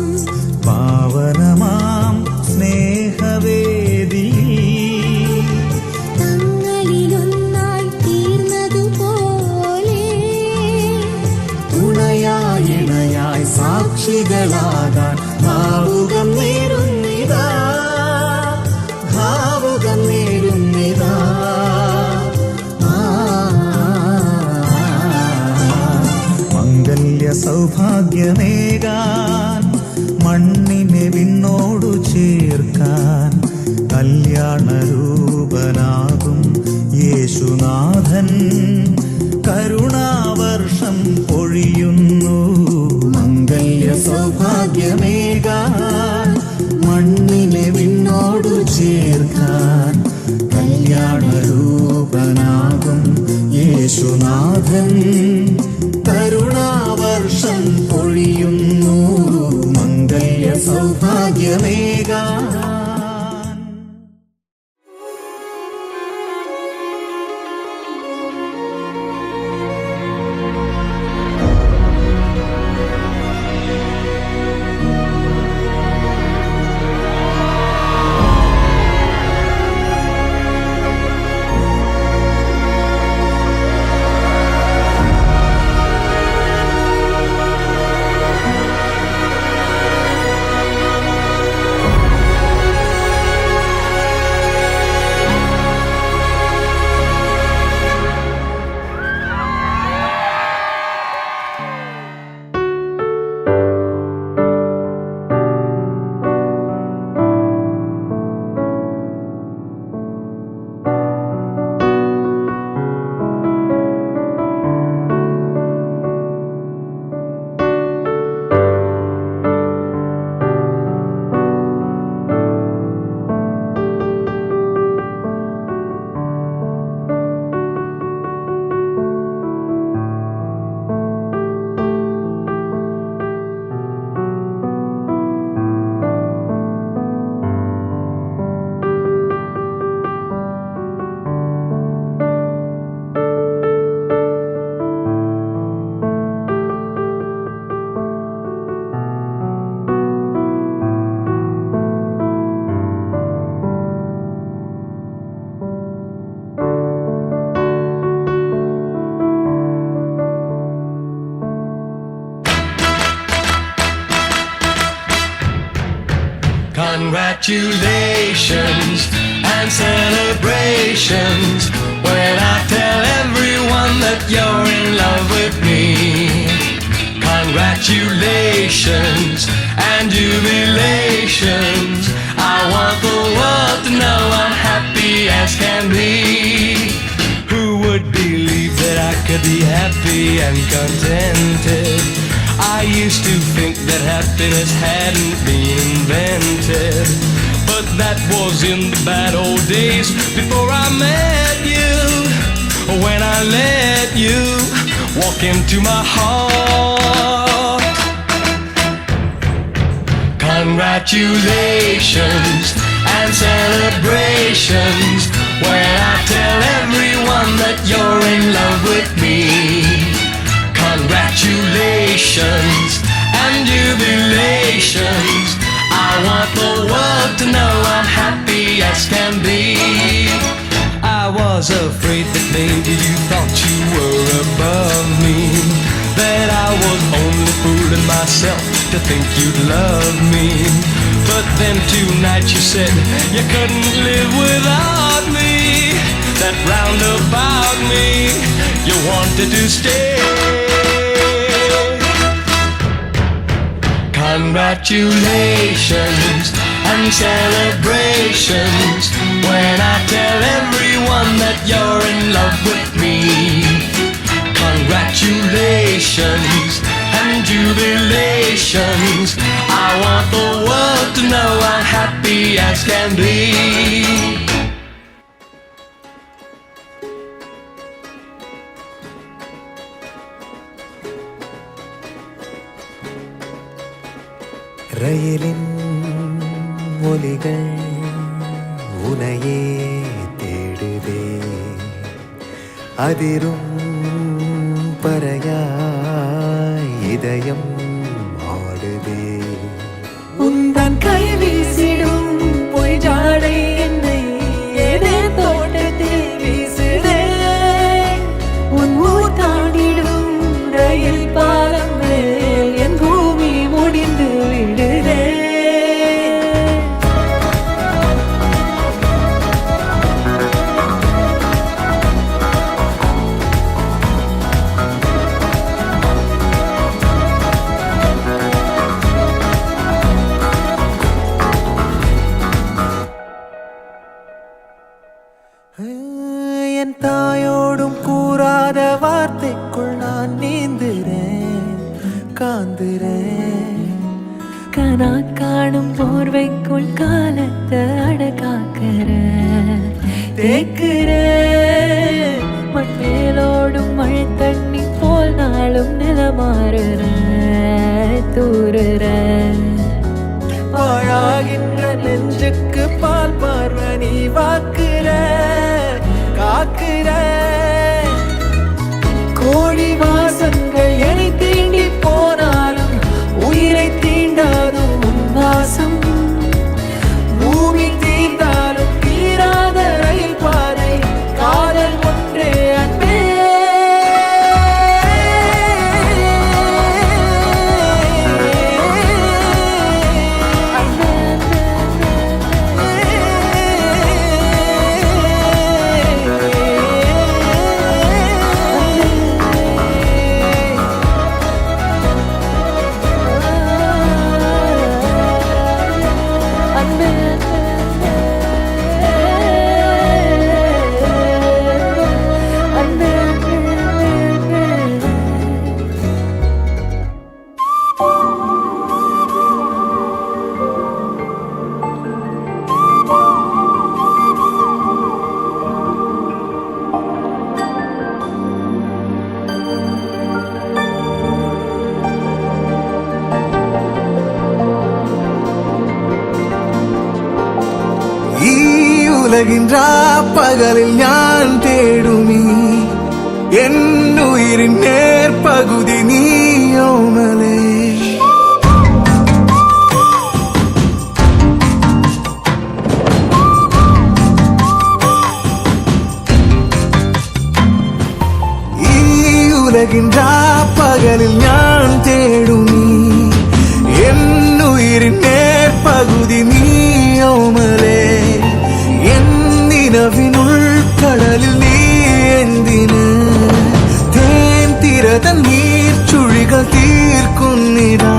പാവനമാം സ്നേഹവേദി തങ്ങളിലൊന്നായി തീർന്നതുപോലെ തുണയായിണയായി സാക്ഷികളാകാൻ ഭാവുകം നേരുന്നിതാ, ഭാവുകം നേരുന്നിതാ. മംഗല്യ സൗഭാഗ്യമേകാൻ മണ്ണിനെ വിണ്ണോടു ചേർക്കാൻ കല്യാണരൂപനാകും യേശുനാഥൻ കരുണാവർഷം പൊഴിയുന്നു മംഗല്യ സൗഭാഗ്യമേകാൻ മണ്ണിനെ വിണ്ണോടു ചേർക്കാൻ കല്യാണരൂപനാകും യേശുനാഥൻ കരുണാവർഷം പൊഴിയുന്നു മംഗല്യ സൗഭാഗ്യമേകാൻ. Congratulations and celebrations when I tell everyone that you're in love with me. Congratulations and jubilations. I want the world to know I'm happy as can be. Who would believe that I could be happy and contented? I used to think that happiness hadn't been invented, but that was in the bad old days before I met you. When I let you walk into my heart. Congratulations and celebrations when I tell everyone that you're in love with me. Congratulations and jubilations. I want the world to know I'm happy as can be. I was afraid that maybe you thought you were above me, that I was only fooling myself to think you'd love me. But then tonight you said you couldn't live without me. That roundabout me, you wanted to stay. Congratulations and celebrations when I tell everyone that you're in love with me. Congratulations and jubilations. I want the world to know I'm happy as can be. ரயிலின் ஒலிகள் உனையே தேடுதே, அதிரும் பறையாய் இதயம் ஆடுதே. உந்தன் கை வீசிடும் பொய் ஜாடை என்னை ஏதே தோட்டத்தில் வீசுதே. உன் ஊர் தாண்டிடும் ரயில் பாலம் மேல் என் பூமி முடிந்து விடுதே. என் தாயோடும் கூறாத வார்த்தைக்குள் நான் நீந்துறேன், காந்துறேன். கனா காணும் போர்வைக்குள் காலத்தை அடக்காக்கிற தேக்குற மண் மேலோடும் மழை தண்ணி போல் நாளும் நிலமாறுற தூறுற பாழாகின்ற நெஞ்சுக்கு பால் பார்வை நீ வாக்குற காக்குற. கோடி வாசங்கள் என்னை தீண்டி போனாலும் உயிரை தீண்டாதும் உன் வாசம். பூமி தீர்ந்தாலும் தீராத ரயில் பாதை காதல் ஒன்றே அன்பே. உலகின்ற பகலில் ഞാൻ തേടുമീ എന്നുയിരിൻ നേർപകുതി നീയോമലേ. ഈ ഉലകിன்ற പകലിൽ ഞാൻ തേടുമീ എന്നുയിരിൻ നേർപകുതി നീയോമലേ. നിലവിനുൾക്കടലിൽ നീ എന്തിന് തേൻ തിരതൻ നീർച്ചുഴികൾ തീർക്കുന്നിതാ.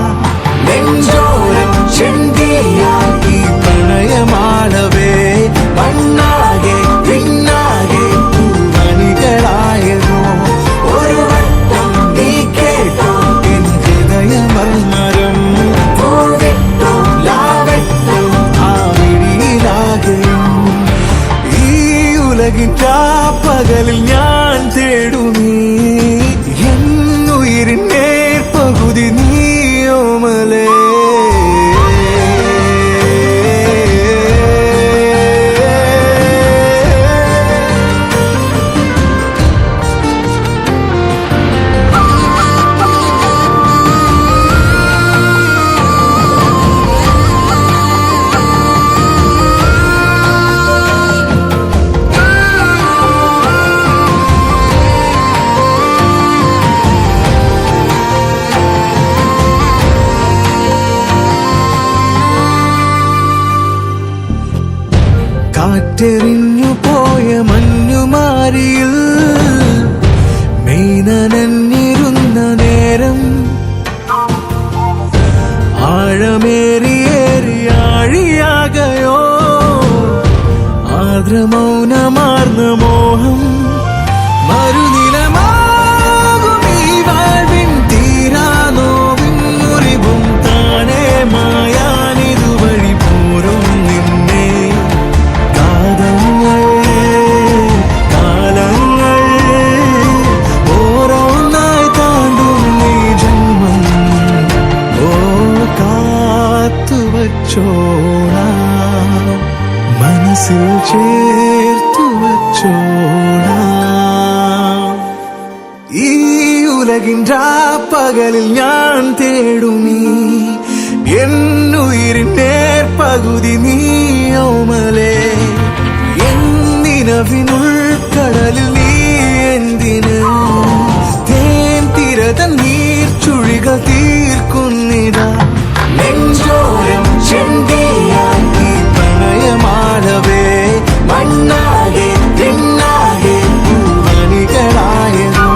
നെഞ്ചോരം ചെണ്ടിയായി പ്രണയമാണവേ മണ്ണാകെ പിന്നാകെ പൂവണികളായതോ. ഒരു വട്ടം നീ കേട്ടോ എൻ ഹൃദയമർമരം പൂവിട്ടോ ലാവെട്ടോ ആ വിഴിയിലാകെയും. ഉലകിன்ற പകലിൽ ഞാൻ തേടുമീ എന്നുയിരിൻ നേർപകുതി നീയോമലേ. കാറ്റെറിഞ്ഞു പോയ മഞ്ഞുമാരിയിൽ മെയ്നനഞ്ഞിരുന്ന നേരം ആ മൗനമാർന്ന മോഹം മരുനിലമാകും ഈ വാഴ്വിൻ തീരാനോവിൻ മുറിവും താനേ മായാനിതുവഴി പോരും നിന്നെ കാതങ്ങൾ കാലങ്ങൾ ഓരോന്നായി താണ്ടും നീ ജന്മം ഓ കാത്തുവച്ചോളാം മനസ്സിൽ ചേർത്തു വച്ചോളാം ഈ ഉലകിൻ പകലിൽ ഞാൻ തേടുമീ എന്നുയിരിൻ നേർപകുതി നീയോമലേ എന്നിനവിനുൾക്കടലിൽ നീ എന്തിന് തേൻ തിരതൻ നീർ ചുഴികൾ തീർക്കുന്നിതാ നെഞ്ചോരം ചെണ്ടിയായി നീ പ്രണയമാടവേ മണ്ണാകെ പിന്നാകെ പൂവണികളായതോ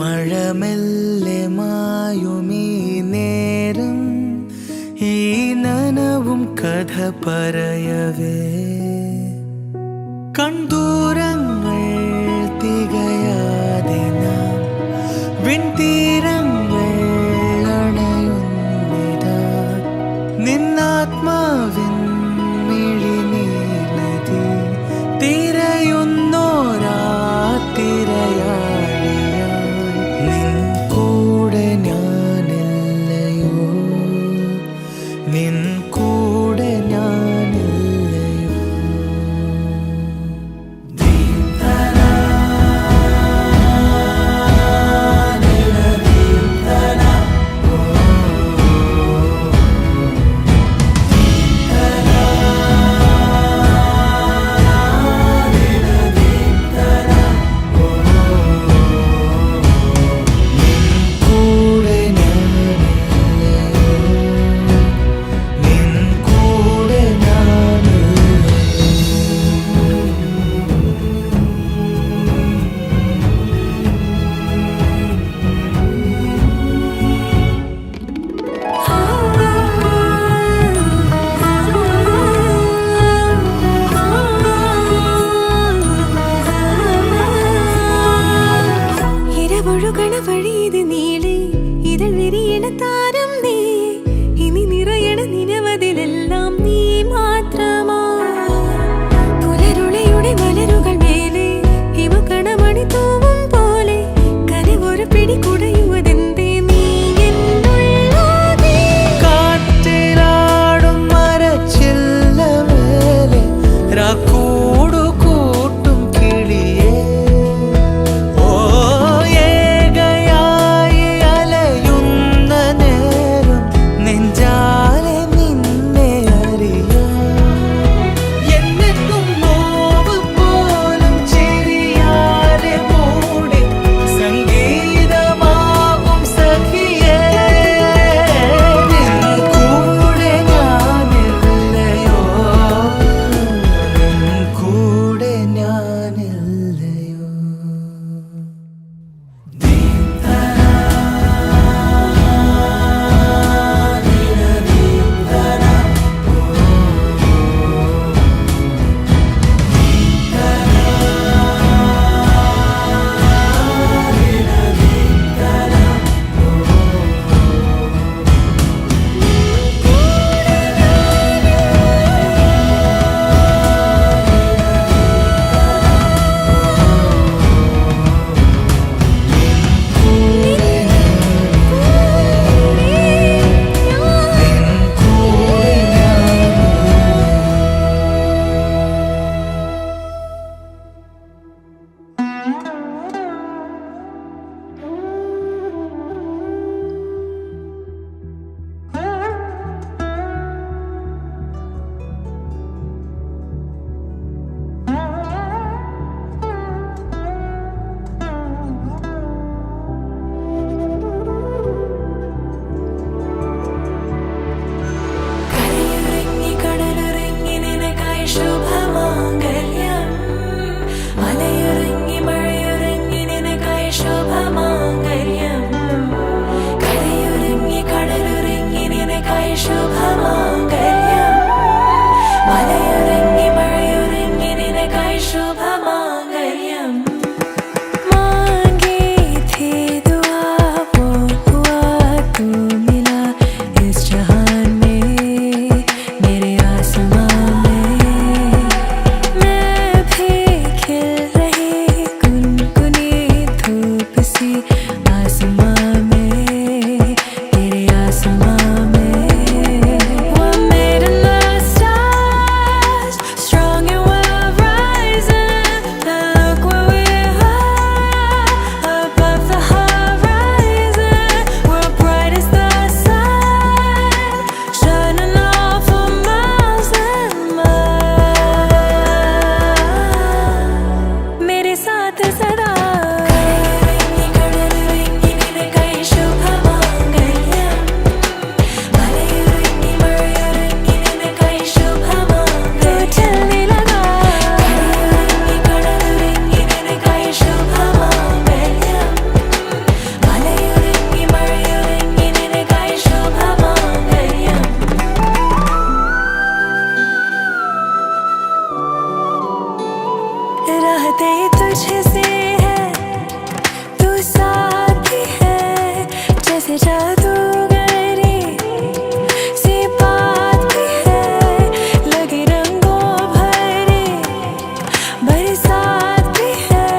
മഴമെല്ലെ മായുമീ നേരം ഈ നനവും കഥ പറയവേ കണ്ടൂരങ്ങൾ തികയാതെ നാം വിൺതീരങ്ങൾ അണയുന്നിതാ നിന്നാത്മാവിൻ മിഴിനീലതി തിരയുന്നോരാ തിരയാഴിയായി നിൻ കൂടെ ഞാനില്ലയോ നിൻ കൂടെ ഞാനില്ലയോ ദീപ്തനാ നിലവി ശുഭമാംഗല്യം മലയൊരുങ്ങി മഴയൊരുങ്ങി നിനക്കായി ശുഭമാംഗല്യം മാംഗി थी दुआ वो हुआ तू मिला इस जहान में मेरे आसमां में मैं भी खिल रही गुनगुनी धूप सी आसमां में तेरे आसमां में we're made in the stars strong and we're rising now look where we are above the horizon we're bright as the sun shining on for miles and miles मेरे साथ सदा കടലുരുങ്ങി നിനക്കായി ശുഭമാംഗല്യം മലയൊരുങ്ങി മഴയൊരുങ്ങി നിനക്കായി ശുഭമാംഗല്യം ചലने लगा കടലുരുങ്ങി നിനക്കായി ശുഭമാംഗല്യം മലയൊരുങ്ങി മഴയൊരുങ്ങി നിനക്കായി ശുഭമാംഗല്യം रहते तुझसे है तू साथी है जैसे जादूगरी सी बात भी है लगी रंगों भरी बरसात भी है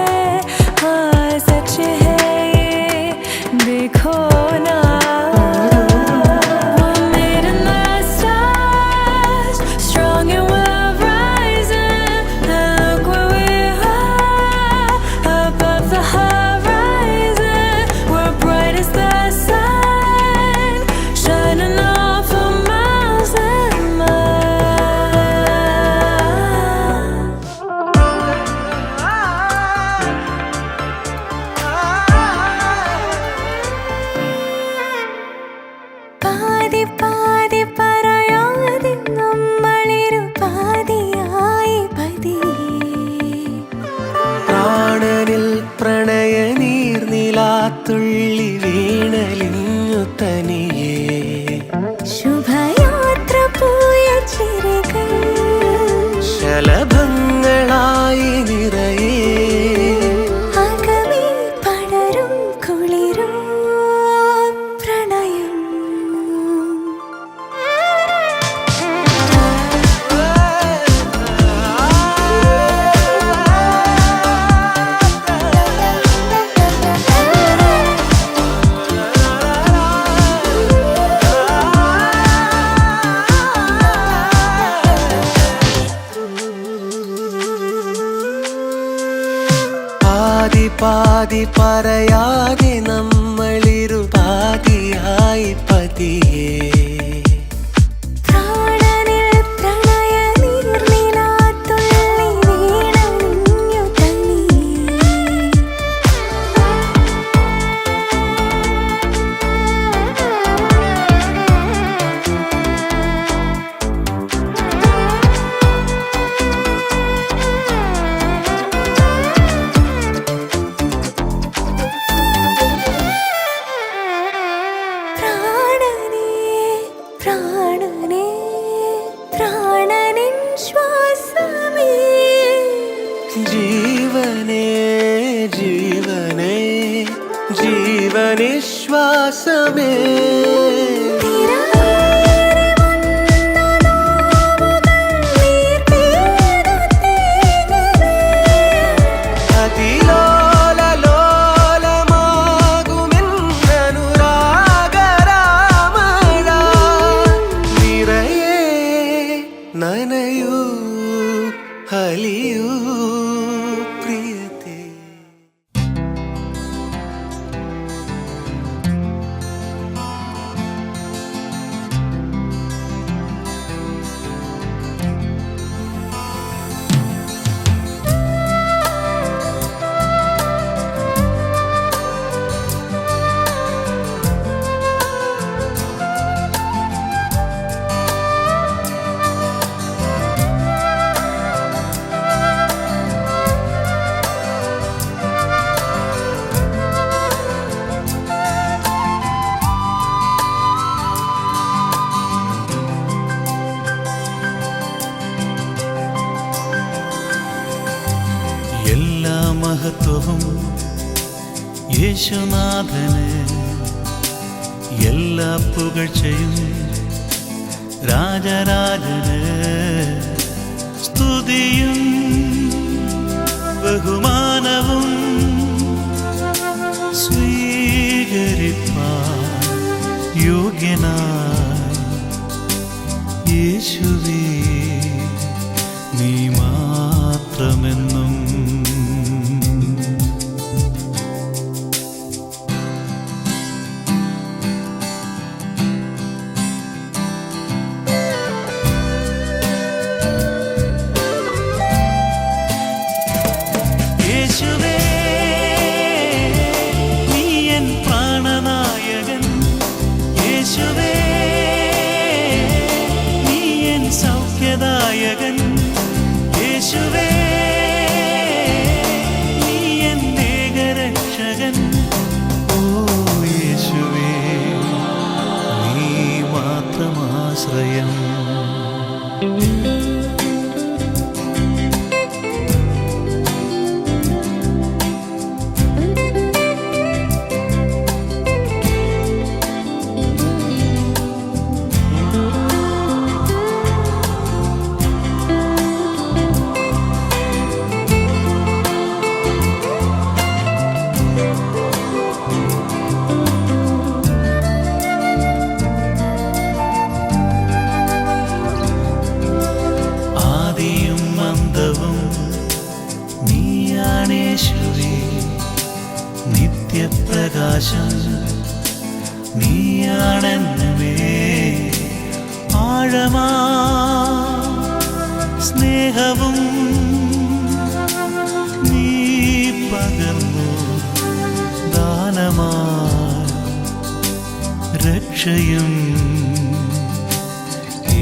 हाँ सच है ये देखो ना we're made in the stars strong and we're rising now look where we are above the horizon we're bright as the sun shining on for miles and പാതി പാതി പറയാതെ നമ്മളിരു പാതിയായി പതിയെ പ്രാണനിൽ പ്രണയ നീർനിലാത്തുള്ളി വീണലിഞ്ഞു തനിയേ ശുഭയാത്ര പോയ ചിരികൾ ശലഭങ്ങളായി നിറയേ അകമേ പടരും കുളിരും പ്രണയം പാതി പാതി പറയാതെ നമ്മളിരു പാതിയായി പതിയേ പ്രാണനിൽ പ്രണയ നീർനിലാത്തുള്ളി വീണലിഞ്ഞു തനിയേ പ്രാണനേ പ്രാണനേ പ്രാണനിൻ ശ്വാസമേ ജീവനേ ജീവനേ ജീവനിശ്വാസമേ തിരയേറി വന്ന നോവുകൾ നീർപെയ്തു തേങ്ങവേ അതിലോലലോലമാകുമെന്നനുരാഗരാമഴ നിറയേ നനയൂ ഹലിയൂ പ്രിയതേ മഹത്വവും യേശുനാഥന്, എല്ലാ പുകഴ്ചയും രാജരാജന്, സ്തുതിയും ബഹുമാനവും സ്വീകരിപ്പാൻ യോഗ്യനായി യേശുവേ നീ മാത്രമെന്നും. യേശുവേ നീ എൻ പ്രാണനായകൻ, യേശുവേ നീ എൻ സൗഖ്യദായകൻ, യേശുവേ നീ എൻ ഏകരക്ഷകൻ, ഓ യേശുവേ നീ മാത്രമാശ്രയം. ആദിയും അന്തവും നീയാണേശുവേ, നിത്യപ്രകാശം നീയാണെന്നുമേ, ആഴമാ സ്നേഹവും നീ പകർന്നു ദാനമായി, രക്ഷയും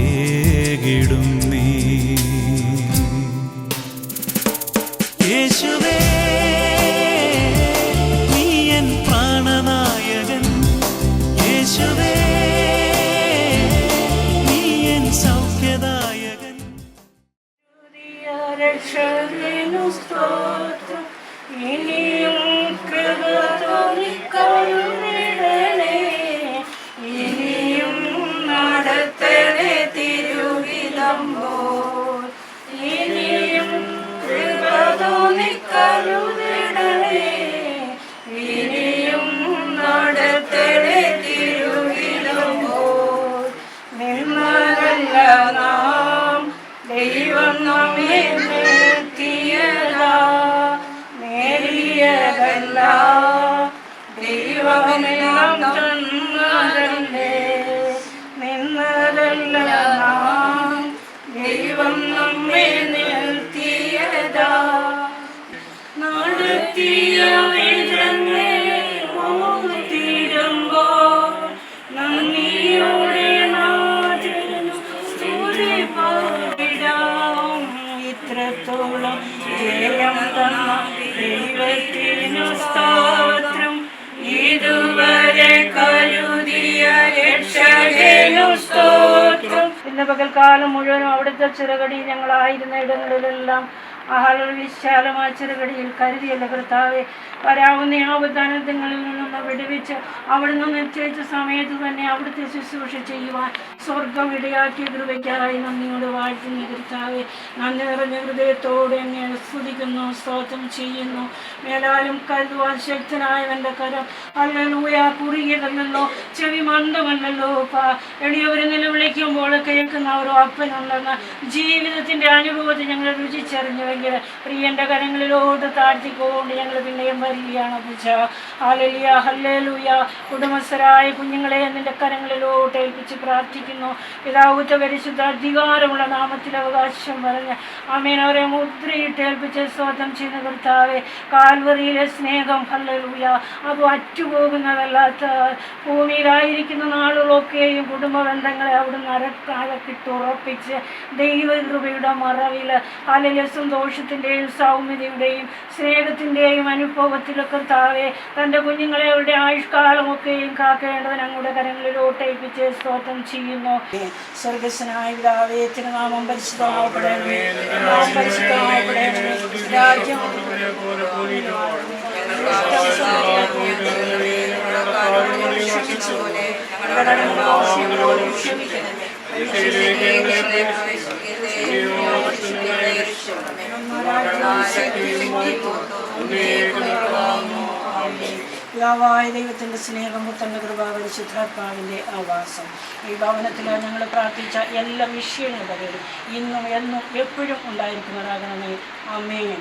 ഏകിടും നീ. യേശുവേ നീ എൻ പ്രാണനായകൻ, യേശുവേ നീ എൻ സൗഖ്യദായകൻ. രക്ഷകനു സ്തോത്രം, ഇനിയും കൃപ തോന്നിക്കരുണേ, ഇനിയും നടത്തണേ തിരുവിതമ്പോൾ, ഇനിയും കൃപ തോന്നിക്കരുണേ, ഇനിയും നടത്തണേ തിരുവിതമ്പോൾ. നിന്നതല്ല നാം ദൈവം നമ്മെ നിർത്തിയതാ, നേടിയതല്ല ദൈവമെല്ലാം തന്നതല്ലേ. നിന്നതല്ല നാം ദൈവം നമ്മെ നിർത്തിയതാ, നടത്തിയ വിധങ്ങൾ ഓർത്തിടുമ്പോൾ നന്ദിയോടെ നാഥനു സ്തുതി പാടിടാം. ഇത്രത്തോളം ജയം തന്ന ദൈവത്തിനു സ്തോത്രം, ഇതുവരെ കരുതിയ രക്ഷകനു സ്തോത്രം. ഇന്ന് പകൽക്കാലം മുഴുവനും അവിടുത്തെ ചിറകടി ഞങ്ങളായിരുന്ന ഇടങ്ങളിലെല്ലാം വിശാലമായ ചിറകടിയിൽ കരുതിയല്ല കർത്താവെ. വരാവുന്ന ആപദാനങ്ങളിൽ നിന്നൊന്ന് വിടുവിച്ച് അവിടുന്ന് നിശ്ചയിച്ച സമയത്ത് തന്നെ അവിടുത്തെ ശുശ്രൂഷ ചെയ്യുവാൻ സ്വർഗം ഇടയാക്കിയ കൃപയ്ക്കായി നന്ദിയോട് വാഴ്ത്തുന്നു കർത്താവെ. നന്ദി നിറഞ്ഞ ഹൃദയത്തോടെ എന്നെ സ്തുതിക്കുന്നു, സ്തോത്രം ചെയ്യുന്നു. മേലാലും കരുതുവാൻ ശക്തനായവൻ്റെ കരം ഹല്ലേലൂയ. കുറുകിയതല്ലോ, ചെവി മന്ദമല്ലല്ലോ. എളിയവരെ നിലവിളിക്കുമ്പോൾ കേൾക്കുന്ന ഒരു അപ്പനുണ്ടെന്ന് ജീവിതത്തിൻ്റെ അനുഭവത്തിൽ ഞങ്ങൾ രുചിച്ചറിഞ്ഞുവെങ്കിൽ പ്രിയൻ്റെ കരങ്ങളിലോട്ട് താഴ്ത്തിക്കൊണ്ട് ഞങ്ങൾ പിന്നെയും വരികയാണ് പൂജ. Hallelujah hallelujah. കുടുംബസ്ഥരായ കുഞ്ഞുങ്ങളെ നിന്റെ കരങ്ങളിലോട്ട് ഏൽപ്പിച്ച് പ്രാർത്ഥിക്കുന്നു. പിതാവുറ്റ പരിശുദ്ധ അധികാരമുള്ള നാമത്തിൽ അവകാശം പറഞ്ഞ് ആമേൻ അവരെ മുദ്രയിട്ട് ഏൽപ്പിച്ച് സ്തോത്രം ചെയ്യുന്ന കർത്താവെ. കാൽവറിയിലെ സ്നേഹം ഹല്ലേലൂയ അത് അറ്റുപോകുന്നതല്ലാത്ത ഭൂമിയിലായിരിക്കുന്ന നാളുകളൊക്കെയും കുടുംബ ബന്ധങ്ങളെ അവിടുന്ന് അരക്കിട്ടുറപ്പിച്ച് ദൈവകൃപയുടെ മറവിൽ ഹല്ലേലൂയ സന്തോഷത്തിൻ്റെയും സൗമ്യതയുടെയും സ്നേഹത്തിൻ്റെയും അനുഭവത്തിലെ കർത്താവെ തൻ്റെ കുഞ്ഞുങ്ങളെ അവരുടെ ആയുഷ്കാലമൊക്കെയും കാക്കേണ്ടതിന് അങ്ങയുടെ കരങ്ങളിലോട്ട് ഏൽപ്പിച്ച് സ്തോത്രം ചെയ്യുന്നു. സ്വർഗസ്വനായ പിതാവേ, തിരുനാമം പരിശുദ്ധമാക്കപ്പെടണമേ, നാമം പരിശുദ്ധമാക്കപ്പെടണമേ, രാജ്യം പിതാവായ ദൈവത്തിൻ്റെ സ്നേഹം, പുത്രൻ്റെ കൃപ, പരിശുദ്ധാത്മാവിൻ്റെ ആവാസം ഈ ഭവനത്തിൽ ഞങ്ങൾ പ്രാർത്ഥിച്ച എല്ലാ വിഷയങ്ങളുടെ പേരും ഇന്നും എന്നും എപ്പോഴും ഉണ്ടായിരിക്കുന്നതാകണമേ. ആമേൻ.